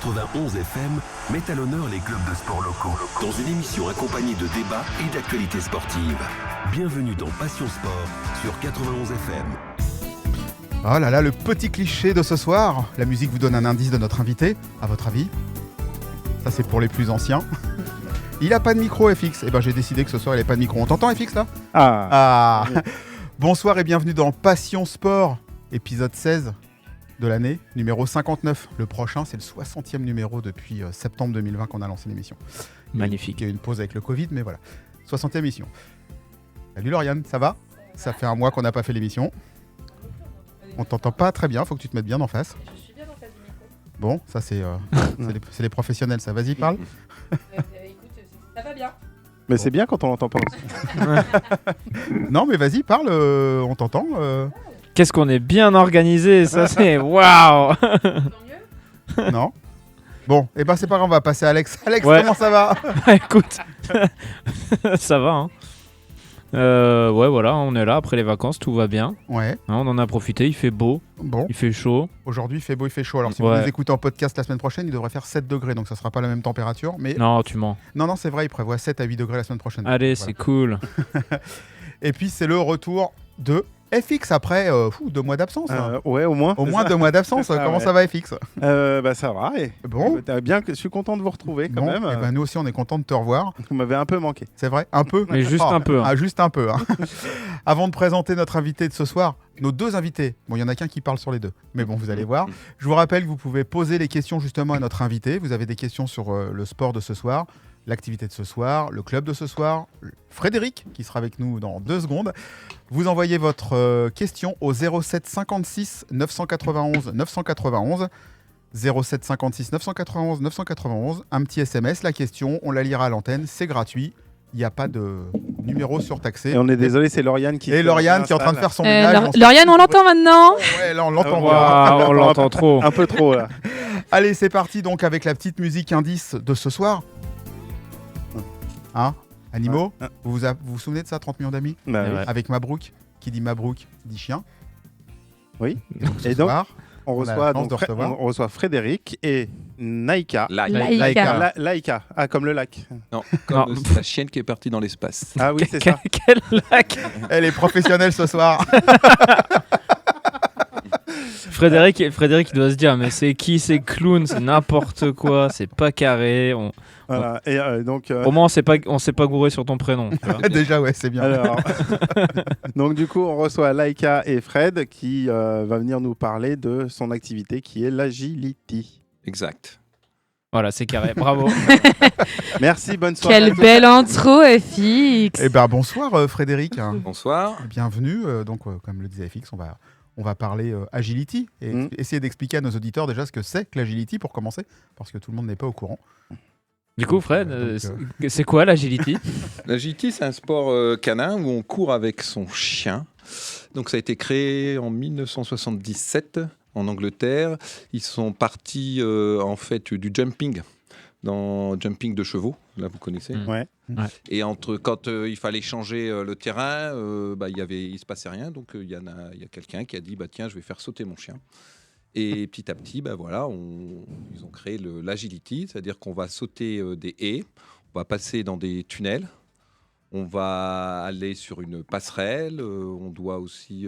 91 FM met à l'honneur les clubs de sport locaux dans une émission accompagnée de débats et d'actualités sportives. Bienvenue dans Passion Sport sur 91 FM. Oh là là, le petit cliché de ce soir. La musique vous donne un indice de notre invité. À votre avis ? Ça, c'est pour les plus anciens. Il a pas de micro, FX. Eh ben, j'ai décidé que ce soir, il n'a pas de micro. On t'entend, FX, là ? Ah. Bonsoir et bienvenue dans Passion Sport, épisode 16 de l'année, numéro 59. Le prochain, c'est le 60e numéro depuis septembre 2020 qu'on a lancé l'émission. Magnifique. Il y a eu une pause avec le Covid, mais voilà. 60e émission. Salut Lauriane, ça va ? Ça fait un mois qu'on n'a pas fait l'émission. On t'entend pas très bien, faut que tu te mettes bien en face. Je suis bien en face du micro. Bon, ça c'est les professionnels, ça. Vas-y, parle. Écoute, ça va bien. Mais c'est bien quand on l'entend pas aussi. Non, mais vas-y, parle, on t'entend. Qu'est-ce qu'on est bien organisé, ça c'est waouh. Tant mieux. Non. Bon, et ben c'est pas grave, on va passer à Alex. Alex, Ouais. comment ça va ? Écoute, ça va. Hein. Ouais, voilà, on est là après les vacances, tout va bien. Ouais, Hein, on en a profité, il fait beau, bon. il fait chaud. Aujourd'hui, il fait beau, il fait chaud. Alors, si Ouais. vous nous écoutez en podcast la semaine prochaine, il devrait faire 7 degrés, donc ça sera pas la même température. Mais Non, tu mens. non, c'est vrai, il prévoit 7 à 8 degrés la semaine prochaine. Allez, Voilà. c'est cool. Et puis, c'est le retour de FX après 2 mois d'absence. hein. Ouais, au moins. Au moins 2 mois d'absence. ça, Comment ouais. ça va, FX ? Bah ça va. Et Bon. bien que je suis content de vous retrouver quand Bon, même. eh ben, nous aussi, on est content de te revoir. Vous m'avez un peu manqué. C'est vrai, un peu. Mais juste un peu, hein. Ah, juste un peu. Hein. Avant de présenter notre invité de ce soir, nos 2 invités. Bon, il y en a qu'un qui parle sur les 2, mais bon, vous allez voir. Je vous rappelle que vous pouvez poser les questions justement à notre invité. Vous avez des questions sur le sport de ce soir, l'activité de ce soir, le club de ce soir. Frédéric, qui sera avec nous dans 2 secondes. Vous envoyez votre question au 07 56 991 991. 07 56 991 991. Un petit SMS, la question, on la lira à l'antenne, c'est gratuit. Il n'y a pas de numéro surtaxé. Et on est désolé, c'est Lauriane qui. Et Lauriane qui est en train de faire son ménage. Lauriane, on l'entend maintenant. Ouais, là on l'entend. Waouh, on l'entend trop. Un peu trop là. Allez, c'est parti donc avec la petite musique indice de ce soir. Hein, Animaux, Ouais. vous vous souvenez de ça, 30 millions d'amis Bah, oui. Ouais. Avec Mabrouk, qui dit Mabrouk, dit chien. Oui. Ce Et donc, soir, on a la reçoit chance de recevoir. on reçoit Frédéric et Naïka. Laïka. Laïka. Ah, comme le lac. Non, Non. comme c'est la chienne qui est partie dans l'espace. Ah oui, c'est ça. Quel lac. Elle est professionnelle ce soir. Frédéric, il doit se dire, mais c'est qui ces clowns, c'est n'importe quoi, c'est pas carré. Voilà. Et donc. Au moins, on s'est pas gouré sur ton prénom. tu vois. Déjà, ouais, c'est bien. Alors, donc du coup, on reçoit Laïka et Fred qui va venir nous parler de son activité qui est l'agility. Exact. Voilà, c'est carré, bravo. Merci, bonne soirée. à Quelle tous. belle intro, FX. Eh ben bonsoir Frédéric. Bonsoir. Bienvenue. Comme le disait FX, on va parler agility et Mm. essayer d'expliquer à nos auditeurs déjà ce que c'est que l'agility pour commencer, parce que tout le monde n'est pas au courant. Du coup, Fred, c'est quoi l'agility ? L'agility, c'est un sport canin où on court avec son chien. Donc ça a été créé en 1977 en Angleterre. Ils sont partis en fait du jumping, dans jumping de chevaux, là vous connaissez. Ouais. Et quand il fallait changer le terrain, il se passait rien. Donc il y a quelqu'un qui a dit tiens, je vais faire sauter mon chien. Et petit à petit, ils ont créé l'agility, c'est-à-dire qu'on va sauter des haies, on va passer dans des tunnels, on va aller sur une passerelle, on doit aussi,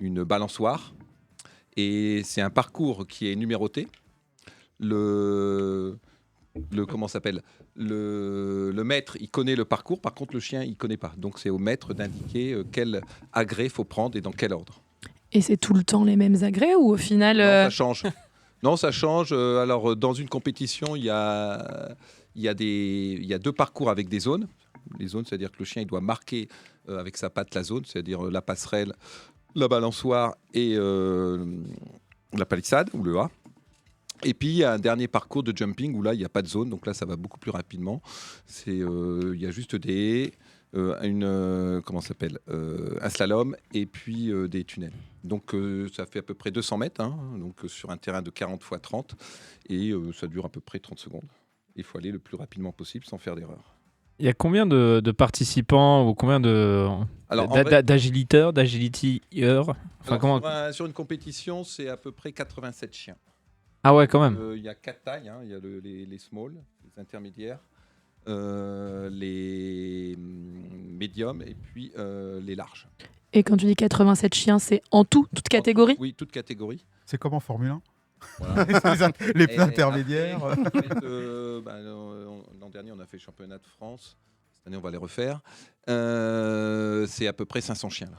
une balançoire. Et c'est un parcours qui est numéroté. Le maître, il connaît le parcours, par contre le chien, il connaît pas. Donc c'est au maître d'indiquer quel agrès faut prendre et dans quel ordre. Et c'est tout le temps les mêmes agrès ou au final Non, ça change. Non, ça change. Alors, dans une compétition, il y a 2 parcours avec des zones. Les zones, c'est-à-dire que le chien il doit marquer avec sa patte la zone, c'est-à-dire la passerelle, la balançoire et la palissade ou le A. Et puis, il y a un dernier parcours de jumping où là, il n'y a pas de zone. Donc là, ça va beaucoup plus rapidement. Il y a juste des haies, un slalom et puis des tunnels. Donc ça fait à peu près 200 mètres, donc sur un terrain de 40 x 30 et ça dure à peu près 30 secondes. Il faut aller le plus rapidement possible sans faire d'erreur. Il y a combien de participants ou combien d'agiliteurs, d'agilityeurs Alors, sur une compétition, c'est à peu près 87 chiens. Ah ouais, quand même. Il y a 4 tailles, hein. Il y a les small, les intermédiaires, les médiums et puis les larges. Et quand tu dis 87 chiens, c'est en tout, toute catégorie? Oui, toute catégorie. C'est comme en Formule 1. Voilà. Les Et pneus intermédiaires. après, en fait, l'an dernier, on a fait le championnat de France. Cette année, on va les refaire. C'est à peu près 500 chiens. Là.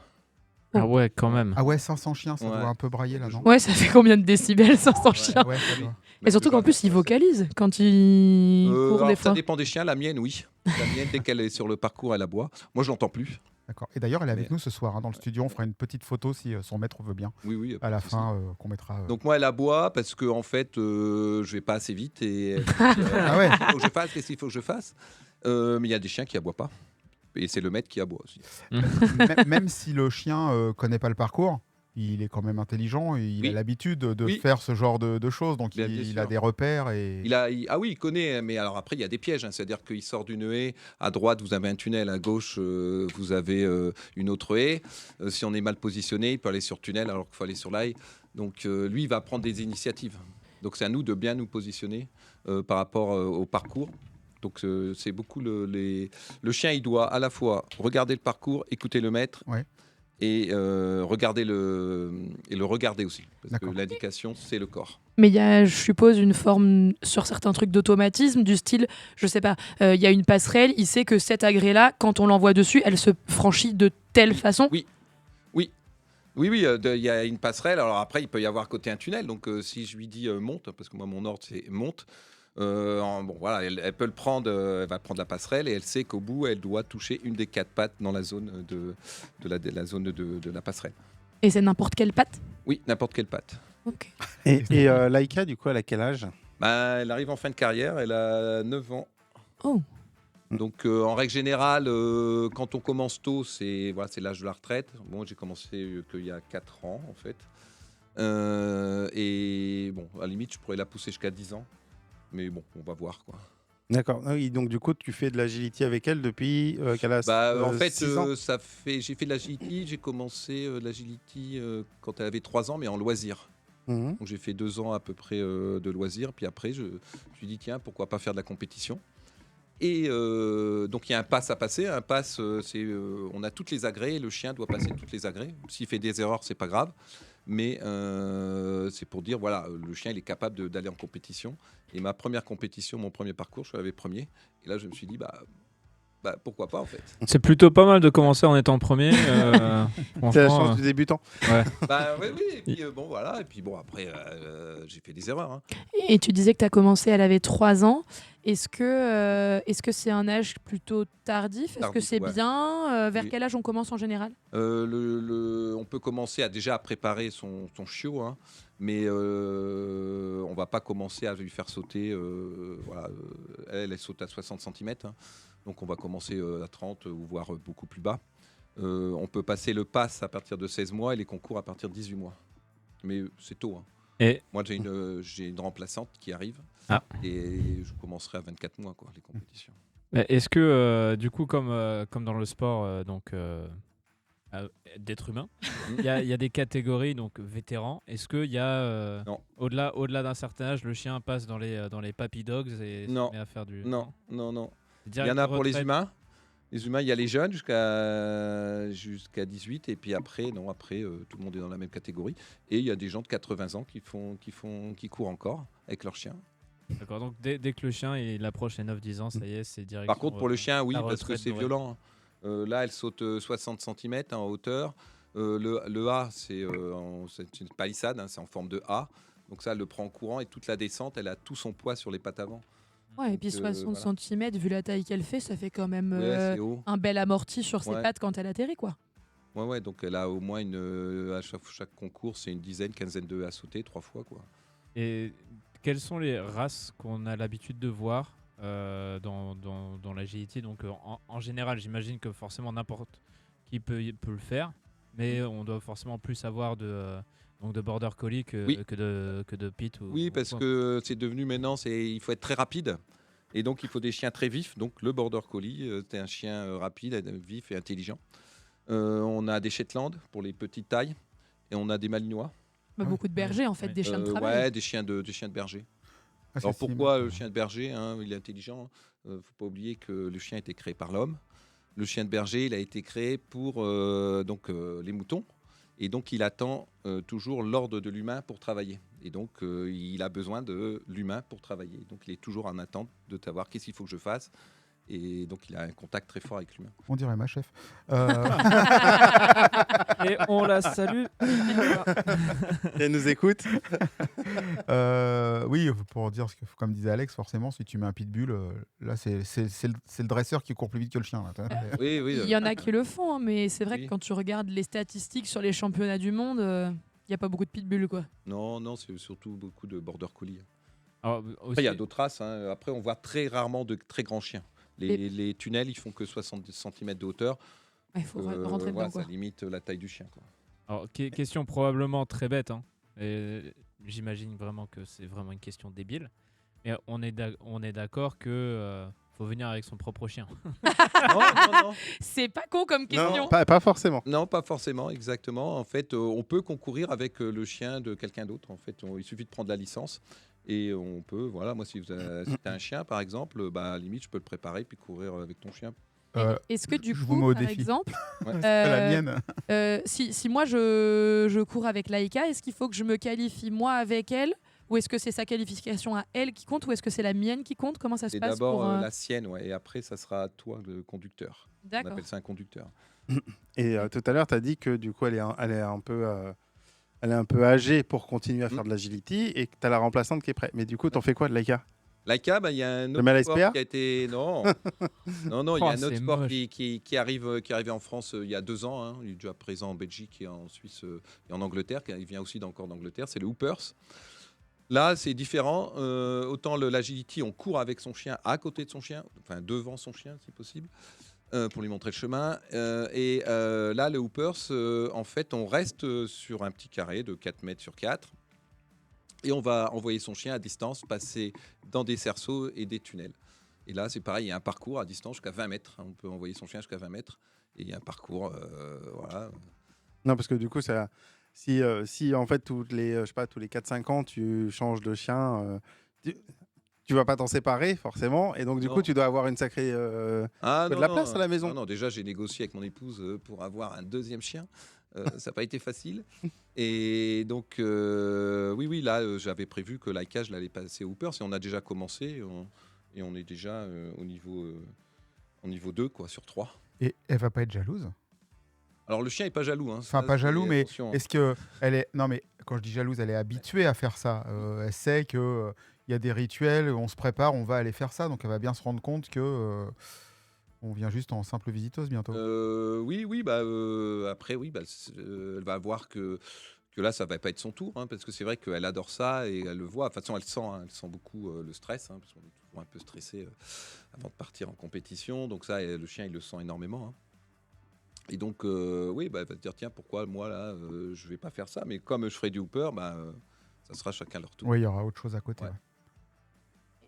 Ah ouais, quand même. Ah ouais, 500 chiens, ça Ouais. doit un peu brailler là, non? Ouais, ça fait combien de décibels, 500 chiens? Ouais, ça doit. Et surtout qu'en plus, ils vocalisent quand ils courent Alors, des ça fois. dépend des chiens. La mienne, oui. La mienne, dès qu'elle est sur le parcours, elle aboie. Moi, je l'entends plus. D'accord. Et d'ailleurs, elle est avec Mais- nous ce soir dans le studio. On fera une petite photo si son maître veut bien Oui, oui. à la pas de souci. fin qu'on mettra. Donc moi, elle aboie parce que en fait, je vais pas assez vite et Ah ouais. il faut que je fasse. Qu'est-ce qu'il faut que je fasse Mais il y a des chiens qui aboient pas. Et c'est le maître qui aboie aussi. Même si le chien connaît pas le parcours, il est quand même intelligent et il Oui. a l'habitude de Oui. faire ce genre de choses. Donc Bien il sûr. a des repères et. Ah oui, il connaît, mais alors après, il y a des pièges. Hein. C'est-à-dire qu'il sort d'une haie, à droite, vous avez un tunnel, à gauche, vous avez une autre haie. Si on est mal positionné, il peut aller sur le tunnel alors qu'il faut aller sur la haie. Donc lui, il va prendre des initiatives. Donc c'est à nous de bien nous positionner par rapport au parcours. Donc c'est beaucoup le chien, il doit à la fois regarder le parcours, écouter le maître. Ouais. Et regarder le regarder aussi parce que D'accord. l'indication c'est le corps. Mais il y a, je suppose, une forme sur certains trucs d'automatisme, du style, je sais pas, il y a une passerelle, il sait que cette agrès-là, quand on l'envoie dessus, elle se franchit de telle façon. Oui, il y a une passerelle. Alors après, il peut y avoir à côté un tunnel. Donc si je lui dis monte, parce que moi mon ordre c'est monte. Bon voilà, elle peut le prendre, elle va prendre la passerelle et elle sait qu'au bout, elle doit toucher une des 4 pattes dans la zone de la zone de la passerelle. Et c'est n'importe quelle patte. Oui, n'importe quelle patte. Ok. Et Laïka, du coup, elle a quel âge? Bah, elle arrive en fin de carrière, elle a 9 ans. Oh. Donc en règle générale, quand on commence tôt, c'est l'âge de la retraite. Moi, j'ai commencé qu'il y a 4 ans en fait. Et bon, à la limite, je pourrais la pousser jusqu'à 10 ans. Mais bon, on va voir quoi. D'accord. Ah oui, donc du coup, tu fais de l'agility avec elle depuis qu'elle a En fait, 6 ans. j'ai fait de l'agility. J'ai commencé l'agility quand elle avait 3 ans, mais en loisir. Mhm. Donc j'ai fait 2 ans à peu près de loisir. Puis après, je me suis dit, tiens, pourquoi pas faire de la compétition. Et donc il y a un pass à passer. Un pass, on a toutes les agrès. Le chien doit passer toutes les agrès. S'il fait des erreurs, c'est pas grave. Mais c'est pour dire, voilà, le chien, il est capable d'aller en compétition. Et ma première compétition, mon premier parcours, je suis arrivé premier. Et là, je me suis dit, bah pourquoi pas en fait. C'est plutôt pas mal de commencer en étant premier. C'est la franchement, chance du débutant. Bah oui, et puis bon, voilà. Et puis bon, après, j'ai fait des erreurs. Hein. Et tu disais que tu as commencé, elle avait 3 ans. Est-ce que c'est un âge plutôt tardif? Est-ce que Tardif, c'est ouais. bien? Vers Oui. quel âge on commence en général? On peut commencer déjà à préparer son chiot, hein, mais on va pas commencer à lui faire sauter. Voilà, elle saute à 60 cm, hein, donc on va commencer à 30 ou voire beaucoup plus bas. On peut passer le pass à partir de 16 mois et les concours à partir de 18 mois. Mais c'est tôt. Hein. Et Moi, j'ai une remplaçante qui arrive et je commencerai à 24 mois quoi, les compétitions. est-ce que, du coup, comme dans le sport d'être humain, il y a des catégories, donc vétérans. Est-ce qu'il y a, Non. au-delà d'un certain âge, le chien passe dans les puppy dogs et se Non. met à faire du... Non. C'est Il y direct en a de pour les retraite. humains. Les humains, il y a les jeunes jusqu'à 18 et puis après, tout le monde est dans la même catégorie. Et il y a des gens de 80 ans qui courent encore avec leur chien. D'accord, donc dès que le chien il approche les 9-10 ans, ça y est, c'est direct. Par contre, pour le chien, oui, la parce que retraite c'est d'Aurel. violent. Là, elle saute 60 cm en hauteur. Le A, c'est une palissade, hein, c'est en forme de A. Donc ça, elle le prend en courant et toute la descente, elle a tout son poids sur les pattes avant. Ouais, et puis Donc, 60 voilà. cm, vu la taille qu'elle fait, ça fait quand même Ouais, c'est haut. un bel amorti sur ses Ouais. pattes quand elle atterrit, quoi. Ouais, donc elle a au moins à chaque concours, c'est une quinzaine de à sauter 3 fois, quoi. Et quelles sont les races qu'on a l'habitude de voir dans l'agility? Donc en général, j'imagine que forcément n'importe qui peut le faire, mais on doit forcément plus avoir de border collie que de pit. Oui, parce que c'est devenu maintenant, il faut être très rapide. Et donc, il faut des chiens très vifs. Donc, le border collie, c'est un chien rapide, vif et intelligent. On a des Shetland pour les petites tailles. Et on a des Malinois. Bah, beaucoup de bergers, en fait, Ouais. des chiens de travail. Ouais, des chiens de berger. Ah, Alors c'est pourquoi similaire. le chien de berger il est intelligent. Faut pas oublier que le chien a été créé par l'homme. Le chien de berger, il a été créé pour les moutons. Et donc, il attend toujours l'ordre de l'humain pour travailler. Et donc, il a besoin de l'humain pour travailler. Donc, il est toujours en attente de savoir qu'est-ce qu'il faut que je fasse. Et donc, il a un contact très fort avec l'humain. On dirait ma chef. Et on la salue. Elle nous écoute. Oui, pour dire, comme disait Alex, forcément, si tu mets un pitbull, là, c'est le dresseur qui court plus vite que le chien. Là. Oui, oui. Il y en a qui le font, hein, mais c'est vrai Oui. que quand tu regardes les statistiques sur les championnats du monde, il n'y a pas beaucoup de pitbulls, quoi. Non, c'est surtout beaucoup de border collie. Alors, Après, il y a aussi- d'autres races. Après, on voit très rarement de très grands chiens. Les tunnels, ils font que 70 cm de hauteur. Il faut rentrer dedans, Voilà, quoi. ça limite la taille du chien. Quoi. Alors, question probablement très bête, hein. Et j'imagine vraiment que c'est vraiment une question débile. Et on est d'accord que faut venir avec son propre chien. non. C'est pas con comme question. Non, pas forcément. Non, pas forcément, exactement. En fait, on peut concourir avec le chien de quelqu'un d'autre. En fait, il suffit de prendre la licence et on peut. Voilà, moi, si tu as un chien, par exemple, à la limite, je peux le préparer puis courir avec ton chien. Est-ce que du je vous mets coup, au par défi. exemple, Ouais. La mienne. si moi je cours avec Laïka, est-ce qu'il faut que je me qualifie moi avec elle, ou est-ce que c'est sa qualification à elle qui compte, ou est-ce que c'est la mienne qui compte? Comment ça se C'est passe d'abord pour la sienne, ouais, et après, ça sera à toi, le conducteur. On D'accord. appelle ça un conducteur. Et tout à l'heure, tu as dit que du coup, elle est un peu âgée pour continuer à faire de l'agility et que tu as la remplaçante qui est prête. Mais du coup, t'en fais quoi de Laika? Laika, il y a un Le mets à autre la sport SPA? qui a été. Non, non, il y a Oh, un autre c'est sport moche. qui est arrivé en France il y a 2 ans. Il est déjà présent en Belgique et en Suisse et en Angleterre. Il vient aussi encore d'Angleterre. C'est le Hoopers. Là, c'est différent. Autant l'agility, on court avec son chien à côté de son chien, enfin devant son chien si possible, pour lui montrer le chemin. Là, le Hoopers, en fait, on reste sur un petit carré de 4 mètres sur 4. Et on va envoyer son chien à distance, passer dans des cerceaux et des tunnels. Et là, c'est pareil, il y a un parcours à distance jusqu'à 20 mètres. On peut envoyer son chien jusqu'à 20 mètres. Et il y a un parcours, voilà. Non, parce que du coup, si en fait, tous les 4-5 ans, tu changes de chien, tu vas pas t'en séparer, forcément. Et donc, du Non. coup, tu dois avoir une sacrée. Ah, de la place à la maison. Non, déjà, j'ai négocié avec mon épouse pour avoir un deuxième chien. Ça n'a pas été facile. Et donc, oui, là, j'avais prévu que Laika, je l'allais passer au Hoopers. Et on a déjà commencé. Et on est déjà au niveau 2, quoi, sur 3. Et elle va pas être jalouse? Alors, le chien n'est pas jaloux. Hein. Enfin, Ça, pas c'est- jaloux, mais attention. est-ce que elle est... Non, mais quand je dis jalouse, elle est habituée à faire ça. Elle sait que il y a des rituels, on se prépare, on va aller faire ça. Donc, elle va bien se rendre compte que on vient juste en simple visiteuse bientôt. Oui, après, oui, elle va voir que là, ça va pas être son tour, hein, parce que c'est vrai qu'elle adore ça et elle le voit. De toute façon, elle sent beaucoup le stress, hein, parce qu'on est toujours un peu stressé avant de partir en compétition. Donc ça, le chien, il le sent énormément. Hein. Et donc, oui, elle va se dire, tiens, pourquoi moi, là, je vais pas faire ça. Mais comme je ferai du Hooper, ça sera chacun leur tour. Oui, il y aura autre chose à côté. Ouais. Ouais.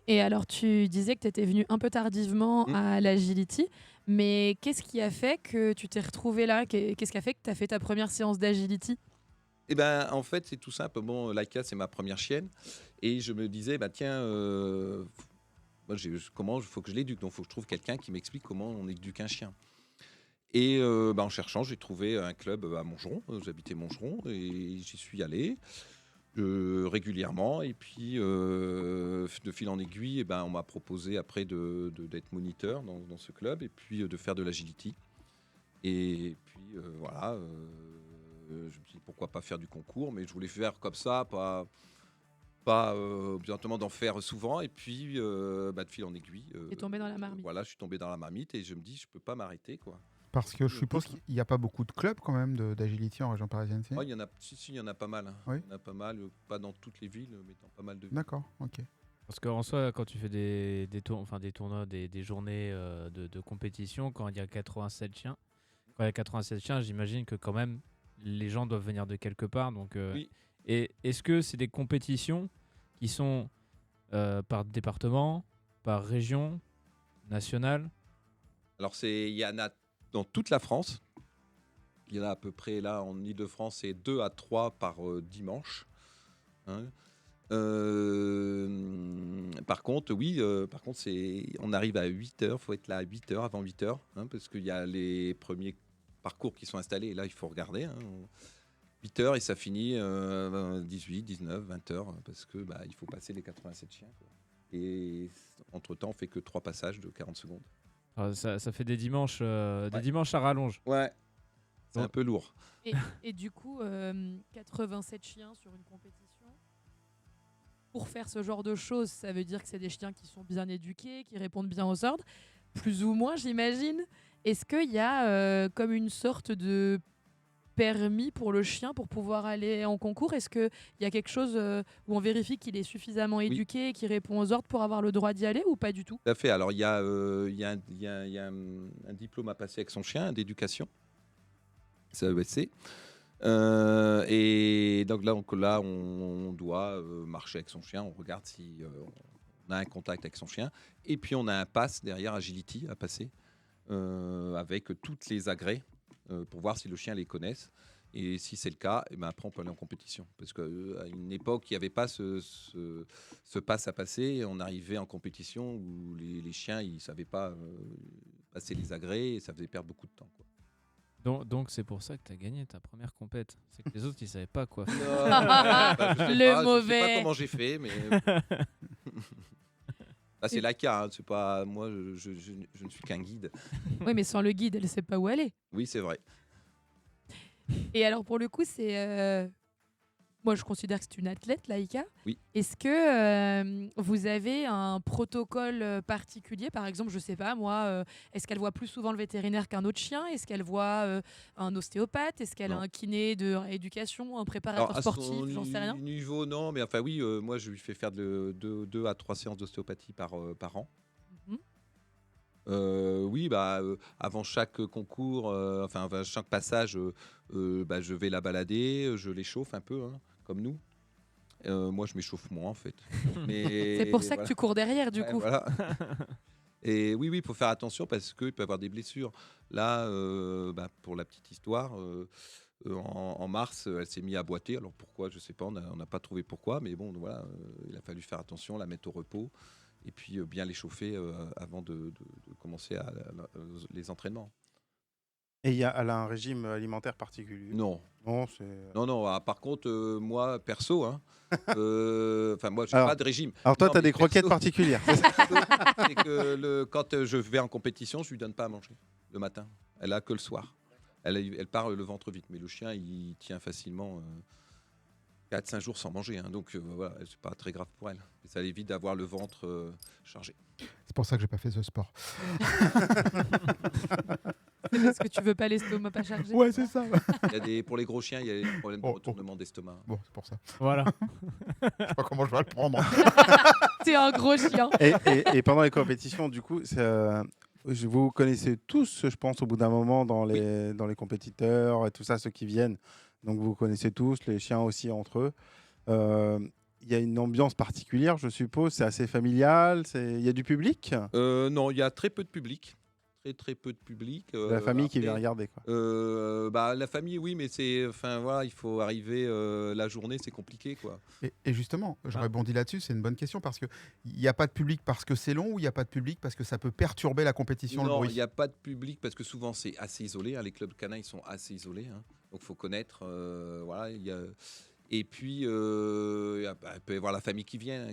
Et alors, tu disais que tu étais venu un peu tardivement à l'agility, mais qu'est-ce qui a fait que tu t'es retrouvé là? Qu'est-ce qui a fait que tu as fait ta première séance d'agility? Eh ben, en fait, c'est tout simple. Bon, Laika, c'est ma première chienne. Et je me disais, tiens, moi, comment il faut que je l'éduque? Donc, il faut que je trouve quelqu'un qui m'explique comment on éduque un chien. Et en cherchant, j'ai trouvé un club à Montgeron. J'habitais Montgeron et j'y suis allé régulièrement. Et puis, de fil en aiguille, on m'a proposé après d'être moniteur dans ce club et puis de faire de l'agility. Et puis, voilà. Je me suis dit, pourquoi pas faire du concours, mais je voulais faire comme ça, pas obligatoirement d'en faire souvent. Et puis, de fil en aiguille. T'es tombé dans la marmite. Voilà, je suis tombé dans la marmite et je me dis, je peux pas m'arrêter, quoi. Parce que je suppose qu'il n'y a pas beaucoup de clubs quand même d'agility en région parisienne. Si Ouais, il y en a, il y en a pas mal. Hein. Oui. Il y en a pas mal, pas dans toutes les villes, mais dans pas mal de villes. D'accord, ok. Parce qu'en soi, quand tu fais des tournois, des journées de compétition, quand il y a 87 chiens, j'imagine que quand même les gens doivent venir de quelque part. Donc, Oui. Et est-ce que c'est des compétitions qui sont par département, par région, nationale? Alors, il y en a dans toute la France. Il y en a à peu près, là, en Ile-de-France, c'est 2 à 3 par dimanche. Hein. Par contre, oui, on arrive à 8h, il faut être là à 8h, avant 8h, hein, parce qu'il y a les premiers parcours qui sont installés, et là, il faut regarder. 8h et ça finit 18, 19, 20h, parce que il faut passer les 87 chiens. Quoi. Et entre-temps, on fait que 3 passages de 40 secondes. Alors, ça fait des dimanches à rallonge. Ouais, c'est un peu lourd. Et du coup, 87 chiens sur une compétition. Pour faire ce genre de choses, ça veut dire que c'est des chiens qui sont bien éduqués, qui répondent bien aux ordres, plus ou moins, j'imagine. Est-ce qu'il y a comme une sorte de permis pour le chien pour pouvoir aller en concours? Est-ce qu'il y a quelque chose où on vérifie qu'il est suffisamment éduqué et qu'il répond aux ordres pour avoir le droit d'y aller ou pas du tout? Tout à fait. Alors, il y a un diplôme à passer avec son chien d'éducation. C'est ESC. Et donc là, on doit marcher avec son chien. On regarde si on a un contact avec son chien. Et puis, on a un pass derrière Agility à passer avec toutes les agrès pour voir si le chien les connaisse. Et si c'est le cas, après, on peut aller en compétition. Parce qu'à une époque, il n'y avait pas ce pass à passer. Et on arrivait en compétition où les chiens, ils ne savaient pas passer les agrès et ça faisait perdre beaucoup de temps, quoi. Donc c'est pour ça que tu as gagné ta première compète. C'est que les autres, ils savaient pas quoi faire. Le mauvais. Je sais pas comment j'ai fait, mais c'est Laika. Hein, c'est pas moi. Je ne suis qu'un guide. Oui, mais sans le guide, elle ne sait pas où aller. Oui, c'est vrai. Et alors, pour le coup, c'est... Moi, je considère que c'est une athlète, Laïka. Oui. Est-ce que vous avez un protocole particulier? Par exemple, je sais pas, moi, est-ce qu'elle voit plus souvent le vétérinaire qu'un autre chien? Est-ce qu'elle voit un ostéopathe? Est-ce qu'elle a un kiné de rééducation, un préparateur sportif? J'en sais rien. Niveau, non, mais enfin oui, moi, je lui fais faire de 2 à 3 séances d'ostéopathie par an. Oui, avant chaque concours, chaque passage, je vais la balader, je l'échauffe un peu, hein, comme nous. Moi, je m'échauffe moins, en fait. Mais c'est pour ça que tu cours derrière, du coup. Voilà. Et oui, il faut faire attention parce qu'il peut y avoir des blessures. Là, pour la petite histoire, en mars, elle s'est mise à boiter. Alors pourquoi, je ne sais pas, on n'a pas trouvé pourquoi. Mais bon, voilà, il a fallu faire attention, la mettre au repos. Et puis bien l'échauffer avant de commencer les entraînements. Et elle a un régime alimentaire particulier? Non. Non, par contre, moi, perso, moi, je n'ai pas de régime. Alors toi, tu as des croquettes particulières. C'est que quand je vais en compétition, je ne lui donne pas à manger le matin. Elle a que le soir. Elle part le ventre vide. Mais le chien, il tient facilement 4-5 jours sans manger. Hein. Donc voilà, c'est pas très grave pour elle. Et ça évite d'avoir le ventre chargé. C'est pour ça que j'ai pas fait ce sport. C'est parce que tu veux pas l'estomac pas chargé. Ouais, c'est ça. Pour les gros chiens, il y a des problèmes de retournement d'estomac. Bon, c'est pour ça. Voilà. Je sais pas comment je vais le prendre. T'es un gros chien. Et pendant les compétitions, du coup, vous connaissez tous, je pense, au bout d'un moment dans les compétiteurs et tout ça, ceux qui viennent. Donc vous connaissez tous, les chiens aussi entre eux. Il y a une ambiance particulière, je suppose. C'est assez familial. Il y a du public? Non, il y a très peu de public. Très peu de public. La famille qui vient regarder, quoi. La famille, oui, mais il faut arriver la journée, c'est compliqué, quoi. Et justement, je rebondis là-dessus, c'est une bonne question parce que il n'y a pas de public parce que c'est long ou il n'y a pas de public parce que ça peut perturber la compétition, le Non, bruit? il n'y a pas de public parce que souvent c'est assez isolé. Hein, les clubs canins, ils sont assez isolés. Hein, donc il faut connaître. Et puis il peut y avoir la famille qui vient.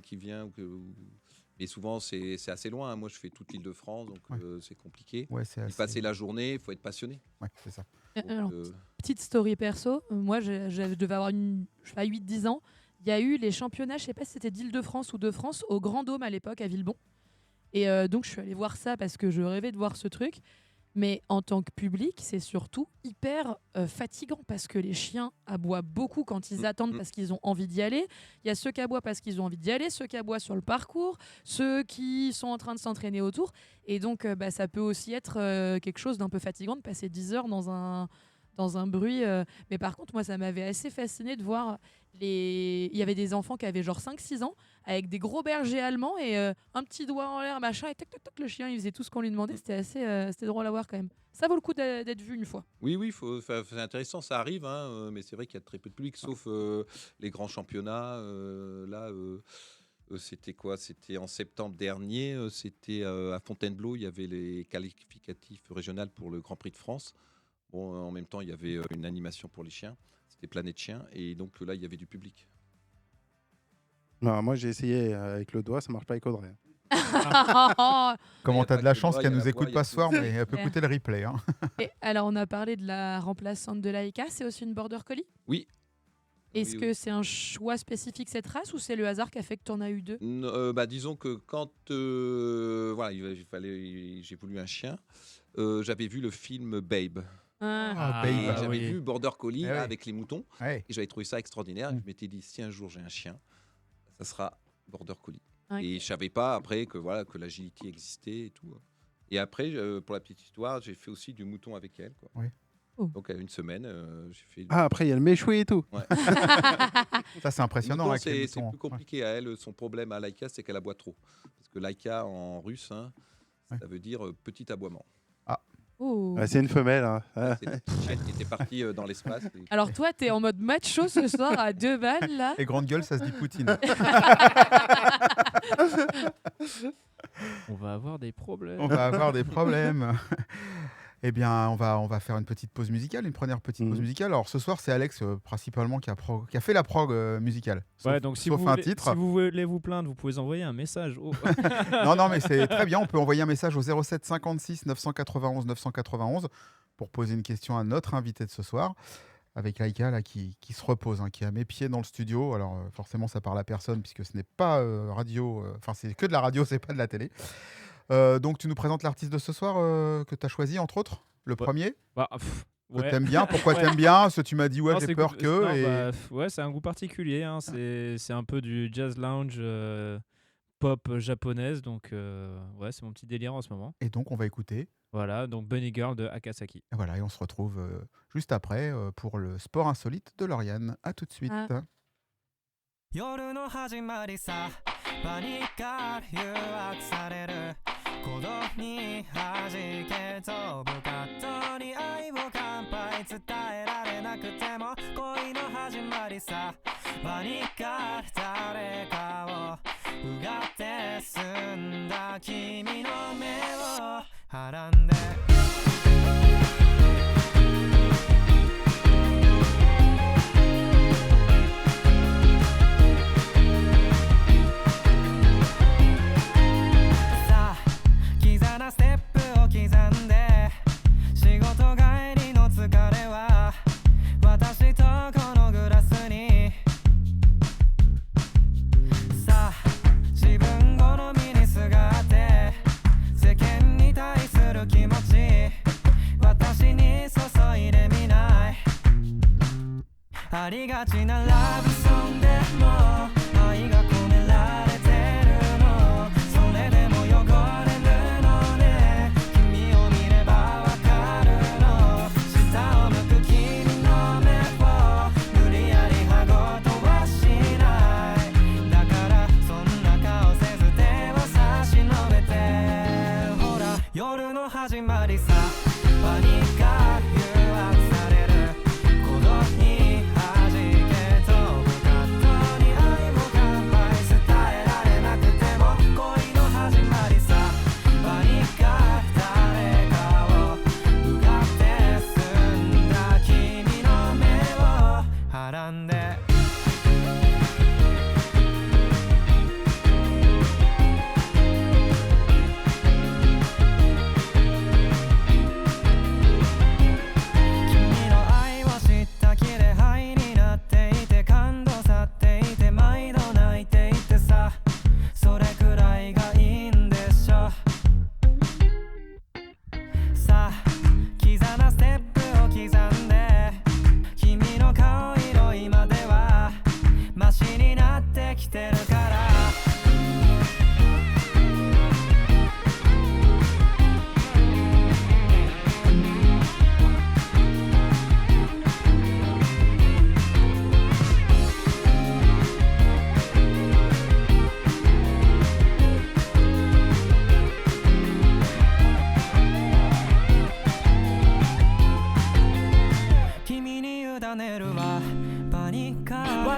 Mais souvent, c'est assez loin. Moi, je fais toute l'Île-de-France, donc c'est compliqué. Ouais, passer la journée, il faut être passionné. Ouais, c'est ça. Alors, petite story perso. Moi, je devais avoir 8-10 ans. Il y a eu les championnats, je ne sais pas si c'était d'Île-de-France ou de France, au Grand Dôme à l'époque, à Villebon. Et donc, je suis allée voir ça parce que je rêvais de voir ce truc. Mais en tant que public, c'est surtout hyper fatigant parce que les chiens aboient beaucoup quand ils attendent parce qu'ils ont envie d'y aller. Il y a ceux qui aboient parce qu'ils ont envie d'y aller, ceux qui aboient sur le parcours, ceux qui sont en train de s'entraîner autour. Et donc, ça peut aussi être quelque chose d'un peu fatigant de passer 10 heures dans un bruit. Mais par contre, moi, ça m'avait assez fasciné de voir il y avait des enfants qui avaient genre 5-6 ans avec des gros bergers allemands et un petit doigt en l'air, machin, et tac, tac, tac, le chien, il faisait tout ce qu'on lui demandait. C'était c'était drôle à voir quand même. Ça vaut le coup d'être vu une fois. Oui, c'est intéressant, ça arrive, hein, mais c'est vrai qu'il y a très peu de public, sauf les grands championnats. C'était quoi? C'était en septembre dernier, c'était à Fontainebleau, il y avait les qualificatifs régionaux pour le Grand Prix de France. Bon, en même temps, il y avait une animation pour les chiens, c'était Planète Chien, et donc là, il y avait du public. Non, moi, j'ai essayé avec le doigt, ça marche pas avec Audrey. Comment y a t'as pas de la que le chance doigt, qu'elle il y a nous la écoute voix, pas il y ce a soir, tout. mais elle peut Ouais. écouter le replay. Hein. Et alors, on a parlé de la remplaçante de Laika, c'est aussi une border collie. Oui. Est-ce Oui, que c'est un choix spécifique cette race ou c'est le hasard qui a fait que tu en as eu 2? Disons que quand voilà, j'ai voulu un chien, j'avais vu le film Babe. Ah, Et Babe. j'avais vu Border Collie Eh là, ouais. avec les moutons Ouais. et j'avais trouvé ça extraordinaire. Mm. Je m'étais dit si un jour j'ai un chien, ça sera Border Collie. Ok. Et je savais pas après que voilà que l'agilité existait et tout. Et après pour la petite histoire, j'ai fait aussi du mouton avec elle. Quoi. Oui. Oh. Donc à une semaine, j'ai fait. Ah, après, il y a le méchoui et tout. Ça, c'est impressionnant. Mouton, avec les c'est moutons. plus compliqué à elle. Son problème à Laika, c'est qu'elle aboie trop. Parce que Laika en russe, hein, Ouais. ça veut dire petit aboiement. Oh. Ouais, c'est une femelle. Hein. C'est la petite chienne qui était partie dans l'espace. et- Alors toi, t'es en mode macho ce soir à 2 balles là. Et grande gueule, ça se dit Poutine. On va avoir des problèmes. On va avoir des problèmes. Eh bien, on va faire une petite pause musicale, une première petite pause Mhm. musicale. Alors, ce soir, c'est Alex, principalement, qui a fait la prog musicale. Sauf, Ouais, donc si sauf vous, un voulez, titre. si vous voulez vous plaindre, vous pouvez envoyer un message. Non, mais c'est très bien. On peut envoyer un message au 07 56 991 991 pour poser une question à notre invité de ce soir, avec Laika là, qui se repose, hein, qui a mes pieds dans le studio. Alors, forcément, ça parle à personne, puisque ce n'est pas radio. Enfin, c'est que de la radio, c'est pas de la télé. Donc, tu nous présentes l'artiste de ce soir que tu as choisi, entre autres. Le premier, Bah, que ouais. t'aimes bien. Pourquoi Ouais. t'aimes bien? Parce que tu m'as dit, ouais, Non, j'ai c'est peur goût- que. non, et... ouais, c'est un goût particulier. Hein. C'est un peu du jazz lounge pop japonaise. Donc, ouais, c'est mon petit délire en ce moment. et donc, on va écouter. Voilà, donc Bunny Girl de Akasaki. Et voilà, et on se retrouve juste après pour le sport insolite de Lauriane. À tout de suite. Ah. 夜の始まりさパニックが誘惑される鼓動に弾け飛ぶカットに愛を乾杯伝えられなくても恋の始まりさパニックが誰かをうがって澄んだ君の目をはらんでさあキザなステップを刻んで仕事帰りの疲れは私とこのグラスにさあ自分好みにすがって世間に対する気持ち私に注いでみないありがちなラブソングでも愛が込められてるのそれでも汚れるのね君を見ればわかるの下を向く君の目を無理やり歯ごとはしないだからそんな顔せず手を差し伸べてほら夜の始まりさパニックが誘惑される鼓動に弾け飛ぶカットに愛も乾杯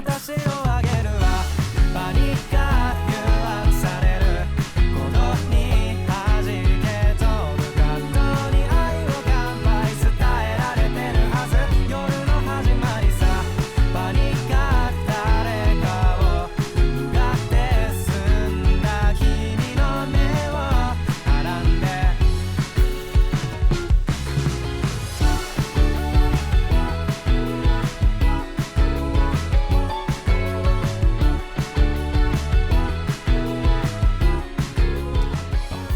私をあげるわパニックが誘惑される鼓動に弾け飛ぶカットに愛を乾杯伝えられてるはず夜の始まりさパニックが誰かをうがって澄んだ君の目をはらんで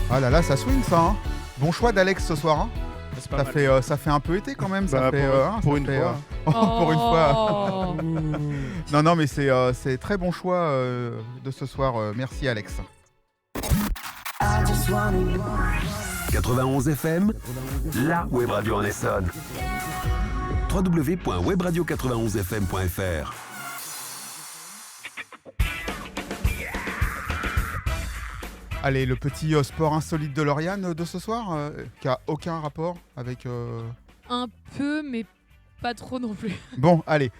Ah là là, ça swing ça. Hein. Bon choix d'Alex ce soir. Hein. C'est pas Ça mal. ça fait un peu été quand même. Ça Bah, fait, pour ça une fait, fois. pour une fois. Oh. Non, mais c'est très bon choix de ce soir. Merci Alex. 91 FM, la web radio en Essonne. www.webradio91fm.fr. Allez, le petit sport insolite de Lauriane de ce soir, qui a aucun rapport avec... Un peu, mais pas trop non plus. Bon, allez.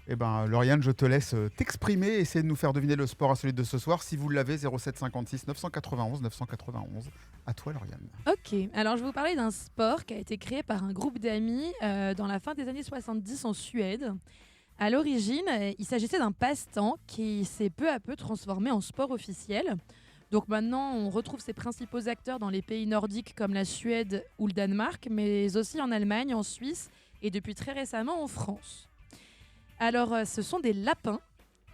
Eh ben, Lauriane, je te laisse t'exprimer, essayer de nous faire deviner le sport insolite de ce soir. Si vous l'avez, 0756 991 991. À toi, Lauriane. Ok, alors je vais vous parler d'un sport qui a été créé par un groupe d'amis dans la fin des années 70 en Suède. À l'origine, il s'agissait d'un passe-temps qui s'est peu à peu transformé en sport officiel. Donc maintenant, on retrouve ses principaux acteurs dans les pays nordiques comme la Suède ou le Danemark, mais aussi en Allemagne, en Suisse et depuis très récemment en France. Alors, ce sont des lapins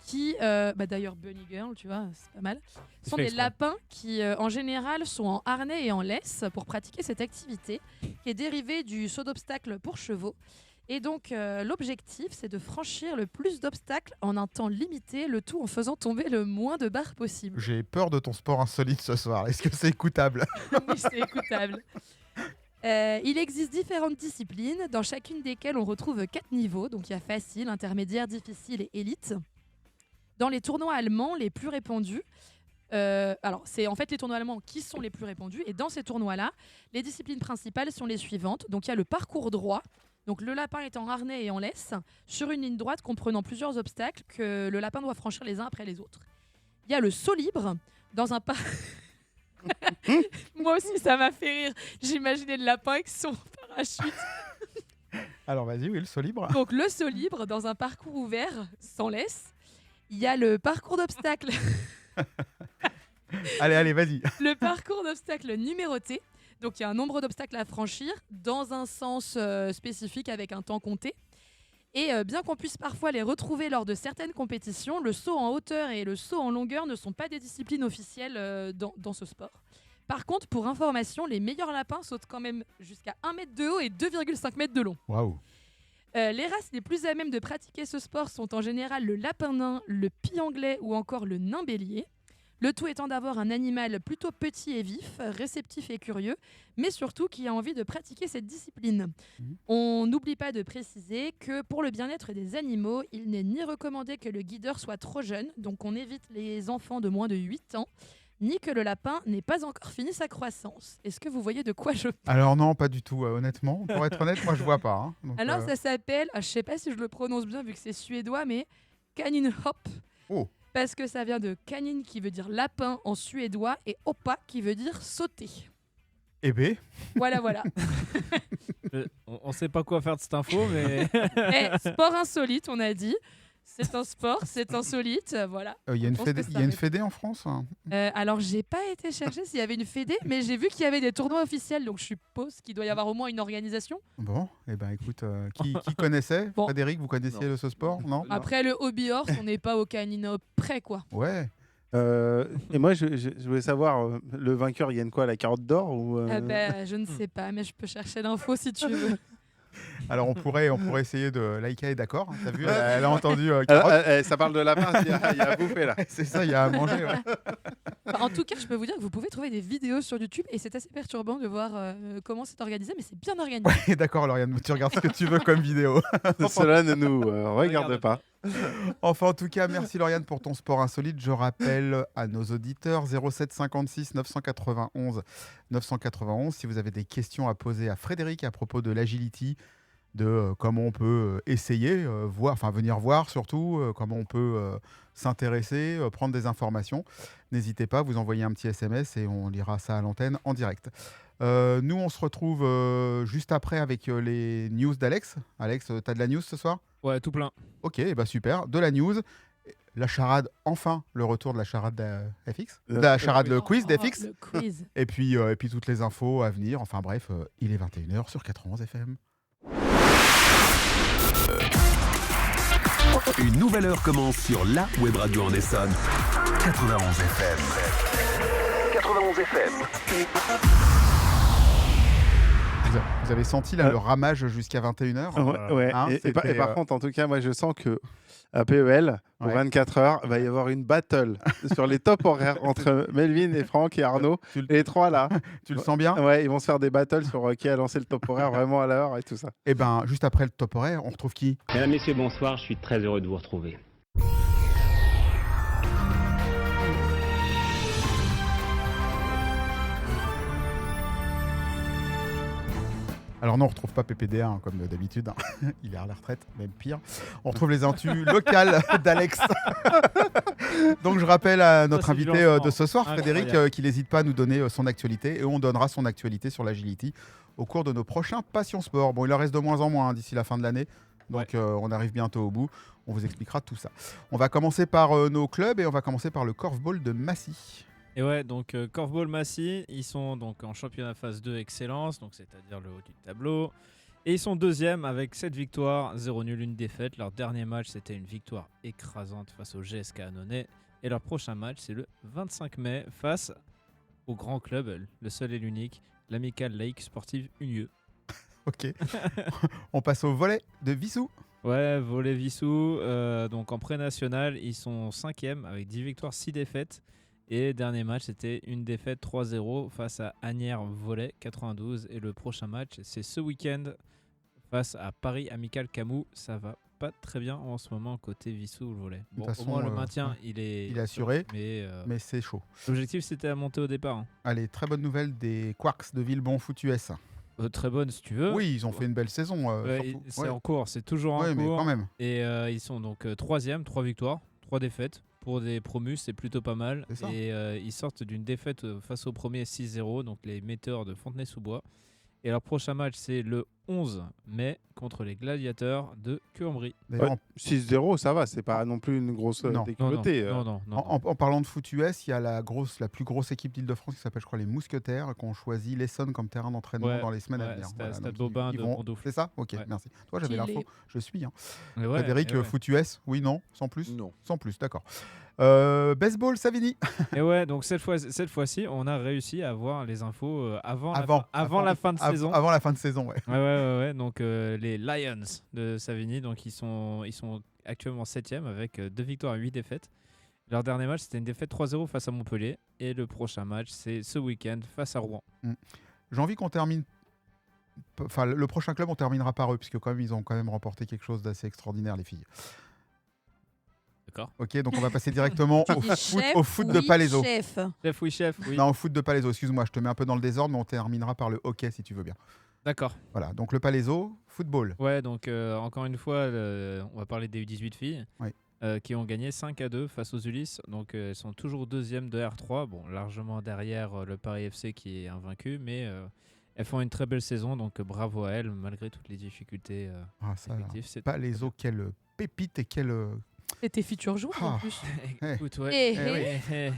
qui, d'ailleurs Bunny Girl, tu vois, c'est pas mal. Ce sont fait des exprès. lapins qui, en général, sont en harnais et en laisse pour pratiquer cette activité, qui est dérivée du saut d'obstacle pour chevaux. Et donc, l'objectif, c'est de franchir le plus d'obstacles en un temps limité, le tout en faisant tomber le moins de barres possible. J'ai peur de ton sport insolite ce soir. Est-ce que c'est écoutable? Oui, c'est écoutable. Il existe différentes disciplines, dans chacune desquelles on retrouve 4 niveaux. Donc il y a facile, intermédiaire, difficile et élite. Dans les tournois allemands les plus répandus, alors c'est en fait les tournois allemands qui sont les plus répandus. Et dans ces tournois-là, les disciplines principales sont les suivantes. Donc il y a le parcours droit. Donc le lapin est en harnais et en laisse, sur une ligne droite comprenant plusieurs obstacles que le lapin doit franchir les uns après les autres. Il y a le saut libre, dans un Moi aussi, ça m'a fait rire. J'imaginais le lapin avec son parachute. Alors vas-y, oui, le saut libre. Donc, le saut libre dans un parcours ouvert, sans laisse. Il y a le parcours d'obstacles. Allez, vas-y. Le parcours d'obstacles numéroté. Donc, il y a un nombre d'obstacles à franchir dans un sens spécifique avec un temps compté. Et bien qu'on puisse parfois les retrouver lors de certaines compétitions, le saut en hauteur et le saut en longueur ne sont pas des disciplines officielles dans ce sport. Par contre, pour information, les meilleurs lapins sautent quand même jusqu'à 1 mètre de haut et 2,5 mètres de long. Waouh. Les races les plus à même de pratiquer ce sport sont en général le lapin nain, le pie anglais ou encore le nain bélier. Le tout étant d'avoir un animal plutôt petit et vif, réceptif et curieux, mais surtout qui a envie de pratiquer cette discipline. On n'oublie pas de préciser que pour le bien-être des animaux, il n'est ni recommandé que le guideur soit trop jeune, donc on évite les enfants de moins de 8 ans, ni que le lapin n'ait pas encore fini sa croissance. Est-ce que vous voyez de quoi je parle? Alors non, pas du tout, honnêtement. Pour être honnête, moi je vois pas. Hein. Donc, Alors ça s'appelle, je sais pas si je le prononce bien vu que c'est suédois, mais Kaninhop. Oh. Parce que ça vient de kanin qui veut dire lapin en suédois et hoppa qui veut dire sauter. Eh ben, Voilà. On sait pas quoi faire de cette info, mais Sport insolite, on a dit. C'est un sport, c'est insolite, voilà. il y a une Je pense fédé, que ça il y a une va être- fédé en France hein. Alors, j'ai pas été chercher s'il y avait une fédé, mais j'ai vu qu'il y avait des tournois officiels, donc je suppose qu'il doit y avoir au moins une organisation. Bon, eh ben écoute, qui connaissait Bon. Frédéric, vous connaissiez Non. ce sport? Non. Après, le hobby horse, on n'est pas au canino près, quoi. Ouais. Et moi, je voulais savoir, le vainqueur, il gagne quoi, la carotte d'or ou Je ne sais pas, mais je peux chercher l'info si tu veux. Alors on pourrait essayer de... Laïka est d'accord, hein, t'as vu, elle a entendu Alors, carotte. ça parle de lapin, il y a à bouffer là. C'est ça, il y a à manger. Ouais. En tout cas, je peux vous dire que vous pouvez trouver des vidéos sur YouTube et c'est assez perturbant de voir comment c'est organisé, mais c'est bien organisé. Et d'accord, Lauriane, tu regardes ce que tu veux comme vidéo. Cela ne nous regarde pas. Enfin, en tout cas, merci Lauriane pour ton sport insolite. Je rappelle à nos auditeurs 07 56 991 991 si vous avez des questions à poser à Frédéric à propos de l'agility. de comment on peut essayer, venir voir surtout, comment on peut s'intéresser, prendre des informations. N'hésitez pas, vous envoyez un petit SMS et on lira ça à l'antenne en direct. Nous, on se retrouve juste après avec les news d'Alex. Alex, tu as de la news ce soir ? Ouais, tout plein. Ok, super. De la news. La charade, enfin, le retour de la charade FX. De la charade, le quiz d'FX. Le quiz. Et puis toutes les infos à venir. Enfin bref, il est 21h sur 91 FM. Une nouvelle heure commence sur la web radio en Essonne. 91 FM. 91 FM. Vous avez senti là, le ramage jusqu'à 21h Ouais. Hein, et par c'était, contre, en tout cas, moi, je sens que à PEL, pour Ouais. 24 heures, il va y avoir une battle sur les top horaires entre Melvin et Franck et Arnaud. Les trois là. Tu le sens bien Ouais, ils vont se faire des battles sur qui a lancé le top horaire vraiment à l'heure et tout ça. Et ben, juste après le top horaire, on retrouve qui ? Mesdames, Messieurs, bonsoir, je suis très heureux de vous retrouver. Alors non, on retrouve pas PPDA hein, comme d'habitude. Hein. Il est à la retraite, même pire. On retrouve les intus locales d'Alex. Donc je rappelle à notre Ça, c'est du invité lancement. de ce soir, Incroyable. Frédéric, qu'il n'hésite pas à nous donner son actualité. Et on donnera son actualité sur l'agility au cours de nos prochains Passion Sport. Bon, il en reste de moins en moins hein, d'ici la fin de l'année. Donc on arrive bientôt au bout. On vous expliquera tout ça. On va commencer par nos clubs et on va commencer par le Korfball de Massy. Et ouais, donc Korfball Massy, ils sont donc en championnat phase 2 excellence, donc c'est-à-dire le haut du tableau. Et ils sont deuxième avec 7 victoires, 0 nul, 1 défaite. Leur dernier match, c'était une victoire écrasante face au GSK Annonay. Et leur prochain match, c'est le 25 mai face au grand club, le seul et l'unique, l'Amicale Laïque Sportive Unieux. Ok. On passe au volley de Vissou. Ouais, volley Vissou, donc en pré-national, ils sont 5e avec 10 victoires, 6 défaites. Et dernier match, c'était une défaite 3-0 face à Agnières Volley 92. Et le prochain match, c'est ce week-end face à Paris Amical Camus. Ça va pas très bien en ce moment côté Vissou le volley. Bon, façon, au moins le maintien, ouais. il est assuré, mais c'est chaud. l'objectif, c'était à monter au départ. Hein. Allez, très bonne nouvelle des Quarks de Villebon Foot US. Très bonne si tu veux. Oui, ils ont fait une belle saison. Ouais, surtout. c'est Ouais. en cours, c'est toujours en Ouais, mais cours. quand même. Et ils sont donc 3e, 3 victoires, 3 défaites. Pour des promus, c'est plutôt pas mal. C'est ça. Et ils sortent d'une défaite face au premier 6-0, donc les metteurs de Fontenay-sous-Bois. Et leur prochain match, c'est le 11 mai contre les Gladiateurs de Cuambry. D'ailleurs, Ouais, 6-0, ça va, c'est pas non plus une grosse Non. déculottée. Non. en parlant de foot US, il y a la plus grosse équipe d'Île-de-France qui s'appelle, je crois, les Mousquetaires, qui ont choisi l'Essonne comme terrain d'entraînement Ouais, dans les semaines à ouais, venir. Stade donc Bobin ils de vont- Bondoufle. C'est ça. Ok, Ouais. merci. Toi, j'avais Qu'il l'info. est- Je suis. Hein. Mais ouais, Frédéric, et ouais. foot US, oui, non, sans plus. Non. Sans plus, d'accord. Baseball, Savini. Et ouais, donc cette fois-ci, on a réussi à avoir les infos avant la fin de saison. Avant la fin de saison, ouais. Ouais. Donc les Lions de Savigny, donc ils sont actuellement 7e avec 2 victoires et 8 défaites. Leur dernier match, c'était une défaite 3-0 face à Montpellier. Et le prochain match, c'est ce week-end face à Rouen. J'ai envie qu'on termine. Enfin, le prochain club, on terminera par eux, puisque quand même, ils ont quand même remporté quelque chose d'assez extraordinaire, les filles. D'accord. Ok, donc on va passer directement Tu au dis foot, chef, au foot oui, de Palaiso. Chef. Chef, oui. Non, au foot de Palaiso, excuse-moi, je te mets un peu dans le désordre, mais on terminera par le hockey si tu veux bien. D'accord. Voilà, donc le Palaiso, football. Ouais, donc encore une fois, on va parler des U18 filles Oui. qui ont gagné 5-2 face aux Ulysses. Donc elles sont toujours deuxième de R3, bon, largement derrière le Paris FC qui est invaincu, mais elles font une très belle saison, donc bravo à elles, malgré toutes les difficultés Ah, ça, effectives. C'est- Palaiso, quelle pépite et quelle. C'était futur joueur en Ah. plus. Écoute, ouais. Eh,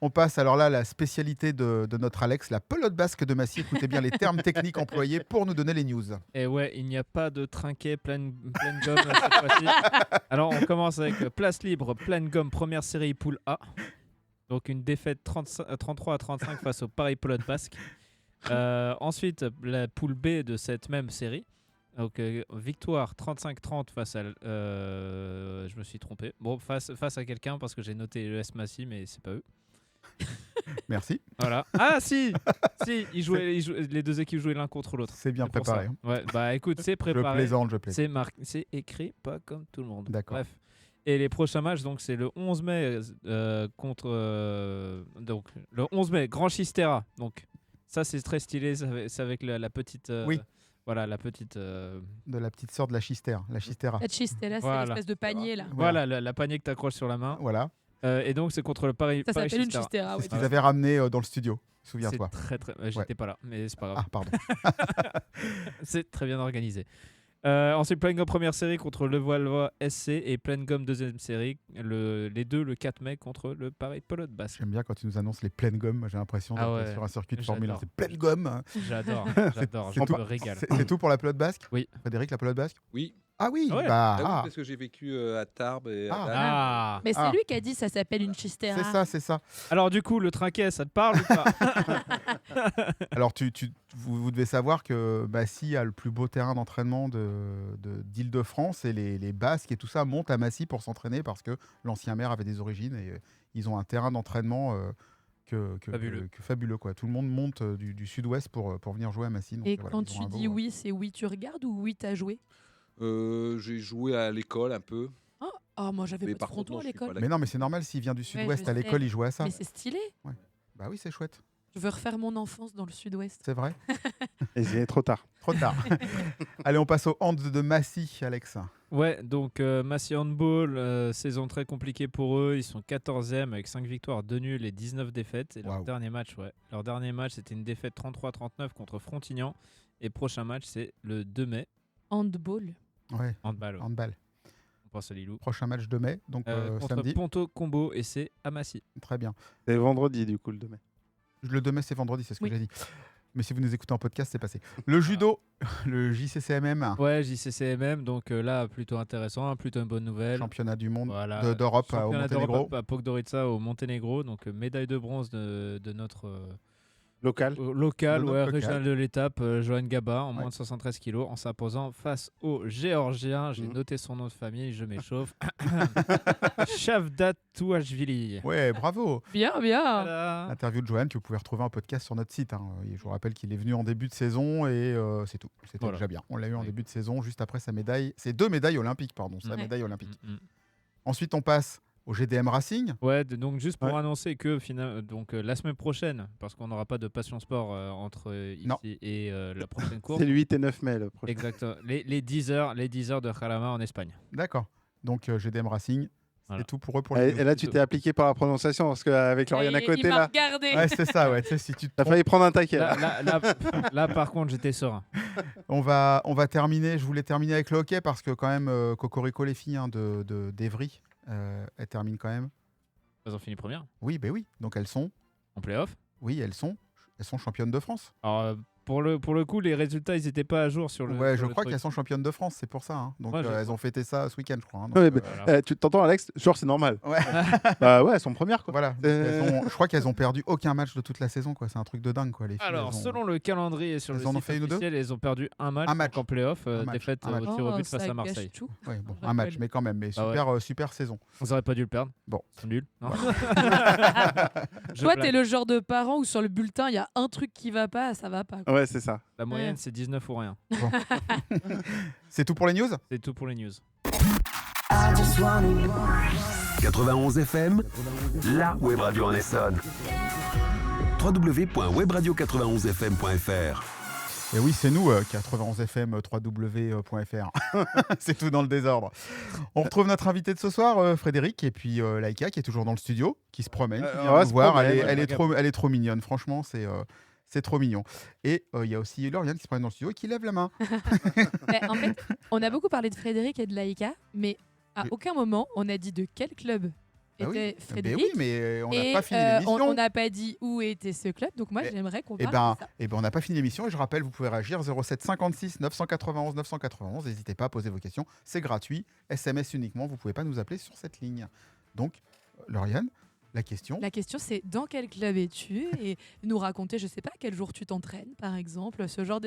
On passe alors là à la spécialité de notre Alex, la pelote basque de Massy. Écoutez bien les termes techniques employés pour nous donner les news. Et ouais, il n'y a pas de trinquet pleine gomme cette fois-ci. Alors on commence avec place libre, pleine gomme, première série poule A. Donc une défaite 33-35 face au Paris Pelote Basque. Ensuite, la poule B de cette même série. Donc victoire 35-30 face à... je me suis trompé. Bon, face à quelqu'un parce que j'ai noté l'ES Massy, mais c'est pas eux. Merci, Voilà. Ah si ils jouaient, les deux équipes jouaient l'un contre l'autre. c'est bien C'est pour préparé. ça. hein. Ouais, bah écoute, c'est Je préparé. plaisante, je plaisante. C'est écrit pas comme tout le monde. D'accord. Bref. Et les prochains matchs, donc c'est le 11 mai contre donc le 11 mai Grand Chistera. Donc ça c'est très stylé, c'est avec la petite Oui. Voilà, la petite. De la petite sœur de la chistère, la chistera. La chistella, c'est Voilà. l'espèce de panier là. Voilà, la panier que tu accroches sur la main. Voilà. Et donc, c'est contre le Paris. Ça Paris s'appelle une Chistera. chistera. C'est Ouais. ce qu'ils avaient ramené dans le studio, C'est souviens-toi. très très. J'étais pas là, mais c'est pas grave. Ah, pardon. C'est très bien organisé. Ensuite, Plein Gomme première série contre le Valois SC et Plein Gomme deuxième série, les deux le 4 mai contre le Paris Pelote Basque. J'aime bien quand tu nous annonces les pleines gommes. J'ai l'impression d'être Ah ouais, sur un circuit de Formule 1. j'adore. C'est pleine gomme. J'adore, je tout. me régale. C'est tout pour la pelote basque Oui. Frédéric, la pelote basque Oui. Ah oui, Ouais. bah. Ah oui, ah. parce que j'ai vécu à Tarbes et à Ah. Vannes. Ah. Mais c'est Ah. lui qui a dit ça s'appelle une chistera. C'est ça, c'est ça. Alors du coup, le trinquet, ça te parle ou pas? Alors, vous devez savoir que Massy a le plus beau terrain d'entraînement d'Île-de-France et les Basques et tout ça montent à Massy pour s'entraîner parce que l'ancien maire avait des origines et ils ont un terrain d'entraînement fabuleux. Quoi. Tout le monde monte du sud-ouest pour venir jouer à Massy. Donc, Et voilà, quand ils ont tu un beau, dis oui, c'est oui tu regardes ou oui t'as joué? J'ai joué à l'école un peu. Oh, moi j'avais Mais pas de par contre, fronton non, à je suis pas l'école. là. Mais non, mais c'est normal s'il vient du sud-ouest je à l'école, sais. il joue à ça. Mais c'est stylé. Bah oui, c'est chouette. Je veux refaire mon enfance dans le sud-ouest. C'est vrai. Et c'est trop tard. Trop tard. Allez, on passe au hand de Massy, Alex. Ouais, donc Massy Handball, saison très compliquée pour eux. Ils sont 14e avec 5 victoires, 2 nuls et 19 défaites. Et leur Waouh. dernier match, c'était une défaite 33-39 contre Frontignan. Et prochain match, c'est le 2 mai. Handball. Ouais, Handball, ouais. handball. On pense à Lilou. Prochain match de mai, donc Contre samedi. Ponto Combo et c'est à Massy. Très bien. C'est vendredi, du coup, le 2 mai. Le 2 mai, c'est vendredi, c'est ce que Oui. j'ai dit. Mais si vous nous écoutez en podcast, c'est passé. Le judo, le JCCMM, Ouais, JCCMM, donc là, plutôt intéressant, plutôt une bonne nouvelle. championnat du monde Voilà. d'Europe au Championnat Monténégro. d'Europe à Podgorica au Monténégro, donc médaille de bronze de notre Local. local, De notre ouais, local. régional de l'étape, Johan Gaba, en Ouais. moins de 73 kilos, en s'imposant face au Géorgien. J'ai Mhm. noté son nom de famille, je m'échauffe. Shavdat Touachvili. Ouais, bravo. Bien, bien. Voilà. L'interview de Johan que vous pouvez retrouver en podcast sur notre site. Et je vous rappelle qu'il est venu en début de saison et c'est tout. C'était Voilà. déjà bien. On l'a eu en Oui. début de saison, juste après sa médaille. C'est 2 médailles olympiques, pardon. Sa Ouais. médaille olympique. Mm, mm. Ensuite, on passe au GDM Racing. Ouais, donc juste pour Ouais. annoncer que la semaine prochaine, parce qu'on n'aura pas de Passion Sport entre Non. ici et la prochaine course. C'est le 8 et 9 mai, le prochain. Exactement. Les 10 heures de Jalama en Espagne. D'accord. Donc GDM Racing, c'est Voilà. tout pour eux pour les Et là, tu t'es appliqué par la prononciation, parce qu'avec Lauriane à Et côté, il m'a là, regardé. Ouais, c'est ça, ouais. Tu sais, si tu te t'as trompes, failli prendre un taquet. Là, là. là, par contre, j'étais serein. on va terminer. Je voulais terminer avec le hockey parce que quand même, Cocorico les filles d'Evry, elles terminent quand même. Elles ont fini première Oui, ben oui. Donc elles sont championnes de France. Alors, pour le coup, les résultats, ils n'étaient pas à jour sur le. Ouais, sur je le crois truc. qu'elles sont championnes de France, c'est pour ça. Hein. Donc Ouais, je elles crois. ont fêté ça ce week-end, je crois. Hein. Donc, Ouais, mais- Voilà. Tu t'entends, Alex? Genre, c'est normal. ouais. Bah ouais, elles sont premières, quoi. Voilà. Je crois qu'elles ont perdu aucun match de toute la saison, quoi. C'est un truc de dingue, quoi. Les filles, Alors, elles ont- selon le calendrier sur le Elles en ont site fait une ou deux officiel, elles ont perdu un match, Un match. en playoff, Un match, défaite un match. au tir au but ça face à gâche Marseille. tout. Ouais, bon, Je un match, rappelle. mais quand même, mais Ah ouais. super saison. Vous n'aurez pas dû le perdre. Bon. C'est nul. Non Je Toi, blague. t'es le genre de parent où sur le bulletin, il y a un truc qui va pas, ça va pas. quoi. Ouais, c'est ça. La moyenne, c'est 19 ou rien. C'est tout pour les news. C'est tout pour les news. 91 FM, la web radio en Essonne. www.webradio91fm.fr. Et oui, c'est nous, 91 FM, www.fr. C'est tout dans le désordre. On retrouve notre invité de ce soir, Frédéric, et puis Laïka, qui est toujours dans le studio, qui se promène, qui vient ouais, nous se voir. promène, Elle ouais, est trop mignonne, franchement, c'est trop mignon. Et il y a aussi Lauriane qui se promène dans le studio et qui lève la main. Mais en fait, on a beaucoup parlé de Frédéric et de Laïka, mais à Oui. aucun moment on a dit de quel club Ah oui. était Mais Frédéric. oui, mais on n'a et pas fini on l'émission. n'a pas dit où était ce club, donc moi Eh- j'aimerais qu'on Eh parle ben, de ça. on n'a pas fini l'émission et je rappelle, vous pouvez réagir 07 56 991 991. N'hésitez pas à poser vos questions, c'est gratuit, SMS uniquement, vous pouvez pas nous appeler sur cette ligne. Donc, Lauriane, la question. La question c'est dans quel club es-tu et nous raconter, je sais pas, quel jour tu t'entraînes par exemple, ce genre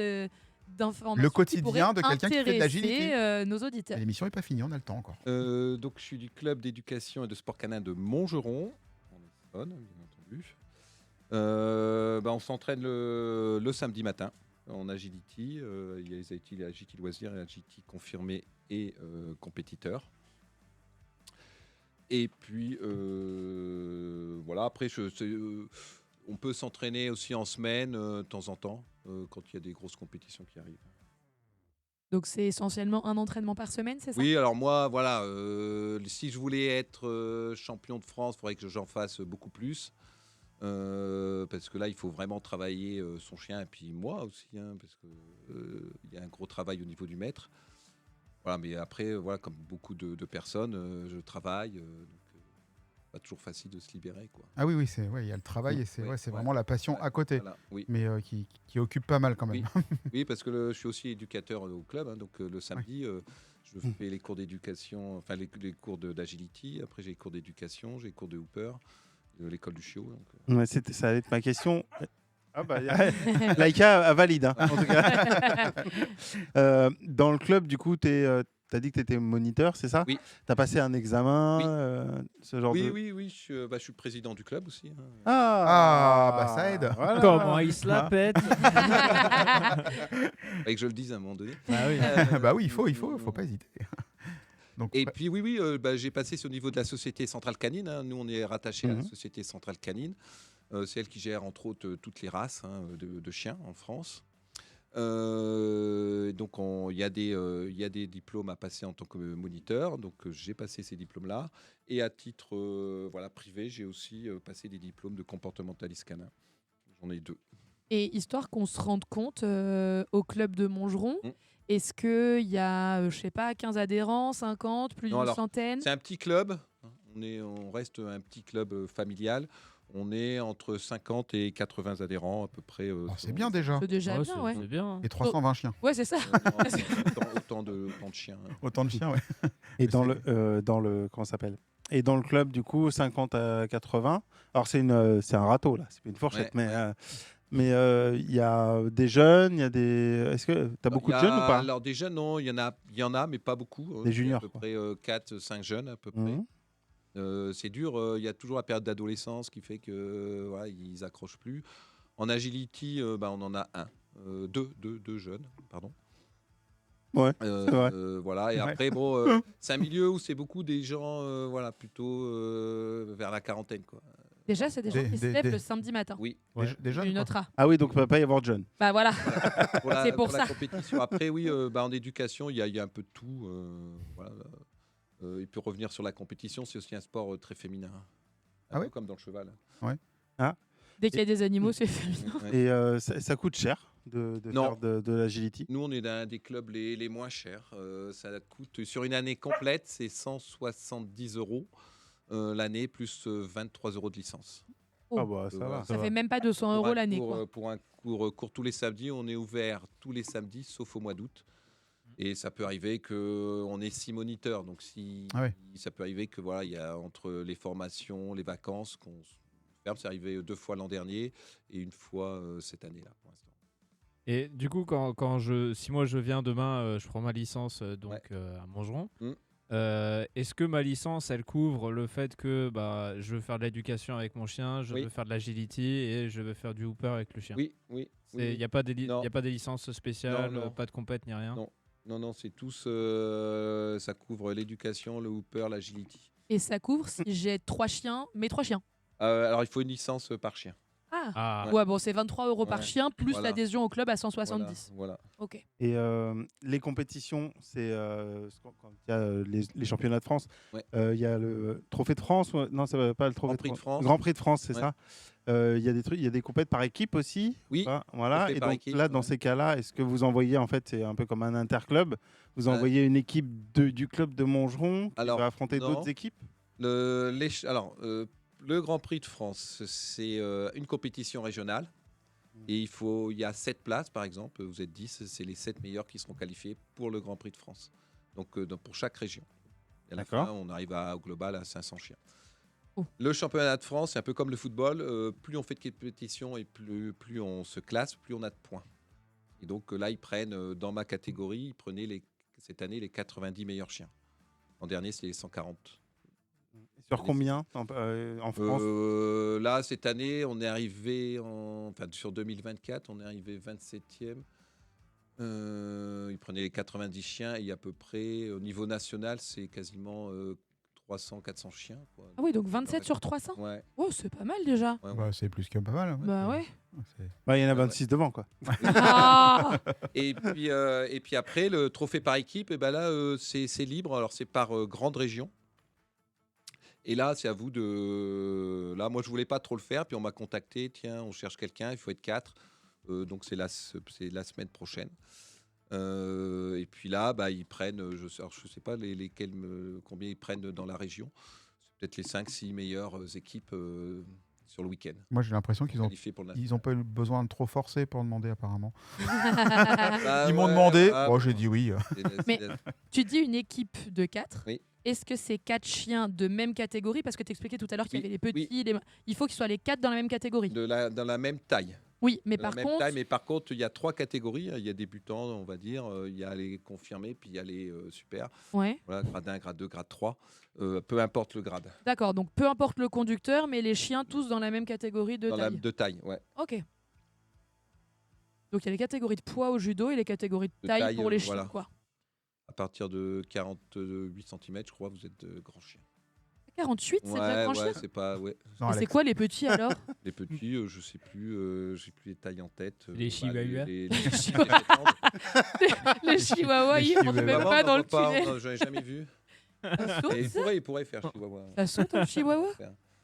d'informations. Le qui quotidien pourraient de quelqu'un qui fait de intéresser, l'agilité. nos auditeurs. L'émission n'est pas finie, on a le temps encore. Donc, je suis du club d'éducation et de sport canin de Montgeron, en Essonne, bien entendu. On s'entraîne le samedi matin en agility. Il y a les agility loisirs et agility confirmés et compétiteurs. Et puis, voilà, après, on peut s'entraîner aussi en semaine, de temps en temps, quand il y a des grosses compétitions qui arrivent. Donc c'est essentiellement un entraînement par semaine, c'est ça? Oui, alors moi, voilà, si je voulais être champion de France, il faudrait que j'en fasse beaucoup plus. Parce que là, il faut vraiment travailler son chien et puis moi aussi, hein, parce qu'il y a un gros travail au niveau du maître. Voilà, mais après, voilà, comme beaucoup de personnes, je travaille, donc pas toujours facile de se libérer, quoi. Ah oui, il y a le travail et c'est Oui, c'est ouais, vraiment la passion à côté, voilà, oui. mais qui occupe pas mal quand même. Oui, oui, parce que je suis aussi éducateur au club, hein, donc le samedi, je fais les cours d'éducation, enfin les cours d'agility. Après, j'ai les cours d'éducation, j'ai les cours de Hooper, de l'école du chiot. Donc, Ouais, ça allait être ma question. Ah bah, Laïka valide, hein, en tout cas. Dans le club, du coup, tu as dit que tu étais moniteur, c'est ça? Oui. Tu as passé un examen, Oui. ce genre de... Oui, je suis président du club aussi, hein. Ah, bah ça aide. Voilà. Comment il se la Ah. pète. Fallait que je le dise à un moment donné. Ah oui. Bah oui, il faut pas hésiter. Donc, Et puis oui, j'ai passé au niveau de la Société Centrale Canine, hein. Nous, on est rattaché à la Société Centrale Canine. C'est elle qui gère, entre autres, toutes les races, hein, de chiens en France. Donc, il y a des diplômes à passer en tant que moniteur. Donc, j'ai passé ces diplômes-là. Et à titre privé, j'ai aussi passé des diplômes de comportementaliste canin. J'en ai 2. Et histoire qu'on se rende compte, au club de Montgeron, est-ce qu'il y a, je sais pas, 15 adhérents, 50, plus Non, d'une alors, centaine? C'est un petit club. On reste un petit club familial. On est entre 50 et 80 adhérents à peu près. c'est bien déjà. C'est déjà Ouais, bien, ouais. c'est bien. Et 320 chiens. Ouais, c'est ça. Autant de chiens. Autant de chiens, ouais. Et dans le comment ça s'appelle? Et dans le club, du coup, 50 à 80. Alors, c'est un râteau, là. C'est pas une fourchette, Ouais, mais il y a des jeunes, il y a des... Est-ce que tu as beaucoup de jeunes ou pas? Alors des jeunes, non, il y en a, mais pas beaucoup. Des juniors, à peu quoi. près 4-5 jeunes à peu près. Mhm. C'est dur, il y a toujours la période d'adolescence qui fait que voilà, ils accrochent plus. En agility, on en a deux jeunes, pardon. Ouais, c'est vrai. Voilà, et Ouais. après, bon, c'est un milieu où c'est beaucoup des gens plutôt vers la quarantaine, quoi. Déjà, c'est des gens qui se lèvent le samedi matin. Oui. Des jeunes, Une quoi. autre A. Ah oui, donc il ne peut pas y avoir de jeunes. Bah voilà. C'est pour la ça. compétition. Après, oui, en éducation, il y a un peu de tout. Voilà. Il peut revenir sur la compétition, c'est aussi un sport très féminin. Un Ah peu ouais comme dans le cheval. Dès qu'il y a des animaux, c'est féminin. Ouais. Et ça coûte cher de Non. faire de l'agility. Nous, on est un des clubs les moins chers. Ça coûte, sur une année complète, c'est 170 € l'année, plus 23 € de licence. Oh. Ah bah ça Voilà. va. Ça fait même pas 200 Pour € un l'année, cours, quoi. Pour un cours tous les samedis, on est ouvert tous les samedis, sauf au mois d'août. Et ça peut arriver qu'on ait 6 moniteurs. Donc, ça peut arriver que il y a entre les formations, les vacances qu'on ferme. C'est arrivé 2 fois l'an dernier et 1 fois cette année-là, pour l'instant. Et du coup, si moi je viens demain, je prends ma licence à Montgeron. Est-ce que ma licence, elle couvre le fait que je veux faire de l'éducation avec mon chien, je veux faire de l'agility et je veux faire du hooper avec le chien? Oui. Il n'y a pas des licences spéciales, Non. pas de compète ni rien? Non, c'est tous. Ça couvre l'éducation, le hooper, l'agility. Et ça couvre si j'ai 3 chiens, mes 3 chiens. Alors, il faut une licence par chien. Ah. Ouais, bon, c'est 23 € par Ouais. chien, plus Voilà. l'adhésion au club à 170. Voilà. Ok. Et les compétitions, c'est quand il y a les championnats de France, il y a le Trophée de France. Non, c'est pas le Trophée Grand Prix de France. Grand Prix de France, c'est Ouais. ça. Il y a des trucs, il y a des compètes par équipe aussi. Oui. Voilà. Fait Et par donc équipe, là, dans ouais. ces cas-là, est-ce que vous envoyez, en fait, c'est un peu comme un interclub, vous envoyez une équipe du club de Montgeron qui va affronter non. d'autres équipes? Le Grand Prix de France, c'est une compétition régionale. Et il y a 7 places, par exemple. Vous êtes 10, c'est les 7 meilleurs qui seront qualifiés pour le Grand Prix de France. Donc, pour chaque région. Et à la D'accord. fin, on arrive au global à 500 chiens. Oh. Le championnat de France, c'est un peu comme le football. Plus on fait de compétition et plus on se classe, plus on a de points. Et donc là, ils prennent, dans ma catégorie, ils prenaient cette année les 90 meilleurs chiens. L'an dernier, c'est les 140. Sur combien en France? Là, cette année, on est arrivé sur 2024, on est arrivé 27e. Ils prenaient les 90 chiens et à peu près, au niveau national, c'est quasiment 300-400 chiens. Quoi. Ah oui, donc 27 sur 300. Ouais. Oh, c'est pas mal déjà. Ouais, ouais. Bah, c'est plus que pas mal. Bah ouais. C'est- Bah, il y en a Ouais, ouais. 26 devant, quoi. Ah Et puis après, le trophée par équipe, et ben là, c'est libre. Alors, c'est par grande région. Et là, c'est à vous de. Là, moi, je voulais pas trop le faire. Puis on m'a contacté. Tiens, on cherche quelqu'un. Il faut être 4. Donc, c'est la semaine prochaine. Et puis là, bah, ils prennent. Je sais pas combien ils prennent dans la région. C'est peut-être les 5-6 meilleures équipes sur le week-end. Moi, j'ai l'impression qu'ils ont. Qualifiées pour le Ils n'ont pas eu besoin de trop forcer pour demander, apparemment. Bah, Ils m'ont ouais, demandé. ah, Bon, j'ai dit oui. Mais- Tu dis une équipe de 4. Oui. Est-ce que c'est 4 chiens de même catégorie? Parce que tu expliquais tout à l'heure qu'il y Oui, avait les petits. Il faut qu'ils soient les 4 dans la même catégorie. dans la même taille. Oui, mais De la par même contre. taille, mais par contre, il y a 3 catégories. Il y a débutants, on va dire. Il y a les confirmés, puis il y a les super. Ouais, Voilà, grade 1, grade 2, grade 3. Peu importe le grade. d'accord. Donc peu importe le conducteur, mais les chiens tous dans la même catégorie de Dans taille. de taille, ouais. Ok. Donc il y a les catégories de poids au judo et les catégories de taille pour les chiens, voilà. quoi. À partir de 48 cm, je crois, vous êtes de grands chiens. 48, c'est déjà grand chien. c'est pas. Ouais. Non, Et c'est Alex. quoi les petits alors? Les petits, je sais plus. J'ai plus les tailles en tête. Les chihuahuas. les Les chihuahuas, Les ils rentrent chihuahuas. même pas dans le tunnel. Non, j'en ai jamais vu. Ça saute, Et ça il pourrait faire chihuahua. Ça saute un chihuahua?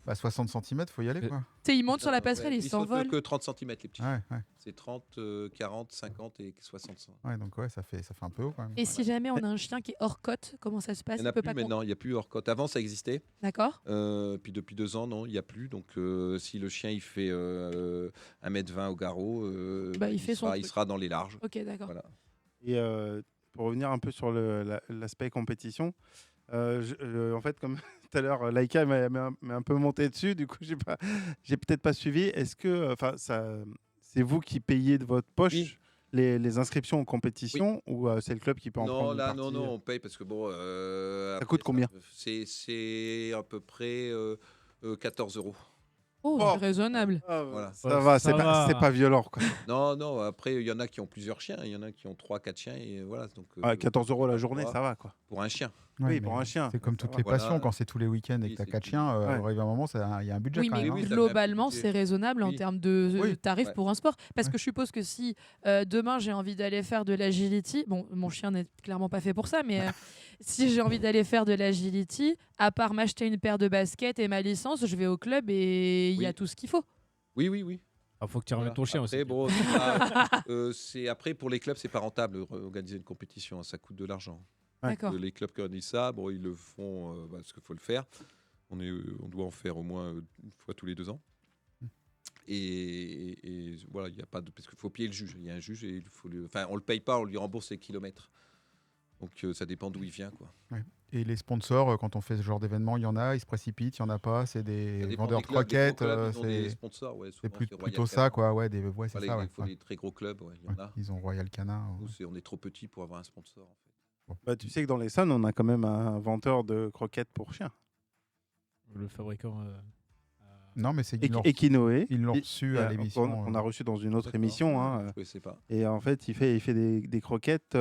Bah, 60 cm, faut y aller, quoi. Tu sais, ils montent sur la Ouais, passerelle, ils sautent s'envolent. que 30 cm, les petits. Ouais, ouais. C'est 30, 40, 50 et 60. Ouais, donc ouais, ça fait un peu haut, quand même. Et si jamais on a un chien qui est hors cote, comment ça se passe? Il n'y en a peut plus pas maintenant, il n'y a plus hors cote. Avant, ça existait. D'accord. Puis depuis 2 ans, non, il n'y a plus. Donc, si le chien il fait 1m20 au garrot, Bah, il fait son il truc. sera dans les larges. Ok, d'accord. Voilà. Et pour revenir un peu sur l'aspect compétition, en fait, comme tout à l'heure, Laïka m'a un peu monté dessus, du coup, j'ai peut-être pas suivi. Est-ce que, c'est vous qui payez de votre poche Oui. les inscriptions aux compétitions ou c'est le club qui peut en prendre Non, une là, partie non, on paye parce que bon. Ça coûte combien? C'est à peu près 14 €. Oh, Oh. c'est raisonnable. Voilà. Ça va, c'est pas violent, quoi. Non, après, il y en a qui ont plusieurs chiens, il y en a qui ont 3-4 chiens, et voilà. Donc, 14 € la journée, voilà. ça va, quoi. Pour un chien. Ouais, Oui, mais pour un chien. C'est comme Ça toutes va. les Voilà. passions, quand c'est tous les week-ends et Oui, que t'as c'est 4 tout. chiens, Ouais. arrive un moment, il y a un budget Oui, quand mais même. oui, hein. ça globalement, fait un c'est raisonnable en Oui. termes de Oui. tarifs Ouais. pour un sport. Parce Ouais. que je suppose que si demain j'ai envie d'aller faire de l'agility, bon, mon chien n'est clairement pas fait pour ça, mais si j'ai envie d'aller faire de l'agility, à part m'acheter une paire de baskets et ma licence, je vais au club et il y a Oui. tout ce qu'il faut. Oui. Il faut que tu remettes ton chien Après, aussi. bon, après, pour les clubs, c'est pas rentable organiser une compétition, hein, ça coûte de l'argent. Ouais. D'accord. Les clubs qui organisent ça, bon, ils le font parce qu'il faut le faire. On doit en faire au moins une fois tous les 2 ans. Et voilà, il y a pas de parce qu'il faut payer le juge. Il y a un juge et il faut on le paye pas, on lui rembourse les kilomètres. Donc ça dépend d'où il vient, quoi. Et les sponsors, quand on fait ce genre d'événement, il y en a, ils se précipitent, il y en a pas, c'est Ça des dépend vendeurs des de clubs, des gros croquettes, clubs, ils ont des c'est sponsors, ouais, c'est souvent, Royal plutôt ça, Canin. quoi. Ouais, c'est Enfin, ça. il faut Ouais. des très gros clubs, ouais, il y en Ouais, a. ils ont Royal Canin. Nous, on est trop petits pour avoir un sponsor. En fait. Bah, tu sais que dans les Essonnes, on a quand même un vendeur de croquettes pour chiens. Le fabricant. Non, mais c'est Equinoé. ils l'ont reçu à l'émission. On a reçu dans une autre D'accord. émission. Hein, Je sais pas. et en fait, il fait des croquettes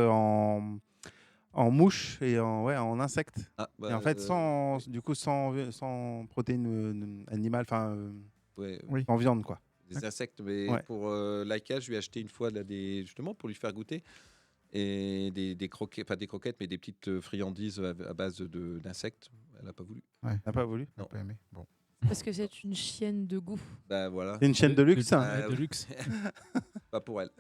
en mouche et en insectes. Ah, bah, Et en fait, sans protéines animales, ouais, Oui. en viande, quoi. des insectes. Mais Ouais. pour Laika, je lui ai acheté une fois là, justement pour lui faire goûter et des croquettes, pas des croquettes, mais des petites friandises à base d'insectes. Elle n'a pas voulu. T'as pas voulu? J'ai pas aimé. Bon. Parce que c'est une chienne de goût. Ben voilà, C'est une chaîne de luxe. hein. Ah, de luxe. pas pour elle.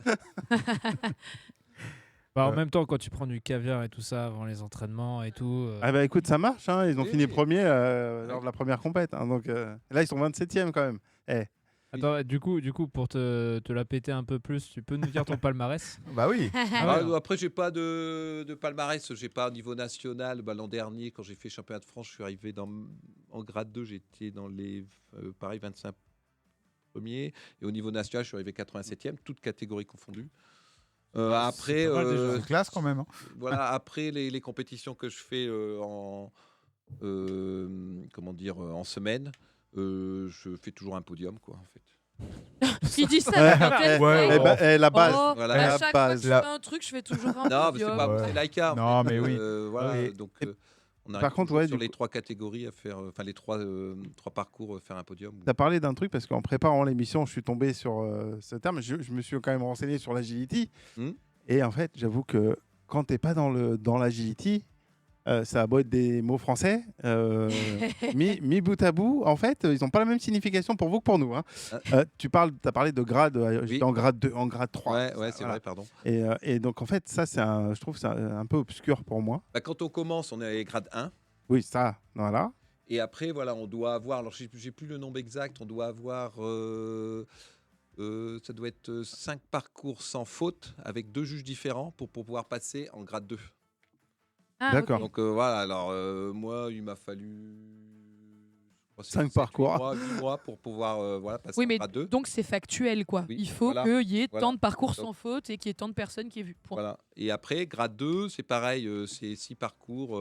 Bah, en même temps, quand tu prends du caviar et tout ça avant les entraînements et tout. Ah bah écoute, ça marche. Hein. Ils ont Oui. fini premier lors de la première compète. Hein. Donc là, ils sont 27e quand même. Attends, du coup, pour te la péter un peu plus, tu peux nous dire ton palmarès? Bah oui. Ah, après, j'ai pas de palmarès. J'ai pas au niveau national. Bah, l'an dernier, quand j'ai fait championnat de France, je suis arrivé en grade 2. J'étais dans les pareil 25 premiers. Et au niveau national, je suis arrivé 87e, toutes catégories confondues. Après, pas mal déjà. C'est classe quand même. Hein. voilà, après les compétitions que je fais en semaine, je fais toujours un podium, quoi, en fait. Qui dit ça Ouais. quand elle Ouais, fait- ouais. La base. Oh, Voilà. à La chaque base. fois que je fais un truc, je fais toujours un Non, mais c'est podium. pas Ouais. c'est Laika. en Non, fait. mais oui. Voilà, Et- donc On arrive Par contre, toujours ouais, sur du les coup- 3 catégories à faire, enfin les 3 parcours, faire un podium. Tu as parlé d'un truc parce qu'en préparant l'émission, je suis tombé sur ce terme. Je me suis quand même renseigné sur l'agility. Hmm. Et en fait, j'avoue que quand tu n'es pas dans l'agility, ça a beau être des mots français, mis bout à bout, en fait, ils n'ont pas la même signification pour vous que pour nous. Hein. Tu as parlé de grade, j'étais Oui. en grade 2, en grade 3. Ouais, ça, c'est voilà. vrai, pardon. Et donc, en fait, ça, je trouve que c'est un peu obscur pour moi. Bah, quand on commence, on est grade 1. Oui, ça, voilà. Et après, voilà, on doit avoir, alors j'ai plus le nombre exact, on doit avoir, ça doit être 5 parcours sans faute avec 2 juges différents pour pouvoir passer en grade 2. Ah, D'accord. ok. Donc voilà, alors moi, il m'a fallu 5 parcours. 8 mois pour pouvoir voilà, passer Oui, en mais grade 2. donc c'est factuel, quoi. Oui, Il faut voilà, qu'il y ait voilà. tant de parcours Donc- sans faute et qu'il y ait tant de personnes qui aient vu. Point. Voilà. Et après, grade 2, c'est pareil, c'est 6 parcours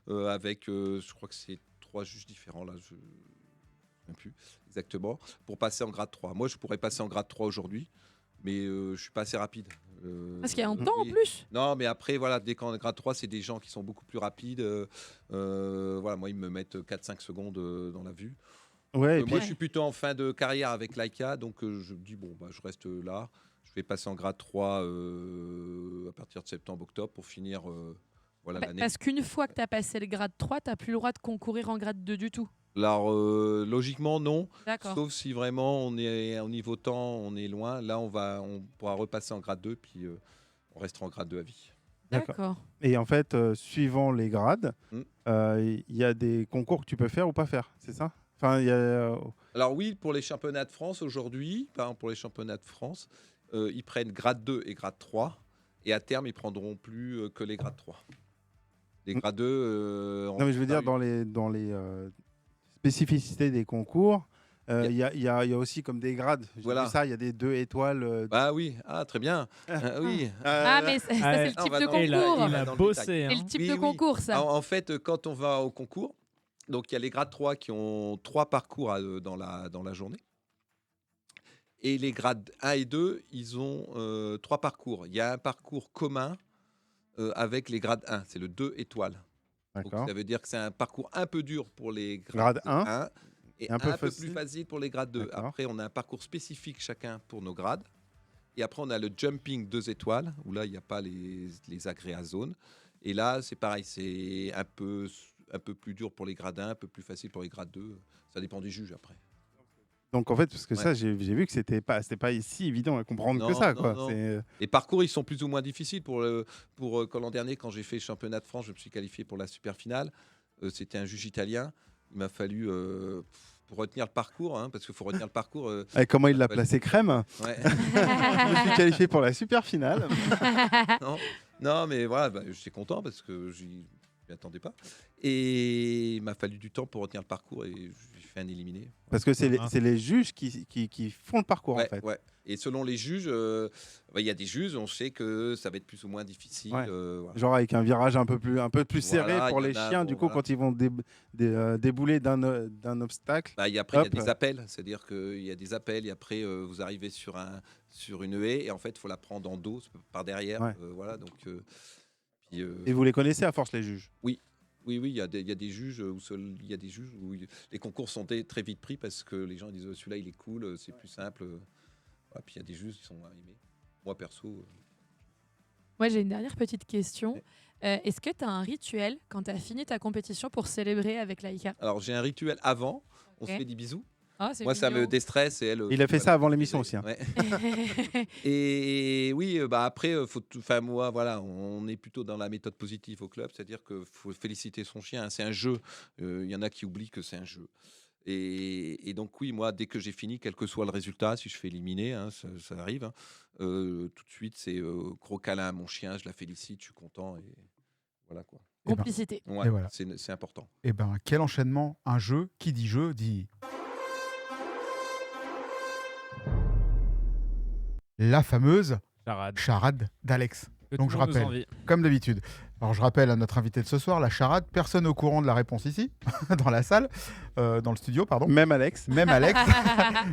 avec, je crois que c'est 3 juges différents, là, je ne sais plus exactement, pour passer en grade 3. Moi, je pourrais passer en grade 3 aujourd'hui, mais je ne suis pas assez rapide. Parce qu'il y a un temps en oui. plus. Non, mais après, voilà, dès qu'en grade 3, c'est des gens qui sont beaucoup plus rapides. Voilà, moi, ils me mettent 4-5 secondes dans la vue. Ouais, et puis, Moi, je suis plutôt en fin de carrière avec Laika, donc je me dis, bon, bah, je reste là. Je vais passer en grade 3 à partir de septembre-octobre pour finir voilà, l'année. Parce qu'une fois que tu as passé le grade 3, tu n'as plus le droit de concourir en grade 2 du tout. Alors, logiquement, non. D'accord. Sauf si vraiment on est au niveau temps, on est loin. Là, on pourra repasser en grade 2, puis on restera en grade 2 à vie. D'accord. D'accord. et en fait, suivant les grades, Mm. il y a des concours que tu peux faire ou pas faire, c'est ça? Enfin, il y a... Alors oui, pour les championnats de France aujourd'hui, par exemple pour les championnats de France, ils prennent grade 2 et grade 3. Et à terme, ils prendront plus que les grades 3. Les Mm. grades 2... Non, mais je veux dire, dans les spécificités des concours, il y a aussi comme des grades. J'ai Voilà. vu ça, il y a des 2 étoiles. Bah oui, très bien. Oui. Ah, mais ça, c'est le on type va de dans- Il a, concours. il a Dans le bossé. C'est hein. le type Oui, de oui. concours, ça. En fait, quand on va au concours, donc il y a les grades 3 qui ont 3 parcours dans la journée. Et les grades 1 et 2, ils ont 3 parcours. Il y a un parcours commun avec les grades 1, c'est le 2 étoiles. Donc, D'accord. ça veut dire que c'est un parcours un peu dur pour les Grade grades 1, 1 et un un peu peu facile. plus facile pour les grades 2. D'accord. Après, on a un parcours spécifique chacun pour nos grades. Et après, on a le jumping 2 étoiles, où là, il n'y a pas les agréas zones. Et là, c'est pareil, c'est un peu plus dur pour les grades 1, un peu plus facile pour les grades 2. Ça dépend des juges après. Donc en fait, parce que Ouais. ça, j'ai vu que c'était pas si évident à comprendre que Non, ça. non, Quoi. non. C'est- Les parcours, ils sont plus ou moins difficiles. Pour l'an dernier, quand j'ai fait le championnat de France, je me suis qualifié pour la super finale. C'était un juge italien. Il m'a fallu, pour retenir le parcours, hein, parce qu'il faut retenir le parcours. Et comment il l'a Ouais. placé crème? Ouais. Je me suis qualifié pour la super finale. Non, mais voilà, j'étais content parce que je m'y attendais pas. Et il m'a fallu du temps pour retenir le parcours et j'ai fait un éliminé. Parce que c'est Ah. les juges qui font le parcours Ouais, en fait. ouais. Et selon les juges, il y a des juges, on sait que ça va être plus ou moins difficile. Ouais. Voilà. Genre avec un virage un peu plus serré Voilà, pour il y les en a, chiens, bon, du coup, voilà. quand ils vont débouler d'un obstacle. Après, il y a Hop. des appels, c'est-à-dire qu'il y a des appels et après, vous arrivez sur une haie et en fait, il faut la prendre en dos, par derrière. Ouais. Voilà, donc, puis, Et vous les connaissez à force, les juges? oui, il y a des juges où les concours sont très vite pris parce que les gens disent celui-là, il est cool, c'est plus simple. Voilà, puis il y a des juges qui sont aimés. Moi, perso, Moi, j'ai une dernière petite question. Est-ce que tu as un rituel quand tu as fini ta compétition pour célébrer avec Laïka? alors j'ai un rituel avant, on Ok. se fait des bisous. Ah, c'est Moi, ça me mignon. déstresse et elle. Il a fait ça avant l'émission aussi, hein. Ouais. Et oui, après, moi, voilà, on est plutôt dans la méthode positive au club, c'est-à-dire qu'il faut féliciter son chien. Hein, c'est un jeu. Il y en a qui oublient que c'est un jeu. Et donc oui, moi, dès que j'ai fini, quel que soit le résultat, si je fais éliminer, hein, ça arrive, hein, tout de suite, c'est gros câlin à mon chien, je la félicite, je suis content et voilà quoi. Complicité. Ouais, Et voilà. c'est important. Et ben, quel enchaînement, un jeu, qui dit jeu, dit... La fameuse Charade. charade d'Alex. Que Donc, tout je le monde nous rappelle. envie. Comme d'habitude. Alors je rappelle à notre invité de ce soir, la charade, personne au courant de la réponse ici, dans la salle, dans le studio, pardon. Même Alex. Même Alex.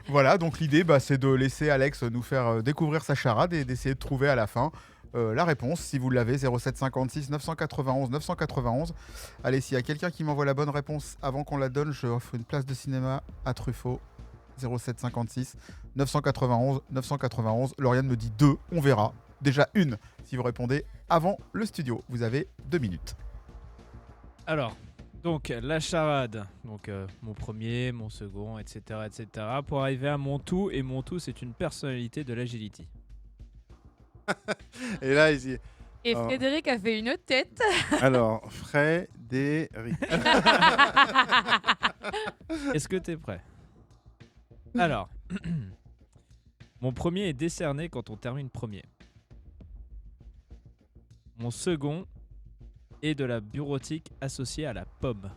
Voilà, donc l'idée, c'est de laisser Alex nous faire découvrir sa charade et d'essayer de trouver à la fin la réponse, si vous l'avez, 0756 991 991. Allez, s'il y a quelqu'un qui m'envoie la bonne réponse avant qu'on la donne, je offre une place de cinéma à Truffaut. 0756 991 991. Lauriane me dit 2, on verra. Déjà une, si vous répondez avant le studio. Vous avez 2 minutes. Alors, donc la charade, donc mon premier, mon second, etc., pour arriver à mon tout, et mon tout, c'est une personnalité de l'agility. Et là, ici. Et Oh. Frédéric a fait une tête. Alors, Frédéric. Est-ce que t'es prêt? Alors, mon premier est décerné quand on termine premier. Mon second est de la bureautique associée à la pomme.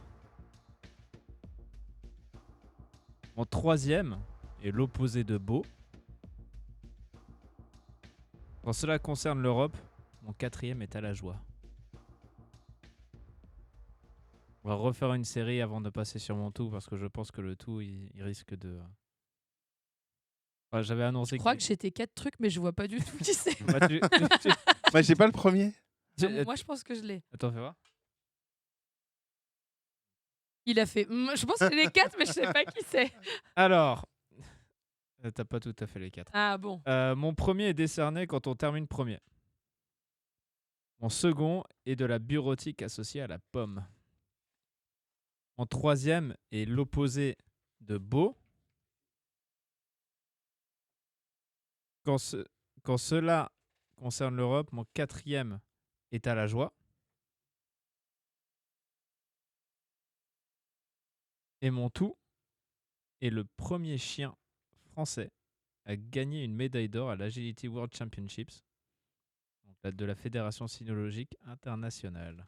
Mon troisième est l'opposé de beau. Quand cela concerne l'Europe, mon quatrième est à la joie. On va refaire une série avant de passer sur mon tout, parce que je pense que le tout, il risque de... Enfin, j'avais annoncé Je crois que j'étais 4 trucs, mais je vois pas du tout qui c'est. Bah, Moi, j'ai pas le premier. Moi, je pense que je l'ai. Attends, fais voir. Il a fait. Je pense que j'ai les 4, mais je sais pas qui c'est. Alors, t'as pas tout à fait les 4. Ah bon. Mon premier est décerné quand on termine premier. Mon second est de la bureautique associée à la pomme. Mon troisième est l'opposé de beau. Quand cela concerne l'Europe, mon quatrième est à la joie. Et mon tout est le premier chien français à gagner une médaille d'or à l'Agility World Championships de la Fédération Cynologique Internationale.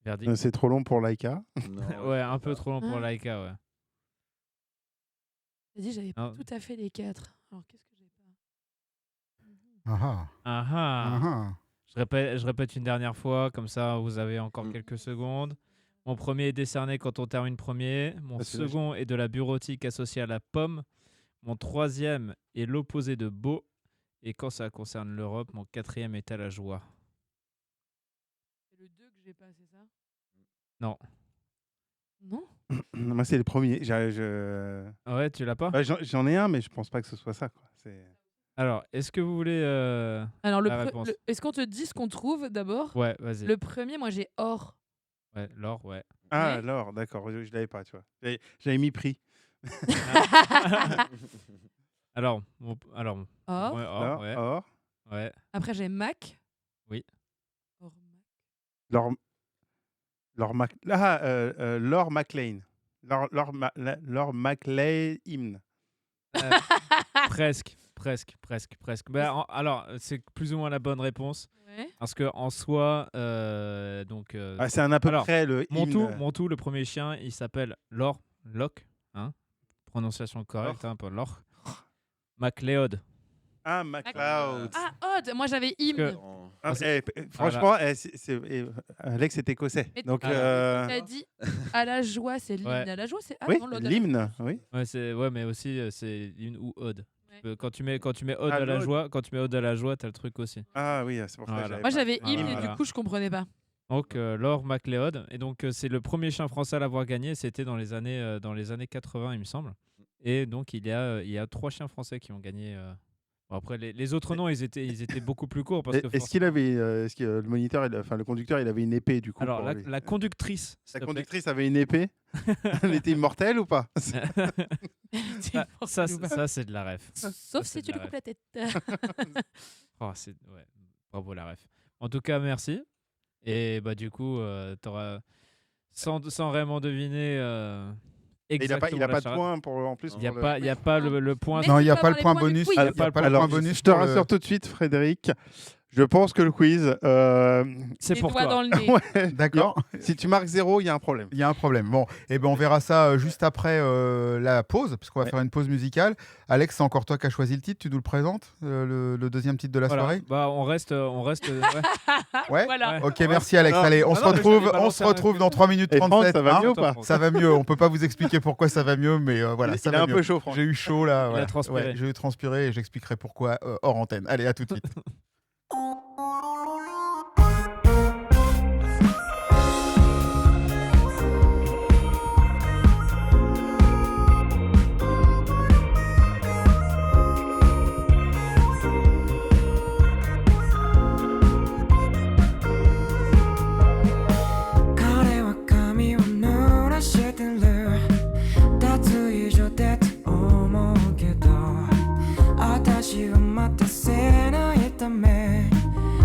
Verdict. C'est trop long pour Laika. Ouais, un peu trop long pour Laika, ouais. J'ai dit, j'avais pas Non. tout à fait les 4. Alors, qu'est-ce que j'ai pas? Ah Ah ah. ah. Ah Je répète une dernière fois, comme ça vous avez encore quelques secondes. Mon premier est décerné quand on termine premier. Mon Ah, c'est second est de la bureautique associée à la pomme. Mon troisième est l'opposé de beau. Et quand ça concerne l'Europe, mon quatrième est à la joie. C'est le 2 que j'ai pas, c'est ça? Non. Non? Moi, c'est le premier. Ouais, tu l'as pas? Ouais, j'en ai un, mais je pense pas que ce soit ça, quoi. Alors, est-ce que vous voulez Alors, la réponse? est-ce qu'on te dit ce qu'on trouve d'abord? Ouais, vas-y. Le premier, moi, j'ai or. Ouais, l'or, ouais. Ah, Ouais. alors, d'accord. Je l'avais pas, tu vois. J'avais mis prix. Alors, Or. ouais, or, Or, ouais. or. Ouais. Après, j'ai Mac. Oui. Or, Mac. Laure McLean. Laure McLean hymne. Presque. Ben, alors, c'est plus ou moins la bonne réponse. Ouais. Parce que en soi, Ah, c'est un à peu alors, près le hymne. mon tout, le premier chien, il s'appelle Locke, hein, prononciation correcte, hein, pas Locke. MacLeod. Ah, MacLeod. Ah, Odd. Moi, j'avais hymne. Que- Ah, franchement, Alex est écossais. Mais Donc, t'as dit à la joie, c'est l'hymne Ouais. à la joie, c'est oui, non, l'ode à la l'hymne, oui. Ouais, mais aussi c'est une ou ode. Ouais. Quand tu mets ode Ah, à la l'ode. joie, t'as le truc aussi. Ah oui, c'est pour ça que Voilà. j'avais Moi, pas. j'avais hymne Voilà. et du coup, je comprenais pas. Donc Laure MacLeod, et donc c'est le premier chien français à l'avoir gagné. C'était dans les années 80, il me semble. Et donc il y a 3 chiens français qui ont gagné. Bon, après les autres noms, ils étaient beaucoup plus courts parce que Est-ce qu'il avait, est-ce que le moniteur, le conducteur, il avait une épée du coup alors pour lui la conductrice. s'il La te plaît. conductrice avait une épée. Elle était immortelle ou pas? ça c'est de la ref. Sauf c'est si tu de lui la coupes la tête. Oh, ouais, bravo la ref. En tout cas, merci. Et bah du coup, t'auras sans vraiment deviner Et il exactement a la pas de charade. point pour en plus. Il n'y a pour pas, le point. Mais Non, il n'y a tu pas vas le point avoir les points du bonus. quiz. Il y a pas le Alors, point bonus. je te pour le- rassure tout de suite, Frédéric. Je pense que le quiz, C'est Les pour doigts toi. dans le nez. ouais, D'accord. si tu marques 0, il y a un problème. Il y a un problème. Bon, et ben on verra ça juste après la pause, puisqu'on va Ouais. faire une pause musicale. Alex, c'est encore toi qui as choisi le titre. Tu nous le présentes, le deuxième titre de la Voilà. soirée. Bah, on reste. Ouais. Ouais. Voilà. Ouais. Ok, merci Alex. Non, Allez, on non, se mais je retrouve, l'avais on balancé se un retrouve peu. dans 3 minutes Et France, 37. ça va hein. mieux ou pas? Ça va mieux. On peut pas vous expliquer pourquoi ça va mieux, mais voilà, ça Il est va un mieux. peu chaud, Franck. J'ai eu chaud là. Il a voilà. transpiré. Ouais, j'ai eu transpiré et j'expliquerai pourquoi hors antenne. Allez, à tout de suite.彼は髪を濡らしてる脱衣所でと思うけど私は待たせないため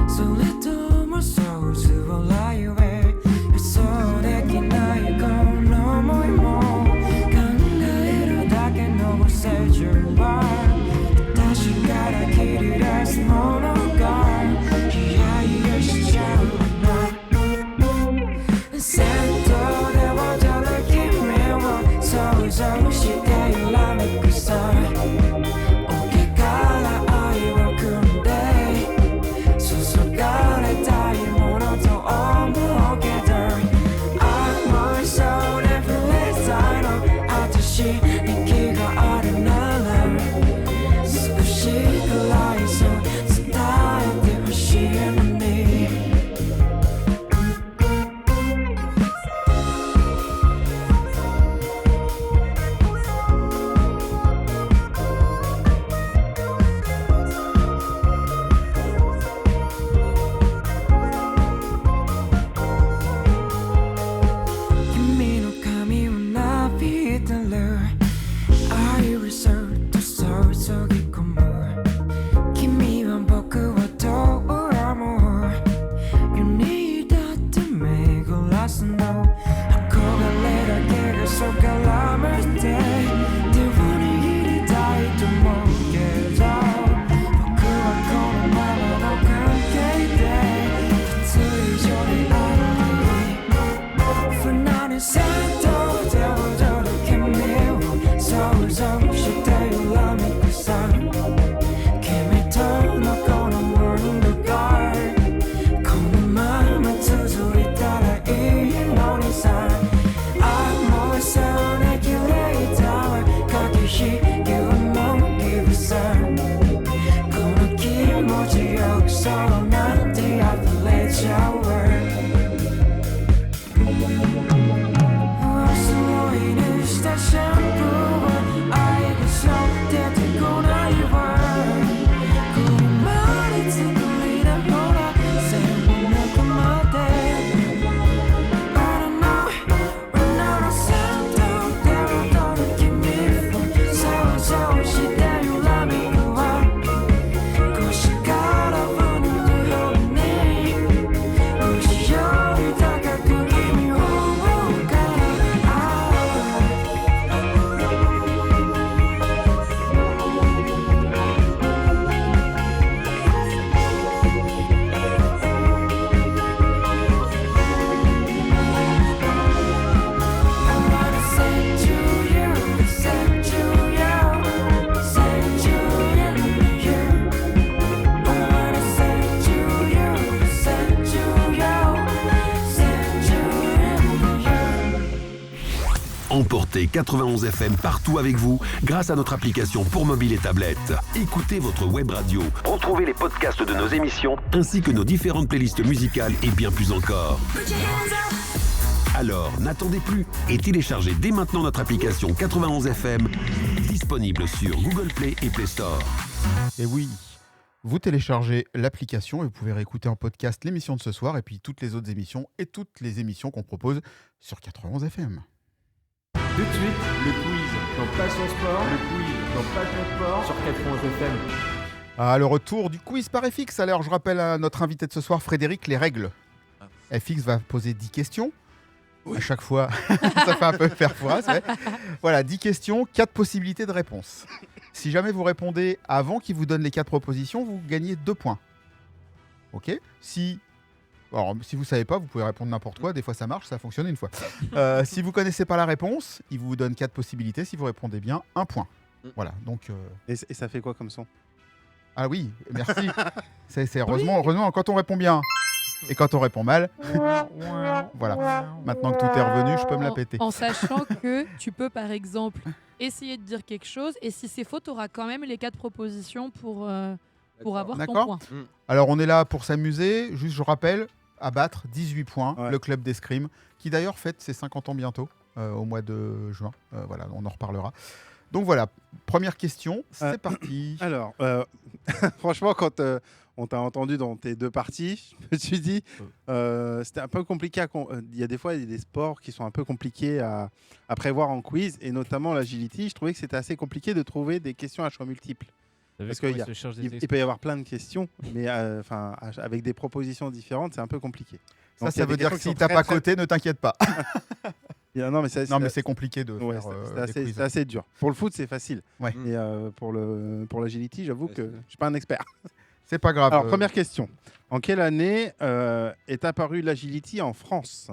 それとも想像をライウェイ予想できないこの想いも考えるだけのメッセージは私から切り出すものがヒヤヒヤしちゃう戦闘で踊る君を想像して揺らめくさ桶から愛を汲んで注がれたいものと思うけど甘いそうで触れたいの私に気があるなら少しくらいそう伝えてほしいのに君の髪をなびいてる愛をそっと注ぎ込む君は僕をどう思う世にだって巡らすの憧れだけがそがらめて手を握りたいと思うけど僕はこのままの関係で脱衣所にある船に戦闘で踊る君を想像して揺らめくさ君とのこのムードがこのまま続いたらいいのにさもうそうね綺麗だわ駆け引きはもうギブさこの気持ちよくそうなんて溢れちゃうわおそろいにしたシャンプーは愛がそう出てこないわこれまで作りだほら全部抜くまで I don't know 女の戦闘で踊る君を想像して揺らめくわ腰からは塗るように星より高く君を追うからI wanna say to you, say to you, say to you. I wanna say to you, say to you, say to you. Emportez 91 FM partout avec vous grâce à notre application pour mobile et tablette. Écoutez votre web radio, retrouvez les podcasts de nos émissions ainsi que nos différentes playlists musicales et bien plus encore. Alors, n'attendez plus et téléchargez dès maintenant notre application 91 FM, disponible sur Google Play et Play Store. Et oui, vous téléchargez l'application et vous pouvez réécouter en podcast l'émission de ce soir et puis toutes les autres émissions et toutes les émissions qu'on propose sur 91 FM. Tout de suite, le quiz dans Passion Sport. Le quiz dans Passion Sport sur 91 FM. Ah, le retour du quiz par FX. Alors, je rappelle à notre invité de ce soir, Frédéric, les règles. FX va poser 10 questions. À chaque fois, ça fait un peu faire foire, c'est vrai. Voilà, 10 questions, 4 possibilités de réponse. Si jamais vous répondez avant qu'il vous donne les 4 propositions, vous gagnez 2 points. Ok. Si vous savez pas, vous pouvez répondre n'importe quoi. Des fois, ça marche, ça a fonctionné une fois. Si vous connaissez pas la réponse, il vous donne 4 possibilités. Si vous répondez bien, 1 point. Voilà. Donc. Et ça fait quoi comme son? Ah oui, merci. c'est heureusement quand on répond bien et quand on répond mal. Voilà. Maintenant que tout est revenu, je peux me la péter. En sachant que tu peux, par exemple, essayer de dire quelque chose et si c'est faux, tu auras quand même les 4 propositions pour avoir ton D'accord. point. Alors, on est là pour s'amuser. Juste, je rappelle, à battre 18 points, Ouais. le club d'escrime, qui d'ailleurs fête ses 50 ans bientôt, au mois de juin. Voilà, on en reparlera. Donc voilà, première question, c'est parti. Alors, franchement, quand on t'a entendu dans tes 2 parties, je me suis dit, c'était un peu compliqué. Il y a des fois, il y a des sports qui sont un peu compliqués à prévoir en quiz, et notamment l'agility. Je trouvais que c'était assez compliqué de trouver des questions à choix multiples. Parce qu'il il peut y avoir plein de questions, mais avec des propositions différentes, c'est un peu compliqué. Donc, il y Ça a veut des dire que questions si qui t'as sont pas très, coté, ne t'inquiète pas. Non, mais C'est compliqué de ouais, faire des quiz. c'est assez dur. Pour le foot, c'est facile. Ouais. Et pour l'agility, j'avoue que je suis pas un expert. C'est pas grave. Alors, première question. En quelle année est apparu l'agility en France?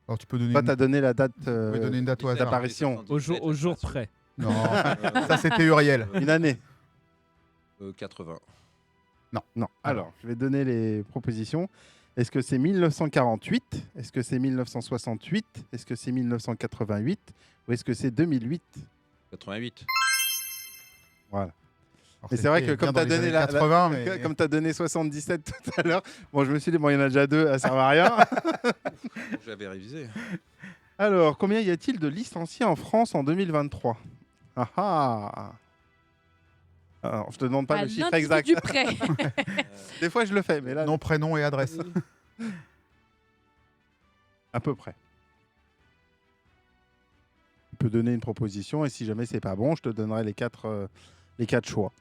Alors, tu peux donner Toi, tu as donné la date tu peux donner une date au hasard. d'apparition. Au jour près. Non, ça c'était Uriel. Une année? 80. Non. Alors, je vais donner les propositions. Est-ce que c'est 1948? Est-ce que c'est 1968? Est-ce que c'est 1988? Ou est-ce que c'est 2008? 88. Voilà. Alors, Mais c'est vrai que c'était comme bien tu dans as les donné années 80, mais comme tu as donné 77 tout à l'heure, bon, je me suis dit, bon, il y en a déjà 2, ça sert à rien. J'avais révisé. Alors, combien y a-t-il de licenciés en France en 2023? Ah ah. Alors, je te demande pas À le chiffre exact. l'individu près. Des fois, je le fais, mais là, nom, prénom et adresse. à peu près. Tu peux donner une proposition et si jamais c'est pas bon, je te donnerai les 4 choix.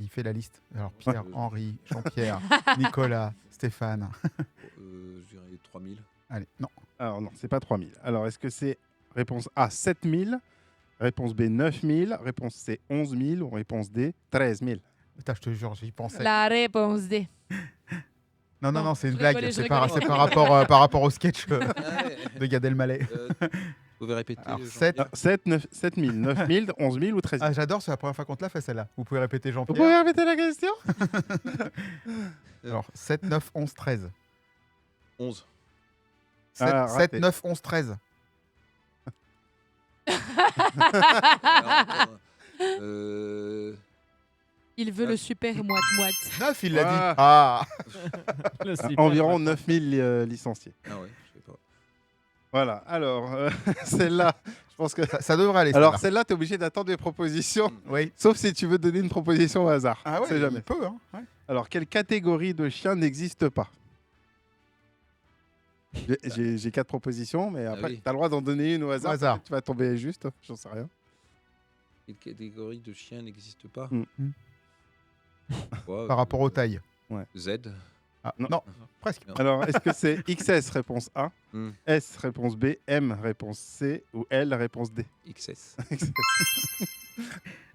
Il fait la liste. Alors Pierre, Henri, Jean-Pierre, Nicolas, Stéphane. Je dirais 3000. Allez, non. Alors non, c'est pas 3000. Alors, est-ce que c'est réponse A, 7000, réponse B, 9000, réponse C, 11000 ou réponse D, 13000? Putain, je te jure, j'y pensais. La réponse D. Non, c'est une je blague. rigolais, C'est je par, rigolais. c'est par rapport au sketch de Gad Elmaleh. Vous pouvez répéter. Alors, Jean-Pierre 7. 7000, 9000, 11000 ou 13000? Ah, j'adore, c'est la première fois qu'on te l'a fait celle-là. Vous pouvez répéter Vous Jean-Pierre. pouvez répéter la question? Alors, 7, 9, 11, 13. 11. 7, Ah, 7 raté. 9, 11, 13. Il veut le super moite-moite. 9, il l'a Ah. dit. Ah, Le super Environ moite. 9000 licenciés. Ah ouais, je sais pas. Voilà. Alors, celle-là, je pense que. ça devrait aller. Alors, celle-là. celle-là, tu es obligé d'attendre les propositions. Oui. Sauf si tu veux donner une proposition au hasard. Ah On ouais, sait jamais. il peut, hein. Ouais. Alors, quelle catégorie de chien n'existe pas? J'ai 4 propositions, mais après, oui. tu as le droit d'en donner une au hasard. Au hasard. Peut-être que tu vas tomber juste, j'en sais rien. Quelle catégorie de chien n'existe pas Mm. Ouais, Par rapport aux tailles. Z. Ah, Non. non, presque. Non. Alors, est-ce que c'est XS réponse A, Mm. S réponse B, M réponse C ou L réponse D? XS.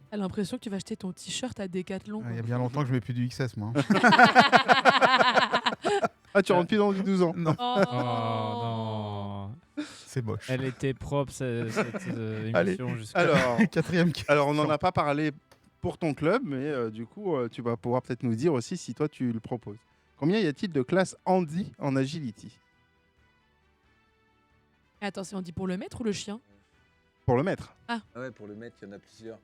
T'as l'impression que tu vas acheter ton t-shirt à Decathlon. Ah, il y a bien longtemps que je mets plus du XS, moi. Ah, tu rentres plus dans du 12 ans. Non, Oh, Oh non. c'est moche. Elle était propre cette Allez. émission jusqu'à. Alors, Quatrième question. alors, on n'en a pas parlé pour ton club, mais du coup, tu vas pouvoir peut-être nous dire aussi si toi, tu le proposes. Combien y a-t-il de classes Andy en agility? Attends, c'est on dit pour le maître ou le chien? Pour le maître. Ah ouais, pour le maître, il y en a plusieurs.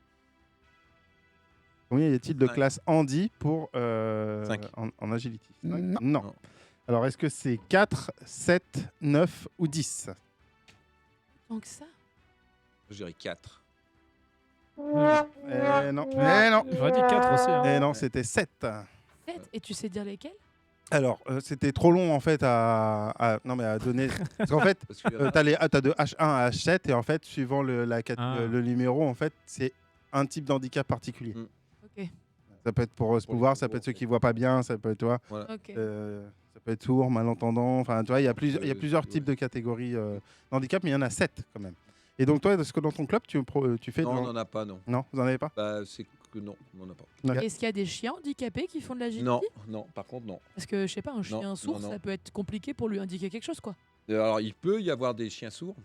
Combien y a-t-il de Cinq. classes Andy pour, Cinq. en agility? Non. Non. Alors, est-ce que c'est 4, 7, 9 ou 10? Tant que ça. Je dirais 4. Non. Eh non. J'aurais dit 4 aussi. hein. Eh non, c'était 7. 7. Et tu sais dire lesquels? Alors, c'était trop long en fait à donner. Parce qu'en fait, Parce que t'as de H1 à H7 et en fait, suivant Ah. le numéro, en fait, c'est un type d'handicap particulier. Mm. Ok. Ça peut être pour ce Pour les pouvoir, ça gros, peut être ceux ok. qui voient pas bien, ça peut être toi. Ok. Ça peut être sourd, malentendant. Enfin, tu vois, il y a plusieurs types de catégories d'handicap, mais il y en a 7 quand même. Et donc toi, est-ce que dans ton club, tu fais Non, de on n'en a pas, non. Non, vous en avez pas? Bah, c'est que non, on n'en a pas. Ouais. Est-ce qu'il y a des chiens handicapés qui font de l'agility? Non, non, par contre, non. Parce que je sais pas, un chien Non, sourd, non. ça peut être compliqué pour lui indiquer quelque chose, quoi. Alors, il peut y avoir des chiens sourds,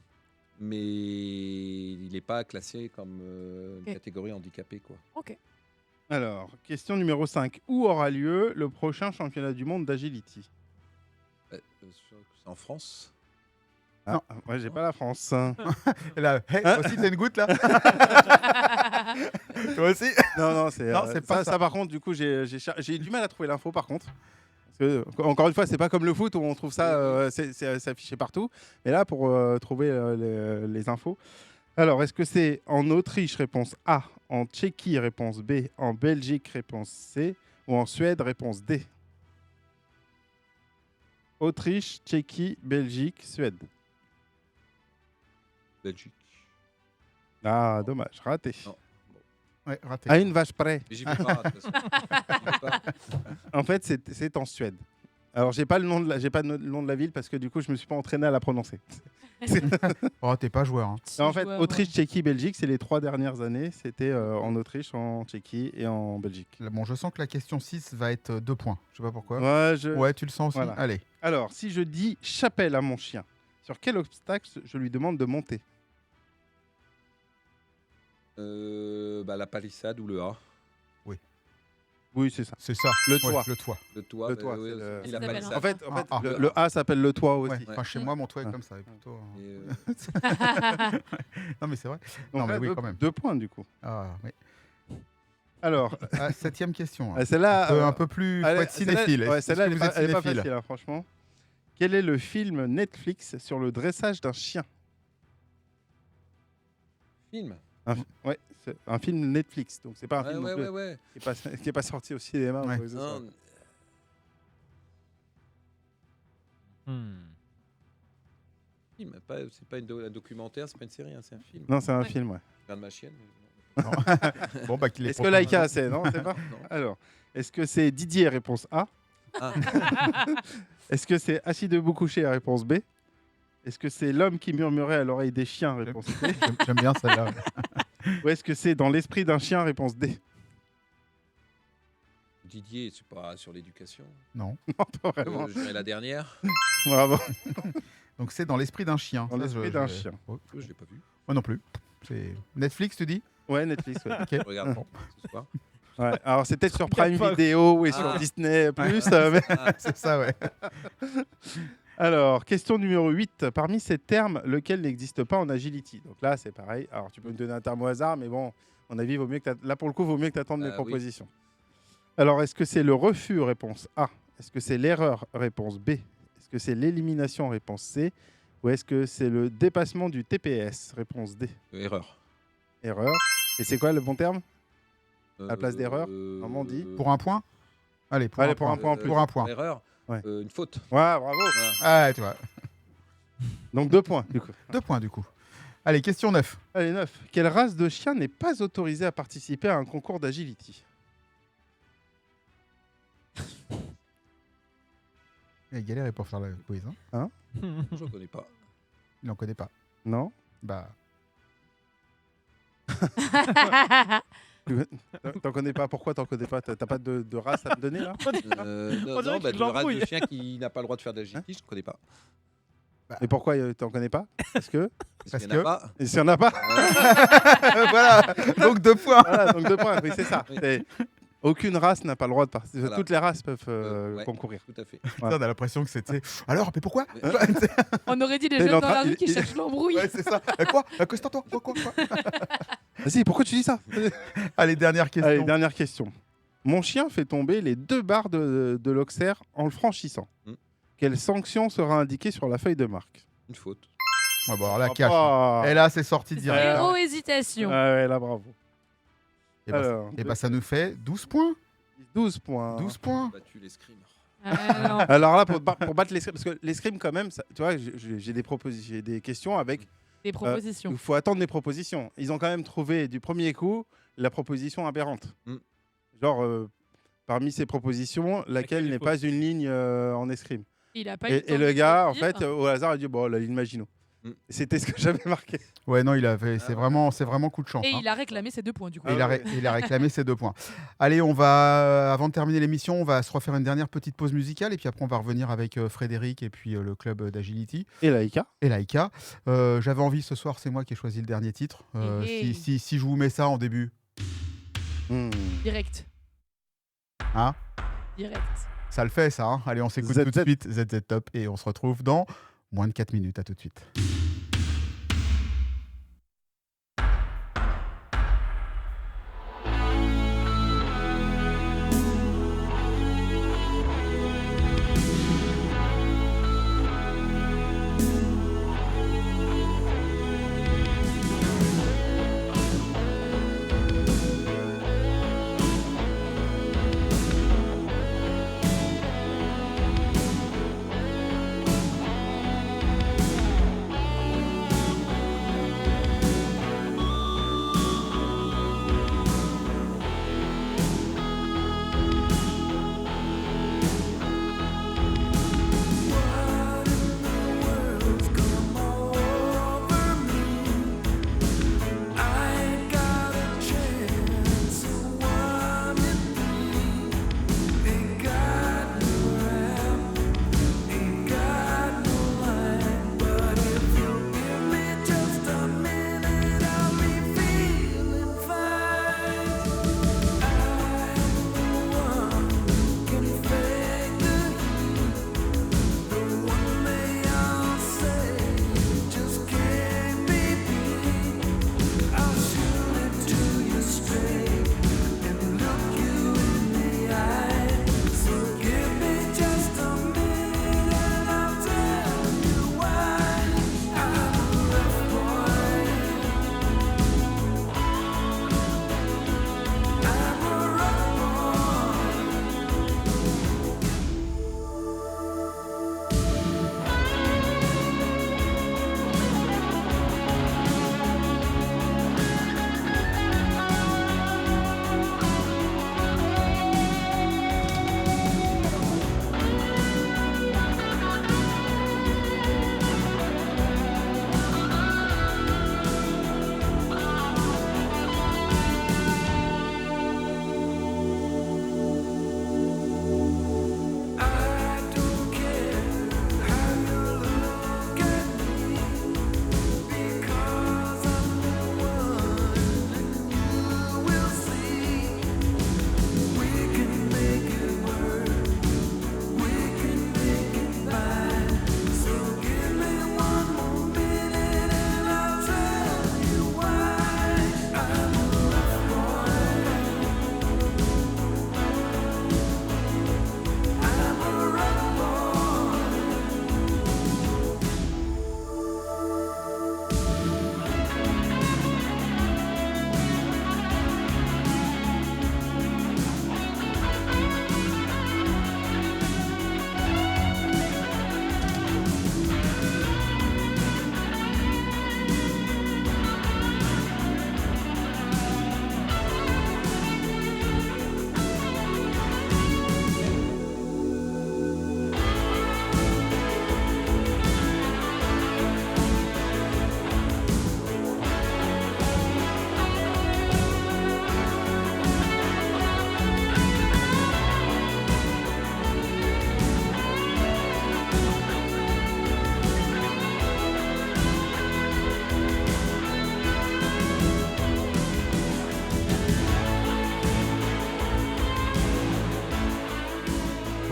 mais il n'est pas classé comme une Ok. catégorie handicapée, quoi. Ok. Alors, question numéro 5. Où aura lieu le prochain championnat du monde d'agility? C'est en France. Ah, ouais, j'ai pas la France. Et là, hey, Hein toi aussi, t'as une goutte là Toi aussi Non, c'est Non, c'est pas ça. Par contre, du coup, j'ai eu du mal à trouver l'info, par contre. Parce que, encore une fois, c'est pas comme le foot où on trouve ça, c'est affiché partout. Mais là, pour trouver les infos. Alors, est-ce que c'est en Autriche, réponse A, en Tchéquie, réponse B, en Belgique, réponse C, ou en Suède, réponse D? Autriche, Tchéquie, Belgique, Suède. Belgique. Ah, dommage, raté. Non. Ouais, raté. À une vache près. Mais j'y vais pas, de toute façon. J'y vais pas. En fait, c'est en Suède. Alors, j'ai pas le nom de la ville parce que du coup, je me suis pas entraîné à la prononcer. Oh, t'es pas joueur. Hein. En fait, Autriche, Tchéquie, Belgique, c'est les 3 dernières années. C'était en Autriche, en Tchéquie et en Belgique. Là, bon, je sens que la question 6 va être 2 points. Je sais pas pourquoi. Ouais, Ouais, tu le sens aussi. Voilà. Allez. Alors, si je dis chapelle à mon chien, sur quel obstacle je lui demande de monter? Bah, la palissade ou le A. Oui, c'est ça. C'est ça. Le Ouais, toit. le toit. Le toit. Le bah, toit, ouais, c'est le- il a Ça palissade. En fait, Ah, le A s'appelle le toit aussi. Ouais. Enfin, chez moi, mon toit est Ouais. comme ça. est plutôt... Et, Non, mais c'est vrai. Donc Non, mais là, oui, deux- quand même. 2 points du coup. Ah, oui. Alors, Ah, 7e question. hein. celle-là, Un peu plus. Faut allez, être cinéphile. celle-là, ouais, Est-ce celle-là, que elle est vous êtes pas cinéphile facile, hein, franchement. Quel est le film Netflix sur le dressage d'un chien? film. Ouais, c'est un film Netflix, donc c'est pas un Ouais, film non ouais, plus, ouais, ouais. qui est pas sorti au cinéma. ou Ouais. quoi que ce soit. Non, film, c'est pas un documentaire, c'est pas une série, hein, c'est un film. Non, c'est un Ouais. film, ouais. Je regarde ma chienne. Bon, bah, qu'il est Est-ce que Laïka a c'est? Non, c'est pas. Non. Alors, est-ce que c'est Didier, réponse A? Ah. Est-ce que c'est Assis debout couché, réponse B? Est-ce que c'est L'homme qui murmurait à l'oreille des chiens, réponse C? J'aime bien celle-là. Ou est-ce que c'est Dans l'esprit d'un chien, réponse D? Didier, c'est pas sur l'éducation. Non. Non, pas vraiment. Je dirais la dernière. Bravo. Donc, c'est dans l'esprit d'un chien. Dans Ça, l'esprit je- d'un je- chien. Oh, Je l'ai pas vu. moi non plus. C'est Netflix, tu dis Ouais, Netflix. Ouais. Je regarde ce soir. Ouais. Alors, c'est peut-être sur Regarde Prime pas. Video et sur Ah. Disney+. Mais... C'est ça, ouais. Alors, question numéro 8. Parmi ces termes, lequel n'existe pas en agility? Donc là, c'est pareil. Alors, tu peux me donner un terme au hasard, mais bon, à mon avis, vaut mieux que là, pour le coup, vaut mieux que tu attendes mes Oui. propositions. Alors, est-ce que c'est le refus, réponse A? Est-ce que c'est l'erreur, réponse B? Est-ce que c'est l'élimination, réponse C? Ou est-ce que c'est le dépassement du TPS, réponse D? Erreur. Erreur. Et c'est quoi le bon terme? À la place d'erreur, comment on dit? Pour un point Allez, pour Allez, un pour un point en plus. Pour un point. Erreur. Ouais. Une faute. Ouais, bravo. Voilà. Ah, tu vois. Donc 2 points, du coup. 2 points, du coup. Allez, question 9. Allez, 9. Quelle race de chien n'est pas autorisée à participer à un concours d'agility? Il a galéré pour faire la quiz. Hein. Je ne connais pas. Il n'en connaît pas. Non? Bah, T'en connais pas? Pourquoi t'en connais pas? T'as pas de race à me donner là? Non, dirait bah, qu'il le race l'embrouille. de chien qui n'a pas le droit de faire d'agility, je ne connais pas. Et pourquoi t'en connais pas? Parce que. Parce qu'il y en a que- pas. Et s'il y en a pas? voilà. Donc 2 points. Voilà, donc 2 points. Oui, c'est ça. Oui. C'est- Aucune race n'a pas le droit de participer. Voilà. Toutes les races peuvent Ouais. concourir. Tout à fait. Putain, on a l'impression que c'était. Alors, mais pourquoi On aurait dit les Il est jeunes en dans train- la rue il- qui il- cherchent l'embrouille. Ouais, c'est ça. Quoi Accroche-toi. Quoi Vas-y, pourquoi tu dis ça? Allez, dernière question. Allez, dernière question. Mon chien fait tomber les 2 barres de l'Auxerre en le franchissant. Mm. Quelle sanction sera indiquée sur la feuille de marque? Une faute. Ouais, bon, alors là, cache. Ah. Et là, c'est sorti direct. Zéro hésitation. Ah ouais, là, bravo. Et bah, Alors, et bah, ça nous fait 12 points. 12 points. 12 points. Battu l'escrime. Ah, non. Alors là, pour battre l'escrime, parce que l'escrime, quand même, tu vois, j'ai des questions avec. Des propositions. Il faut attendre des propositions. Ils ont quand même trouvé du premier coup la proposition aberrante. Mm. Genre, parmi ces propositions, laquelle est n'est fausse. pas une ligne en escrime. Il a pas eu Et temps le de gars, en choisir. fait, au hasard, il dit bon, la ligne Maginot. C'était ce que j'avais marqué. Ouais, non, c'est vraiment coup de chance. Et hein. il a réclamé ses 2 points du coup. Et il a réclamé ses 2 points. Allez, avant de terminer l'émission, on va se refaire une dernière petite pause musicale et puis après on va revenir avec Frédéric et puis le club d'Agility. Et Laïka. Et Laïka. J'avais envie ce soir, c'est moi qui ai choisi le dernier titre. Si je vous mets ça en début. Direct. Hein ? Direct. Ça le fait ça. Hein. Allez, on s'écoute tout de suite ZZ Top et on se retrouve dans moins de 4 minutes. À tout de suite.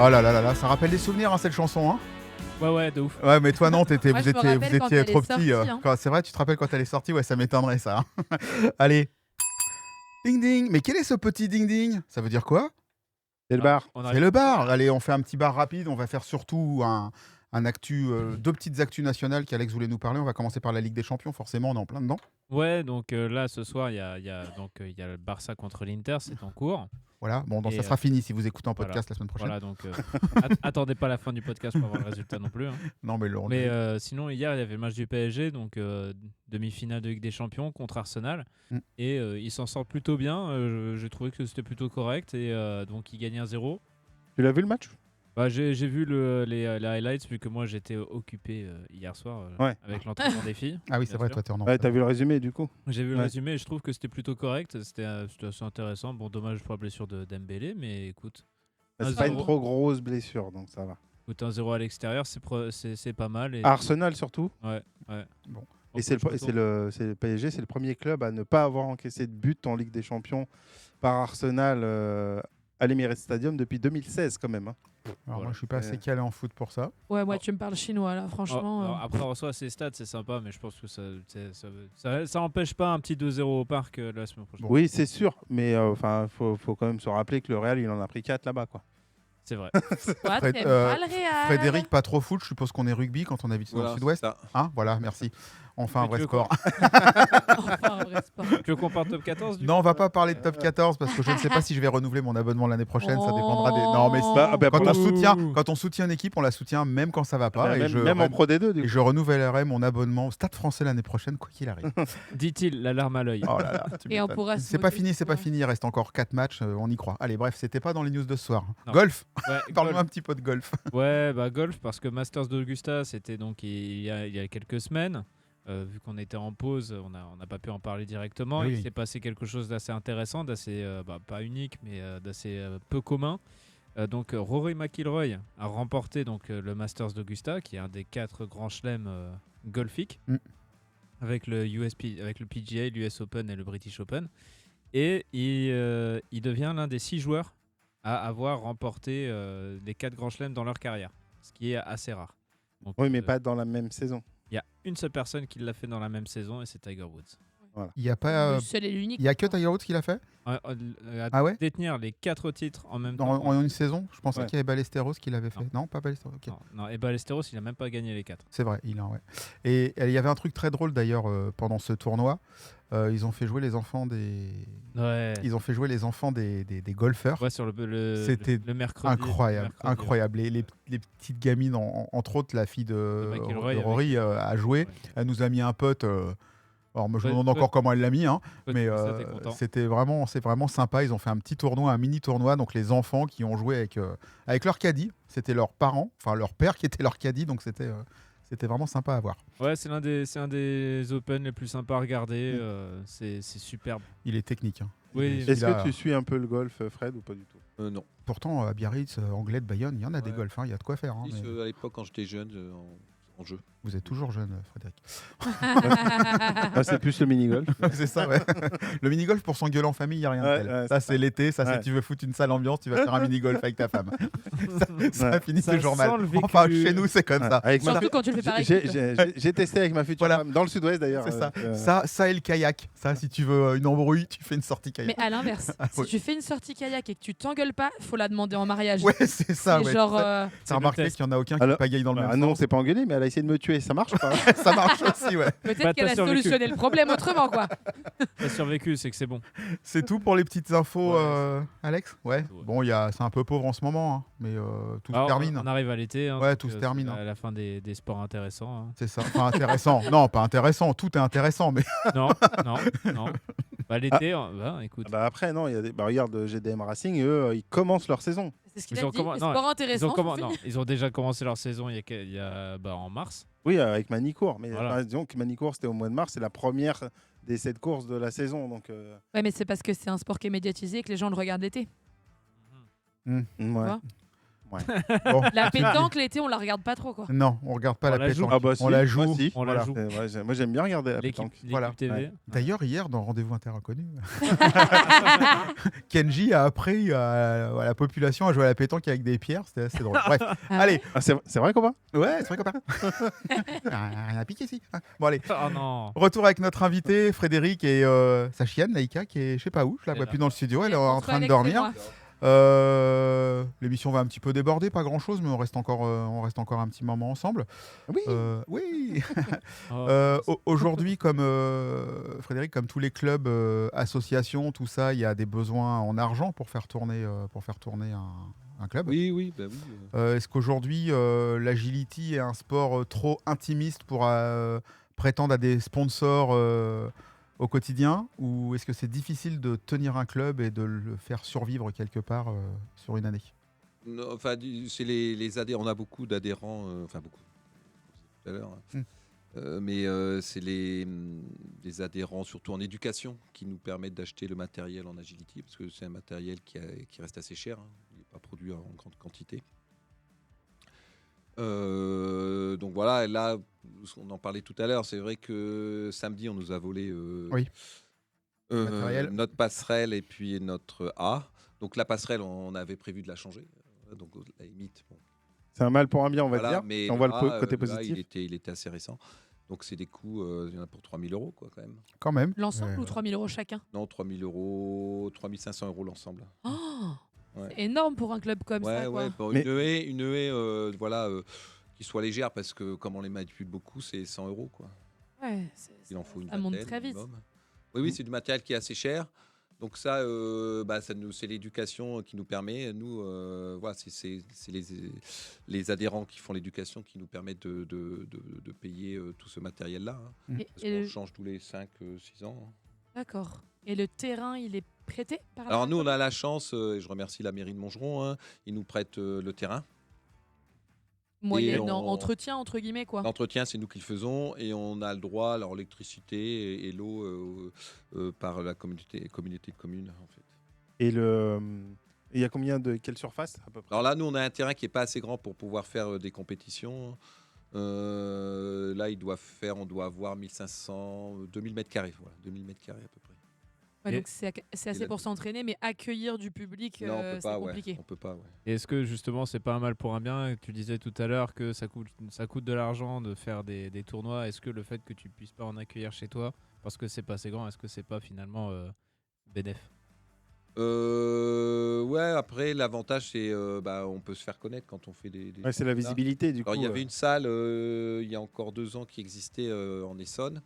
Oh là là là là, ça rappelle des souvenirs hein, cette chanson. Hein. Ouais, de ouf. Ouais, mais toi non, Moi, vous je me étiez rappelle quand elle trop est petit. sortie, hein. C'est vrai, tu te rappelles quand elle est sortie? Ouais, ça m'étonnerait ça. hein. Allez. Ding ding. Mais quel est ce petit ding ding? Ça veut dire quoi? C'est le bar. C'est le bar. Allez, on fait un petit bar rapide. On va faire surtout deux petites actus nationales qu'Alex voulait nous parler. On va commencer par la Ligue des Champions. Forcément, on est en plein dedans. Ouais, donc là, ce soir, il y a le Barça contre l'Inter, c'est en cours. Voilà, bon, donc Et, ça sera fini si vous écoutez en voilà. podcast la semaine prochaine. Voilà, donc attendez pas la fin du podcast pour avoir le résultat non plus. hein. Non, mais Sinon, hier, il y avait le match du PSG, donc demi-finale de Ligue des Champions contre Arsenal. Et ils s'en sortent plutôt bien. J'ai trouvé que c'était plutôt correct. Et donc, ils gagnent 1-0. Tu l'as vu le match? Bah, j'ai vu les highlights vu que moi j'étais occupé hier soir Ouais. avec l'entraînement des filles. Ah oui, c'est bien vrai, sûr. toi, t'es en Ouais, t'as vu le résumé du coup? J'ai vu le Ouais. résumé et je trouve que c'était plutôt correct. C'était assez intéressant. Bon, dommage pour la blessure de Dembélé, mais écoute, Bah, c'est 1-0. pas une trop grosse blessure, donc ça va. 1-0 à l'extérieur, c'est pas mal. Et... Arsenal surtout. Ouais, ouais. Bon. Et c'est le PSG, c'est le premier club à ne pas avoir encaissé de but en Ligue des Champions par Arsenal à l'Emirates Stadium depuis 2016 quand même. Hein. Alors Voilà. moi, je suis pas assez calé en foot pour ça. Ouais, moi, tu me parles chinois, là, franchement. Alors, après, on reçoit ces stats, c'est sympa, mais je pense que ça empêche pas un petit 2-0 au parc la semaine prochaine. Oui, c'est sûr, mais enfin, faut quand même se rappeler que le Real, il en a pris 4 là-bas, quoi. C'est vrai. Ouais, Fred- t'aimes pas le Real. Frédéric, pas trop foot, je suppose qu'on est rugby quand on habite dans Voilà, le sud-ouest. c'est ça. Hein, voilà, merci. Enfin, un Mais vrai tu veux sport. Enfin, un vrai sport. Tu veux qu'on parte top 14 du Non, on coup va pas parler de top 14 parce que je ne sais pas si je vais renouveler mon abonnement l'année prochaine. Ça dépendra des. Oh. Non, mais Bah, quand on soutient une équipe, on la soutient même quand ça va pas. Bah, et même en Pro D2, du et coup. je renouvellerai mon abonnement au Stade Français l'année prochaine, quoi qu'il arrive. Dit-il, la larme à l'œil. Oh là là, tu Et on m'étonnes. pourra se C'est pas moquer fini, de c'est toi. pas fini. Il reste encore 4 matchs, on y croit. Allez, bref, c'était pas dans les news de ce soir. Non. Golf, Ouais, parle-nous golf. un petit peu de golf. Ouais, bah golf, parce que Masters d'Augusta, c'était donc il y a quelques semaines. Vu qu'on était en pause, on n'a pas pu en parler directement. Oui. Il s'est passé quelque chose d'assez intéressant, d'assez pas unique, mais d'assez peu commun. Donc Rory McIlroy a remporté donc le Masters d'Augusta, qui est un des 4 grands chelems golfiques, Mm. avec le PGA, l'US Open et le British Open. Et il devient l'un des 6 joueurs à avoir remporté les 4 grands chelems dans leur carrière, ce qui est assez rare. Donc, Oui, mais pas dans la même saison. il y a une seule personne qui l'a fait dans la même saison et c'est Tiger Woods. Il y a pas, Le seul et l'unique. il y a que Tiger Woods qui l'a fait À Ah ouais détenir les 4 titres en même en, temps. en une saison. Je pensais Ouais. qu'il y avait Ballesteros qui l'avait fait. Non, pas Ballesteros. ok. Non, et Ballesteros, il a même pas gagné les 4. C'est vrai, il a, ouais. Et il y avait un truc très drôle d'ailleurs pendant ce tournoi. Ils ont fait jouer les enfants des. Ouais. Ils ont fait jouer les enfants des golfeurs. Ouais, sur C'était le mercredi. Incroyable, le mercredi, incroyable. Les petites gamines, entre autres la fille de McIlroy Rory, a joué. Ouais. Elle nous a mis un pote. Alors moi je me Ouais, demande encore comment elle l'a mis, hein, Ouais, mais ça, t'es content. c'est vraiment sympa. Ils ont fait un petit tournoi, un mini tournoi. Donc les enfants qui ont joué avec leur caddie, c'était leurs parents, enfin leur père qui était leur caddie, donc c'était vraiment sympa à voir. Ouais, c'est un des Open les plus sympas à regarder. C'est superbe. Il est technique. Hein. Oui, Est-ce Il a- que tu suis un peu le golf, Fred, ou pas du tout? Non. Pourtant à Biarritz, Anglais de Bayonne, il y en a des Ouais. golfs, hein, il y a de quoi faire. hein, Si, mais à l'époque, quand j'étais jeune, en jeu. Vous êtes toujours jeune, Frédéric. Ah, c'est plus le mini-golf. C'est ça, ouais. Le mini-golf pour s'engueuler en famille, il n'y a rien de Ouais, tel. ouais, Ça, c'est c'est l'été, ça, Ouais. si tu veux foutre une sale ambiance, tu vas faire un mini-golf avec ta femme. ça Ouais. finit Ça toujours mal. sent le vécu. Enfin, chez nous, c'est comme Ouais. ça. Avec ma Surtout fu- quand tu le fais par J'ai- équipe. j'ai testé avec ma future Voilà. femme, dans le sud-ouest d'ailleurs. C'est ça. Ça et le kayak. Ça, si tu veux une embrouille, tu fais une sortie kayak. Mais à l'inverse, si ouais. tu fais une sortie kayak et que tu t'engueules pas, faut la demander en mariage. Ouais, c'est ça. C'est Ouais. genre. T'as c'est le remarqué test. qu'il n'y en a aucun qui Alors- pagaille dans le Ah même non, sens. c'est pas engueulé, mais elle a essayé de me tuer. Ça marche ou pas? Ça marche aussi, ouais. Peut-être Bah, qu'elle t'as a survécu. solutionné le problème autrement, quoi. T'as survécu, c'est que c'est bon. C'est tout pour les petites infos, Ouais, Alex. Ouais. tout, ouais. Bon, c'est un peu pauvre en ce moment, hein, mais tout se Alors, termine. On arrive à l'été. hein, Ouais, donc, tout se c'est termine, À la fin des sports intéressants. hein. C'est ça. Enfin, intéressant. Non, pas intéressant. Tout est intéressant, mais Non, non. Bah, l'été, écoute. Ah bah après, non, il y a des... bah, regarde GDM Racing, eux, ils commencent leur saison. C'est ce qu'il Ils a ont dit. comment- Les non, sports intéressants. Ils ont déjà commencé leur saison en mars. Oui, avec Manicourt. Mais Voilà. enfin, disons que Manicourt, c'était au mois de mars. C'est la première des 7 courses de la saison. Donc, Ouais, mais c'est parce que c'est un sport qui est médiatisé et que les gens le regardent l'été. ouais. vois bon. La pétanque, l'été, on la regarde pas trop, quoi. Non, on regarde pas On la la joue. pétanque. Ah bah On si, la joue. moi, si. On la Voilà. joue. Moi, j'aime bien regarder la L'équipe pétanque. Voilà. TV. Ouais. D'ailleurs, hier, dans Rendez-vous Interinconnu, Kenji a appris à la population à jouer à la pétanque avec des pierres. C'était assez drôle. Bref, Ah allez. Ah, c'est vrai, copain? Ouais, c'est vrai, copain. Rien à piquer ici. hein. Bon, allez. Oh non. Retour avec notre invité, Frédéric, et sa chienne, Laïka, qui est je sais pas où. Je la Elle est vois là. plus dans le studio. Elle est Et en entre train de Alex et dormir. moi. L'émission va un petit peu déborder, pas grand chose, mais on reste encore un petit moment ensemble. Oui. Oui. Oh, Aujourd'hui, comme Frédéric, comme tous les clubs, associations, tout ça, il y a des besoins en argent pour faire tourner un club. Oui, bah oui. Est-ce qu'aujourd'hui, l'agility est un sport trop intimiste pour prétendre à des sponsors au quotidien, ou est-ce que c'est difficile de tenir un club et de le faire survivre quelque part sur une année? Non, enfin, c'est les adhérents. On a beaucoup d'adhérents, enfin beaucoup, tout à l'heure. Mais c'est les adhérents, surtout en éducation, qui nous permettent d'acheter le matériel en agility, parce que c'est un matériel qui reste assez cher. Il n'est pas produit en grande quantité. Donc voilà, et là, on en parlait tout à l'heure. C'est vrai que samedi, on nous a volé Oui. Matériel. notre passerelle et puis notre A. Donc la passerelle, on avait prévu de la changer. Donc à la limite, bon, C'est un mal pour un bien, on va voilà, dire. mais Si on voit le là, côté là, positif. il était assez récent. Donc c'est des coûts, il y en a pour 3 000 € quoi, quand même. Quand même. L'ensemble ou 3 000 € chacun? Non, 3 000 €, 3 500 € l'ensemble. Oh, Ouais. c'est énorme pour un club comme ça, quoi. Ouais, pour Mais- une haie voilà, qui soit légère, parce que comme on les manipule beaucoup, c'est 100 € quoi. Ouais, Il en faut une ça monte vingtaine très vite. minimum. Oui, c'est du matériel qui est assez cher. Donc ça, c'est l'éducation qui nous permet. Nous, voilà, c'est les adhérents qui font l'éducation qui nous permettent de payer tout ce matériel-là. Hein. Et- Parce et qu'on le- change tous les 5-6 ans. Hein. D'accord. Et le terrain, il est prêté par Alors la nous, on commune? a la chance, et je remercie la mairie de Montgeron, hein, ils nous prêtent le terrain. Moyennant on- entretien, entre guillemets, quoi. L'entretien, c'est nous qui le faisons, et on a le droit, alors l'électricité et l'eau par la communauté de communes, en fait. Et il y a quelle surface à peu près? Alors là, nous, on a un terrain qui n'est pas assez grand pour pouvoir faire des compétitions. Là, on doit avoir 1500, 2000 mètres carrés, voilà, 2000 mètres carrés à peu près. Ouais, Et- donc c'est assez la- pour s'entraîner, mais accueillir du public, Non, on peut c'est pas, compliqué. on peut pas, ouais. Et est-ce que justement c'est pas un mal pour un bien? Tu disais tout à l'heure que ça coûte de l'argent de faire des tournois. Est-ce que le fait que tu puisses pas en accueillir chez toi parce que c'est pas assez grand, est-ce que c'est pas finalement bénéf? Ouais, après, l'avantage, c'est on peut se faire connaître quand on fait des Ouais, c'est la championnats. visibilité du coup. Alors, il y avait une salle, il y a encore 2 ans, qui existait en Essonne.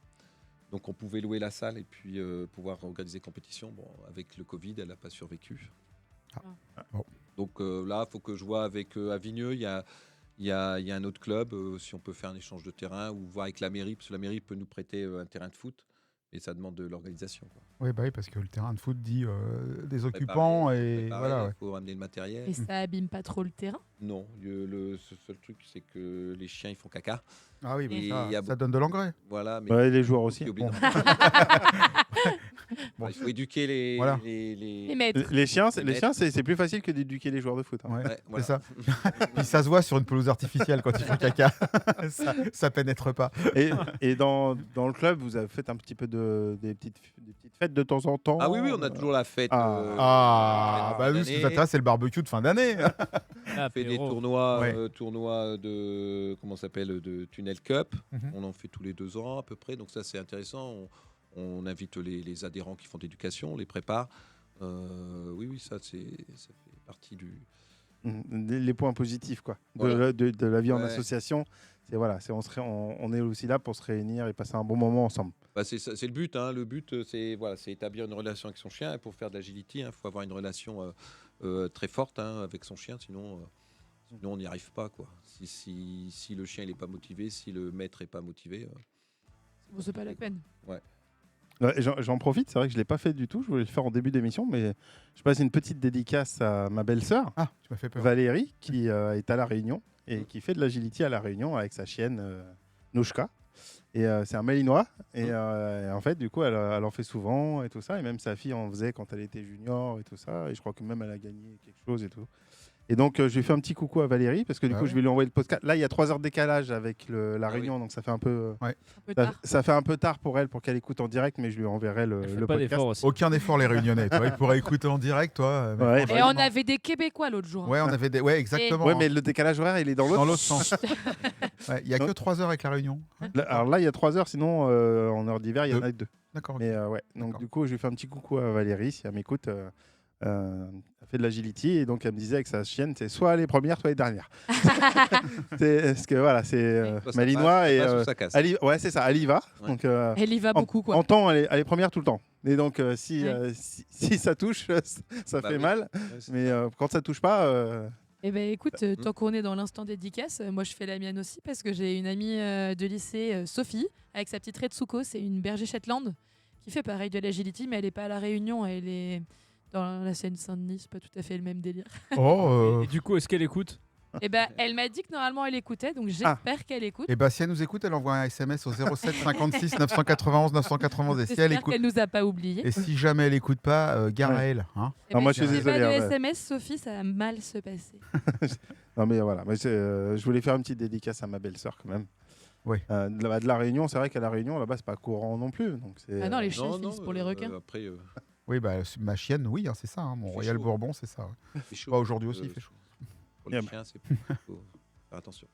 Donc, on pouvait louer la salle et puis pouvoir organiser compétition. Bon, avec le Covid, elle n'a pas survécu. Bon. Donc là, il faut que je vois avec Avigneux. Il y a un autre club, si on peut faire un échange de terrain ou voir avec la mairie, parce que la mairie peut nous prêter un terrain de foot. Et ça demande de l'organisation, quoi. Oui, bah oui, parce que le terrain de foot dit des occupants et Préparer, voilà. Ouais. faut ramener le matériel. Et ça abîme pas trop le terrain? Non, le seul truc, c'est que les chiens, ils font caca. Ah oui, bah Et ça, il y a ça donne de l'engrais. Voilà, mais Ouais, les joueurs aussi. j'ai oublié Bon. d'en- Bon. Il faut éduquer les, Voilà. Les maîtres. Les chiens, Les maîtres. c'est plus facile que d'éduquer les joueurs de foot. Hein. Ouais, Ouais, voilà. c'est ça. Puis ça se voit sur une pelouse artificielle quand ils font caca. ça pénètre pas. Et dans le club, vous avez fait un petit peu des petites fêtes de temps en temps. Ah oui, on a toujours la fête. Ah, bah oui, nous, ce qui nous intéresse, c'est le barbecue de fin d'année. On fait des tournois, Ouais. tournois de comment ça s'appelle, de Tunnel Cup. Mhm. On en fait tous les 2 ans à peu près, donc ça c'est intéressant. On invite les adhérents qui font d'éducation, on les prépare. Oui, ça fait partie du. Les points positifs quoi, Voilà. de la vie en Ouais. association. On est aussi là pour se réunir et passer un bon moment ensemble. Bah, c'est le but. Hein. Le but, c'est établir une relation avec son chien. Et pour faire de l'agility, il faut avoir une relation très forte avec son chien, sinon on n'y arrive pas, quoi. Si le chien n'est pas motivé, si le maître n'est pas motivé. Bon, c'est pas la peine. Ouais, J'en profite, c'est vrai que je ne l'ai pas fait du tout, je voulais le faire en début d'émission, mais je passe une petite dédicace à ma belle-sœur, Ah, tu m'as fait peur. Valérie, qui est à La Réunion et qui fait de l'agility à La Réunion avec sa chienne Nouchka. Et c'est un Malinois. Et en fait, du coup, elle en fait souvent et tout ça. Et même sa fille en faisait quand elle était junior et tout ça. Et je crois que même elle a gagné quelque chose et tout. Et donc, je lui ai fait un petit coucou à Valérie parce que du Ah coup, ouais. je vais lui envoyer le podcast. Là, il y a 3 heures de décalage avec la Ah oui. Réunion, donc ça fait un peu. Un peu tard. Ça fait un peu tard pour elle pour qu'elle écoute en direct, mais je lui enverrai le Faites le pas podcast. d'efforts aussi. Aucun effort, les Réunionnais. Toi, ils pourraient écouter en direct, toi. mais Ouais, Et franchement. on avait des Québécois l'autre jour. hein. Ouais, on avait des. Ouais, exactement. Ouais, mais le décalage horaire, il est dans Dans l'autre l'autre sens. Ouais, il y a que 3 heures avec la Réunion. Alors là, il y a 3 heures, sinon en heure d'hiver, il y en a 2. D'accord. ok. Mais ouais, donc D'accord. du coup, je lui fais un petit coucou à Valérie si elle m'écoute. Elle fait de l'agility et donc elle me disait que sa chienne, c'est soit les premières, soit les dernières. Parce que voilà, c'est Soit ça Malinois passe, et ça passe ou ça casse. ouais, c'est ça, elle y va. Ouais. Donc Elle y va beaucoup, quoi. en temps, elle est première tout le temps. Et donc si, Ouais. si ça touche, ça Bah fait oui. mal. Ouais, c'est Mais ça. quand ça touche pas, Eh ben écoute, tant qu'on est dans l'instant dédicace, moi je fais la mienne aussi parce que j'ai une amie de lycée, Sophie, avec sa petite Retsuko, c'est une berger Shetland qui fait pareil de l'agility, mais elle n'est pas à La Réunion, elle est dans la Seine-Saint-Denis, c'est pas tout à fait le même délire. Oh, Et du coup, est-ce qu'elle écoute? Et ben, elle m'a dit que normalement elle écoutait, donc j'espère qu'elle écoute. et bah si elle nous écoute, elle envoie un SMS au 07 56 991 991 et si elle J'espère écoute qu'elle nous a pas oubliés. et si jamais elle écoute pas, gare à elle. Hein. Eh Non, ben, moi, je suis si c'est désolé, pas de hein, ouais. SMS, Sophie, ça va mal se passer. Non, mais voilà. Mais je voulais faire une petite dédicace à ma belle-sœur quand même. Oui. De la Réunion, c'est vrai qu'à la Réunion, là-bas, c'est pas courant non plus. Donc c'est, Ah non, les chiens finissent pour les requins. Après, Oui, bah ma chienne, oui, hein, c'est ça. Hein, mon Il fait Royal chaud. Bourbon, c'est ça. Ouais. il fait chaud. Bah, aujourd'hui aussi, il fait chaud. Pour les Yeah. chiens, c'est faut faire attention.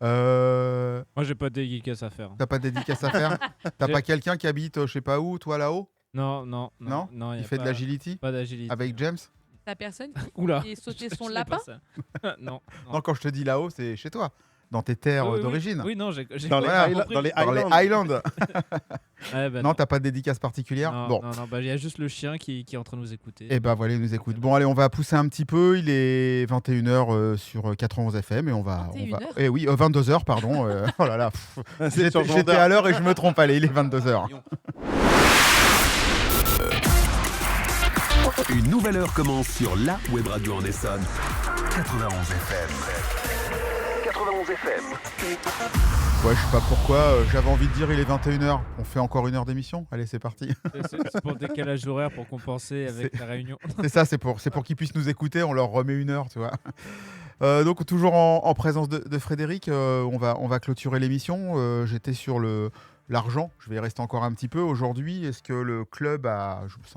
Moi, j'ai pas de dédicace à faire. T'as pas de dédicace à faire? T'as J'ai- pas quelqu'un qui habite, je sais pas où, toi là-haut? Non, non, Non non. y Il a fait de pas- l'agility Pas d'agilité. avec James? La personne Oula. qui a sauté son Je sais lapin. pas ça. Non. Non, quand je te dis là-haut, c'est chez toi, dans tes terres Oui, oui, d'origine. Oui, non, j'ai Dans les Voilà, Highlands- dans les Dans les Highlands. Highlands. Ouais, bah Non, t'as pas de dédicace particulière? non, Bon. non, bah, il y a juste le chien qui est en train de nous écouter. Et bah voilà, il nous écoute. Bon, allez, on va pousser un petit peu. Il est 21h sur 91 FM et on va. 21h? Eh oui, 22h, pardon. Oh là là. C'est le changement J'étais d'heure. à l'heure et je me trompe. Allez, il est 22h. Une nouvelle heure commence sur la web radio en Essonne. 91 FM. 91 FM. Ouais, je sais pas pourquoi. J'avais envie de dire il est 21h. On fait encore une heure d'émission. Allez, c'est parti. C'est pour décalage horaire pour compenser avec C'est- la réunion. C'est ça, c'est pour qu'ils puissent nous écouter. On leur remet une heure, tu vois. Donc toujours en présence de Frédéric, on va clôturer l'émission. J'étais sur l'argent. Je vais y rester encore un petit peu aujourd'hui. Est-ce que le club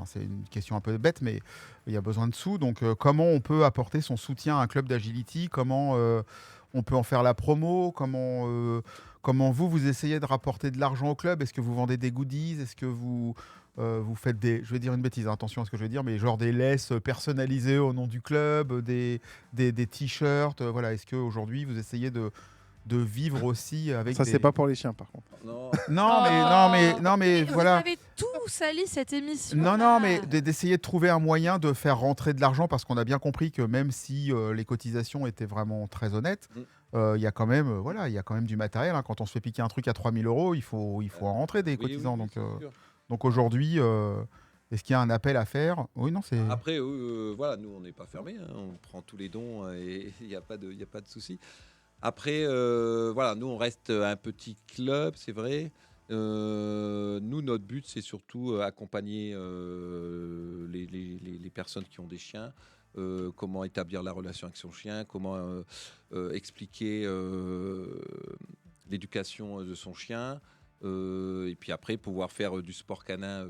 c'est une question un peu bête, mais il y a besoin de sous. Donc comment on peut apporter son soutien à un club d'agility? Comment on peut en faire la promo? Comment vous essayez de rapporter de l'argent au club? Est-ce que vous vendez des goodies? Est-ce que vous faites je vais dire une bêtise, hein, attention à ce que je vais dire, mais genre des laisses personnalisées au nom du club, des t-shirts, voilà. Est-ce qu'aujourd'hui vous essayez de vivre aussi avec Ça, des... c'est pas pour les chiens, par contre. Non, Non, mais Vous voilà. avez tout sali cette émission. Non, mais d'essayer de trouver un moyen de faire rentrer de l'argent parce qu'on a bien compris que même si les cotisations étaient vraiment très honnêtes, il y a quand même il y a quand même du matériel. Hein. Quand on se fait piquer un truc à 3 000 €, il faut en rentrer des cotisants. oui, Donc, c'est sûr. donc aujourd'hui, est-ce qu'il y a un appel à faire? Oui, non, c'est... Après, voilà, nous, on n'est pas fermés. Hein, on prend tous les dons et il n'y a pas de souci. Après, voilà, nous, on reste un petit club, c'est vrai. Nous, notre but, c'est surtout accompagner les personnes qui ont des chiens. Comment établir la relation avec son chien, comment expliquer l'éducation de son chien. Et puis après, pouvoir faire du sport canin